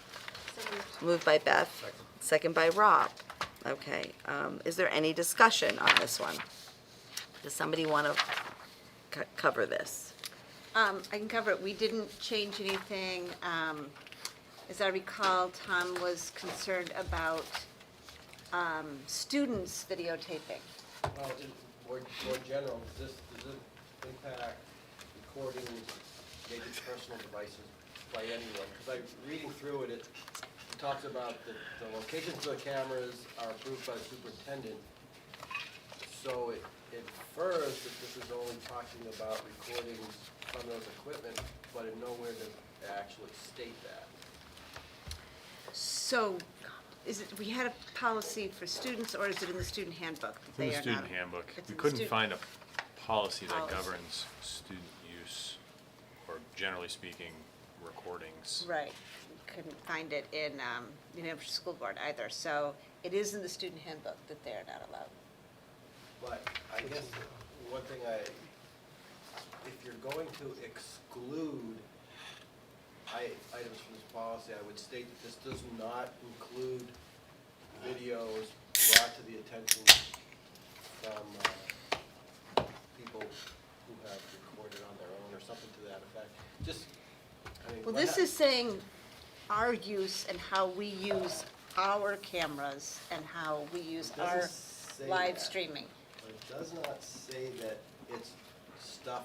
So moved. Moved by Beth, second by Rob. Okay, is there any discussion on this one? Does somebody want to cover this? I can cover it. We didn't change anything. As I recall, Tom was concerned about students videotaping. well, more general, does this impact recording, maybe personal devices by anyone? Because reading through it, talks about the locations of the cameras are approved by the superintendent. So it infers that this is only talking about recordings from those equipment, but in nowhere does it actually state that. So, is it, we had a policy for students, or is it in the student handbook? that In they the are student not- handbook, it's we in the couldn't student- find a policy that Policy. governs student use, or generally speaking, recordings. Right, couldn't find it in New Hampshire School Board either, so it is in the student handbook that they are not allowed. But I guess one thing if you're going to exclude items from this policy, I would state that this does not include videos brought to the attention from people who have recorded on their own or something to that effect. Just, I mean. Well, what this is saying our use and how we use our cameras and how we use It doesn't our say live that. streaming. But it does not say that it's stuff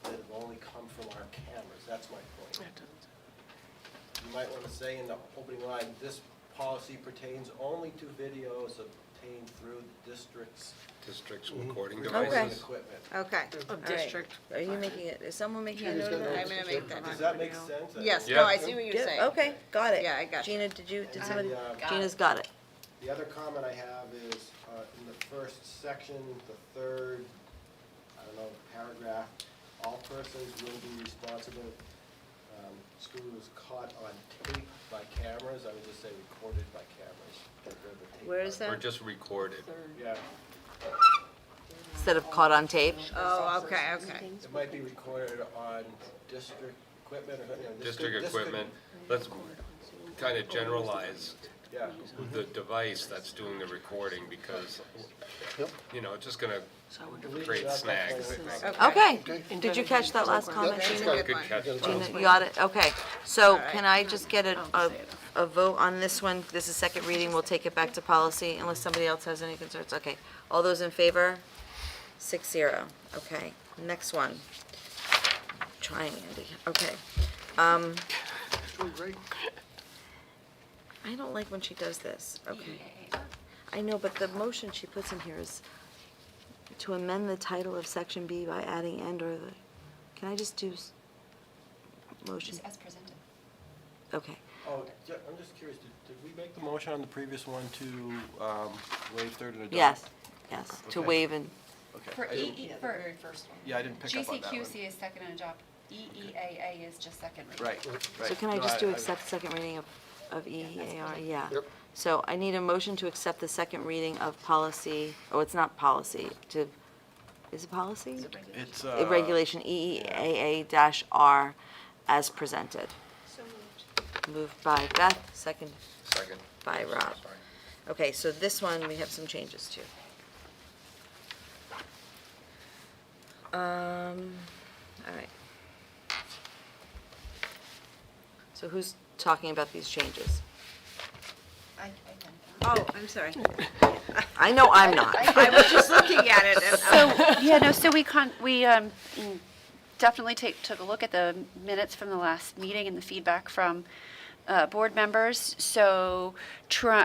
that have only come from our cameras, that's my point. You might want to say in the opening line, this policy pertains only to videos obtained through the district's District's recording recording devices. equipment. Okay. Of all right. district. Are you making it, is someone making a note of I'm that? gonna make that. Does that make sense? Yes, Yeah. no, I see what you're Yeah, saying. okay, got it. Yeah, I got you. Gina, did And somebody? Gina's got it. The other comment I have is, in the first section, the third, I don't know, paragraph, all persons will be responsible, school was caught on tape by cameras, I would just say recorded by cameras. Get rid of the tape Where is part. Or that? just recorded. Yeah, Instead of caught on tape. Oh, okay, okay. it might be recorded on district equipment or, you know. District equipment, let's kind of generalize Yeah. the device that's doing the recording, because, you know, it's just gonna create snags, I think. Okay, did you catch that last comment, That's a Gina? good Good one. catch. Gina, you got it? Okay. So All right. can I just get a vote on this one? This is second reading, we'll take it back to policy unless somebody else has any concerns. Okay. All those in favor? 6-0. Okay. Next one. Trying, Andy. Okay. Doing great. I don't like when she does this. Okay. I know, but the motion she puts in here is to amend the title of section B by adding and or the, can I just do motion? Just as presented. Okay. Oh, I'm just curious, did we make the motion on the previous one to waive third and adopt? Yes, to Okay. waive and, Okay. For I didn't- EE, for first one. Yeah, I didn't pick up on that one. GCQC is second and adopt, EEAA is just second reading. Right, right. so can I No, just do accept second reading of EEAR? Yeah. Yep. So I need a motion to accept the second reading of policy, oh, it's not policy, is it policy? It's, Regulation EEAA-R as presented. Moved by Beth, second Second. by Rob. Sorry. Okay, so this one, we have some changes to. All right. So who's talking about these changes? I can. Oh, I'm sorry. I know I'm not. I was just looking at it and, So, yeah, no, so we definitely took a look at the minutes from the last meeting and the feedback from board members. So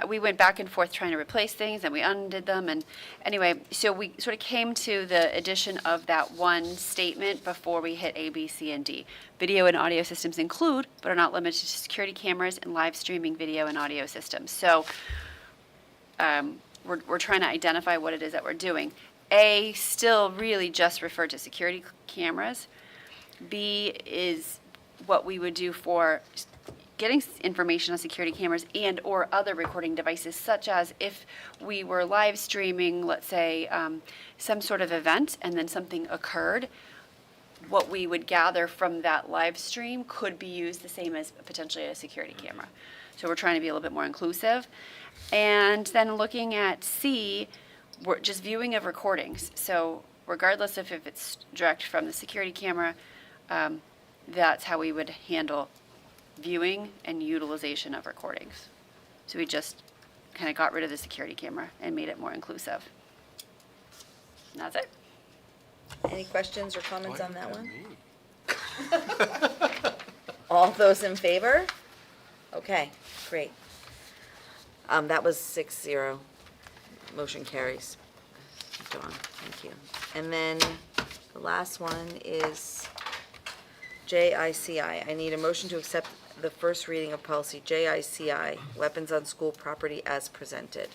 we went back and forth trying to replace things, and we undid them, and anyway, so we sort of came to the addition of that one statement before we hit A, B, C, and D. Video and audio systems include, but are not limited to security cameras and live streaming video and audio systems. So we're trying to identify what it is that we're doing. A, still really just referred to security cameras. B is what we would do for getting information on security cameras and or other recording devices, such as if we were live streaming, let's say, some sort of event and then something occurred, what we would gather from that live stream could be used the same as potentially a security camera. So we're trying to be a little bit more inclusive. And then looking at C, we're just viewing of recordings. So regardless of if it's direct from the security camera, that's how we would handle viewing and utilization of recordings. So we just kind of got rid of the security camera and made it more inclusive. And that's it. Any questions or comments on that one? All those in favor? Okay, great. That was 6-0. Motion carries. Dawn, thank you. And then the last one is JICI. I need a motion to accept the first reading of policy JICI, weapons on school property as presented.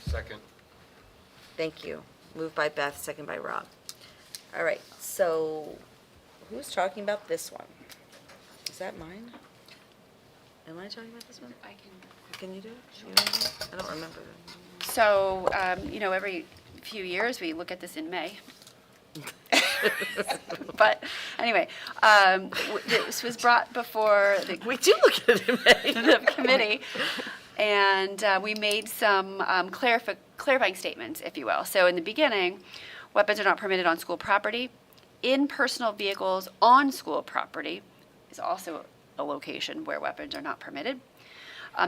Second. Thank you. Moved by Beth, second by Rob. All right, so who's talking about this one? Is that mine? Am I talking about this one? I can. Can you do it? You wanna do it? I don't remember. So, every few years, we look at this in May. But anyway, this was brought before the We do look at it in May. the committee, and we made some clarifying statements, if you will. So in the beginning, weapons are not permitted on school property. In personal vehicles on school property is also a location where weapons are not permitted.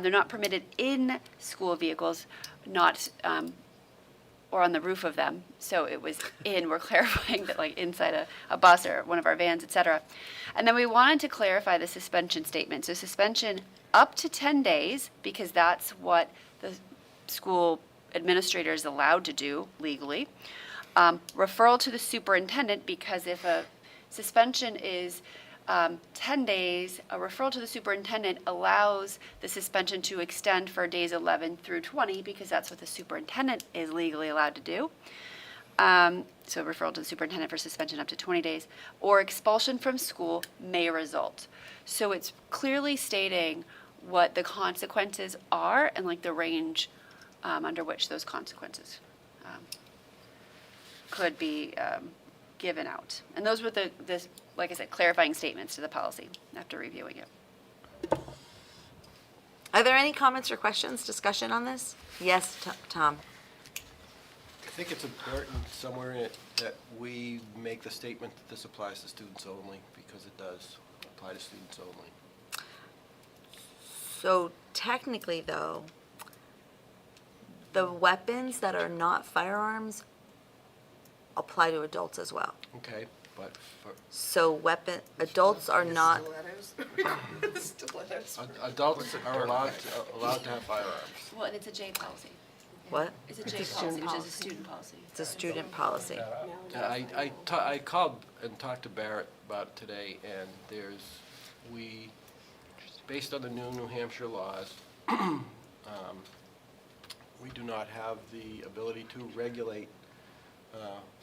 They're not permitted in school vehicles, not or on the roof of them. So it was we're clarifying that like inside a bus or one of our vans, et cetera. And then we wanted to clarify the suspension statement. So suspension up to 10 days, because that's what the school administrator is allowed to do legally. Referral to the superintendent, because if a suspension is 10 days, a referral to the superintendent allows the suspension to extend for days 11 through 20, because that's what the superintendent is legally allowed to do. So referral to the superintendent for suspension up to 20 days, or expulsion from school may result. So it's clearly stating what the consequences are and like the range under which those consequences could be given out. And those were the like I said, clarifying statements to the policy after reviewing it. Are there any comments or questions, discussion on this? Yes, Tom? I think it's important somewhere in it that we make the statement that this applies to students only, because it does apply to students only. So technically, though, the weapons that are not firearms apply to adults as well. Okay, but for So adults are not, Stilettos. adults are allowed to have firearms. Well, and it's a J policy. what? It's a J policy, which is a student policy. It's a student policy. I called and talked to Barrett about it today, and based on the New Hampshire laws, we do not have the ability to regulate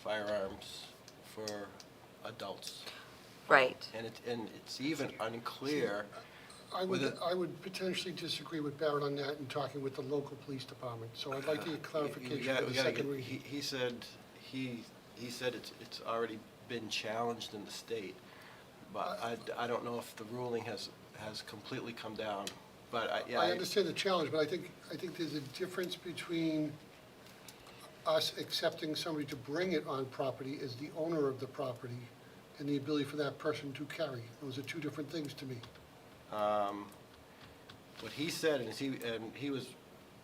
firearms for adults. Right. And it's even unclear. I would potentially disagree with Barrett on that in talking with the local police department. So I'd like to get clarification for the second reading. He said it's already been challenged in the state, but I don't know if the ruling has completely come down. But I understand the challenge, but I think there's a difference between us accepting somebody to bring it on property as the owner of the property and the ability for that person to carry. Those are two different things to me. What he said, and he was,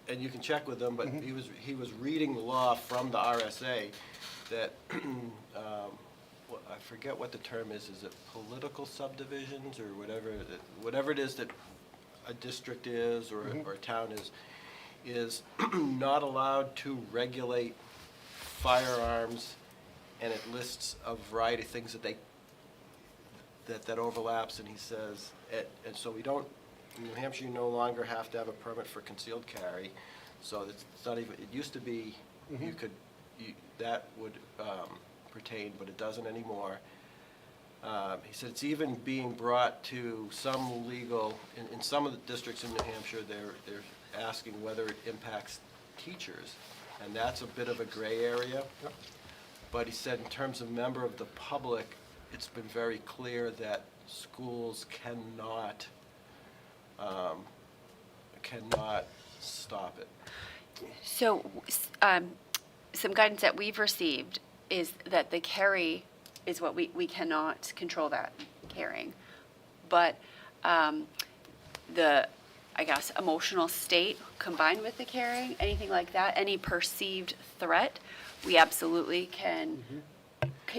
and you can check with him, but he was reading the law from the RSA that, I forget what the term is it political subdivisions or whatever it is that a district is or a town is not allowed to regulate firearms, and it lists a variety of things that overlaps, and he says, and so we don't, in New Hampshire, you no longer have to have a permit for concealed carry, so it's not even, it used to be, that would pertain, but it doesn't anymore. He said it's even being brought to some legal, in some of the districts in New Hampshire, they're asking whether it impacts teachers, and that's a bit of a gray area. Yep. But he said in terms of member of the public, it's been very clear that schools cannot stop it. So, some guidance that we've received is that the carry is what we cannot control that carrying. But the, I guess, emotional state combined with the carrying, anything like that, any perceived threat, we absolutely can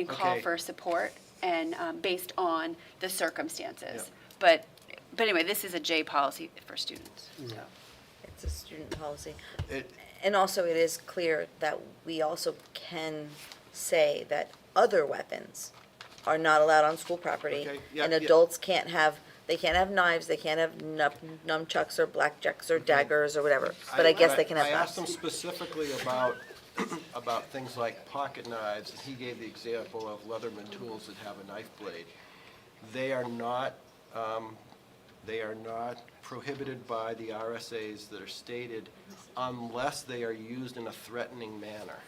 call Okay. for support and based on the circumstances. Yeah. But But anyway, this is a J policy for students, so. It's a student policy. It- And also, it is clear that we also can say that other weapons are not allowed on school property. Okay, yeah, And yeah. adults can't have, they can't have knives, they can't have nunchucks or blackjacks or daggers or whatever. But I guess they can have I asked him knives. specifically about things like pocket knives, and he gave the example of Leatherman tools that have a knife blade. They are not prohibited by the RSAs that are stated unless they are used in a threatening manner.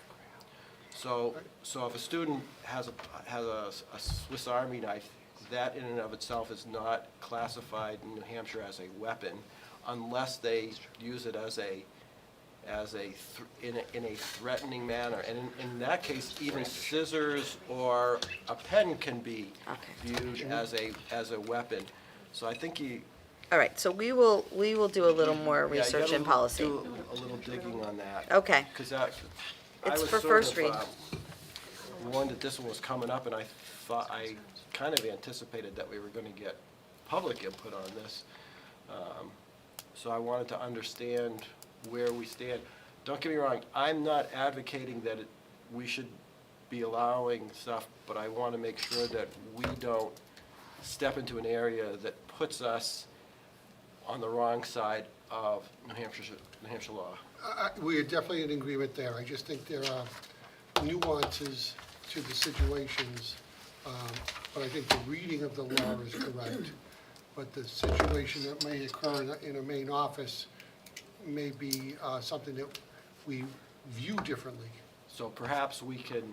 So if a student has a Swiss Army knife, that in and of itself is not classified in New Hampshire as a weapon unless they use it in a threatening manner. And in that case, even scissors or a pen can be viewed as a weapon. So I think All right, so we will do a little more yeah, you research gotta and policy. do a little digging on that. Okay. Because I It's was for sort first of, read. warned that this one was coming up, and I kind of anticipated that we were going to get public input on this. So I wanted to understand where we stand. Don't get me wrong, I'm not advocating that we should be allowing stuff, but I want to make sure that we don't step into an area that puts us on the wrong side of New Hampshire law. We are definitely in agreement there. I just think there are nuances to the situations, but I think the reading of the law is correct. But the situation that may occur in a main office may be something that we view differently. So perhaps we can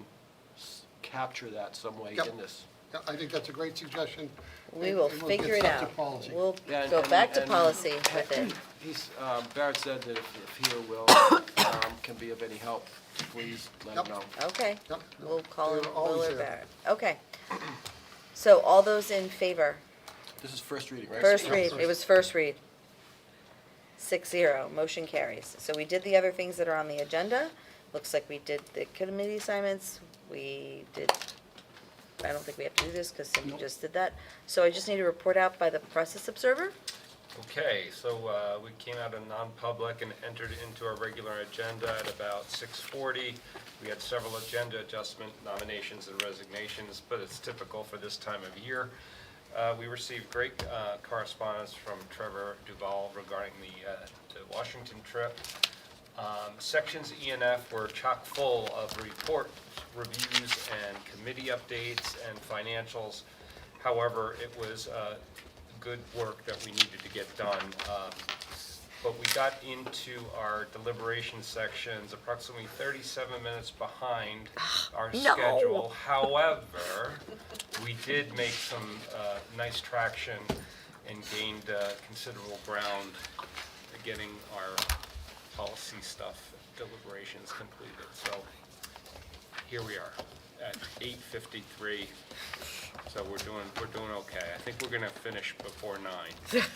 capture that some way Yep. in this. Yeah, I think that's a great suggestion. We will and we'll get figure it stuff to out. policy. We'll Yeah, go back to and- policy with it. Barrett said that if he or Will can be of any help, please let him Yep. know. Okay, Yep. we'll call him They're always Will or there. Barrett. Okay. So all those in favor? This is first reading, right? First Yeah, read, first. it was first read. 6-0, motion carries. So we did the other things that are on the agenda. Looks like we did the committee assignments. We did, I don't think we have to do this because Cindy just did that. So I just need a report out by the process observer. Okay, so we came out of non-public and entered into our regular agenda at about 6:40. We had several agenda adjustment nominations and resignations, but it's typical for this time of year. We received great correspondence from Trevor Duval regarding the Washington trip. Sections E and F were chock full of report reviews and committee updates and financials. However, it was good work that we needed to get done. But we got into our deliberation sections approximately 37 minutes behind our No. schedule. However, we did make some nice traction and gained considerable ground getting our policy stuff, deliberations completed. So here we are at 8:53. So we're doing okay. I think we're gonna finish before 9.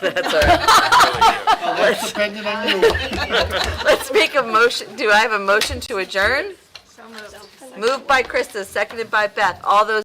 That's all right. That's dependent on you. Let's make a motion. Do I have a motion to adjourn? So moved. Moved by Krista, seconded by Beth. All those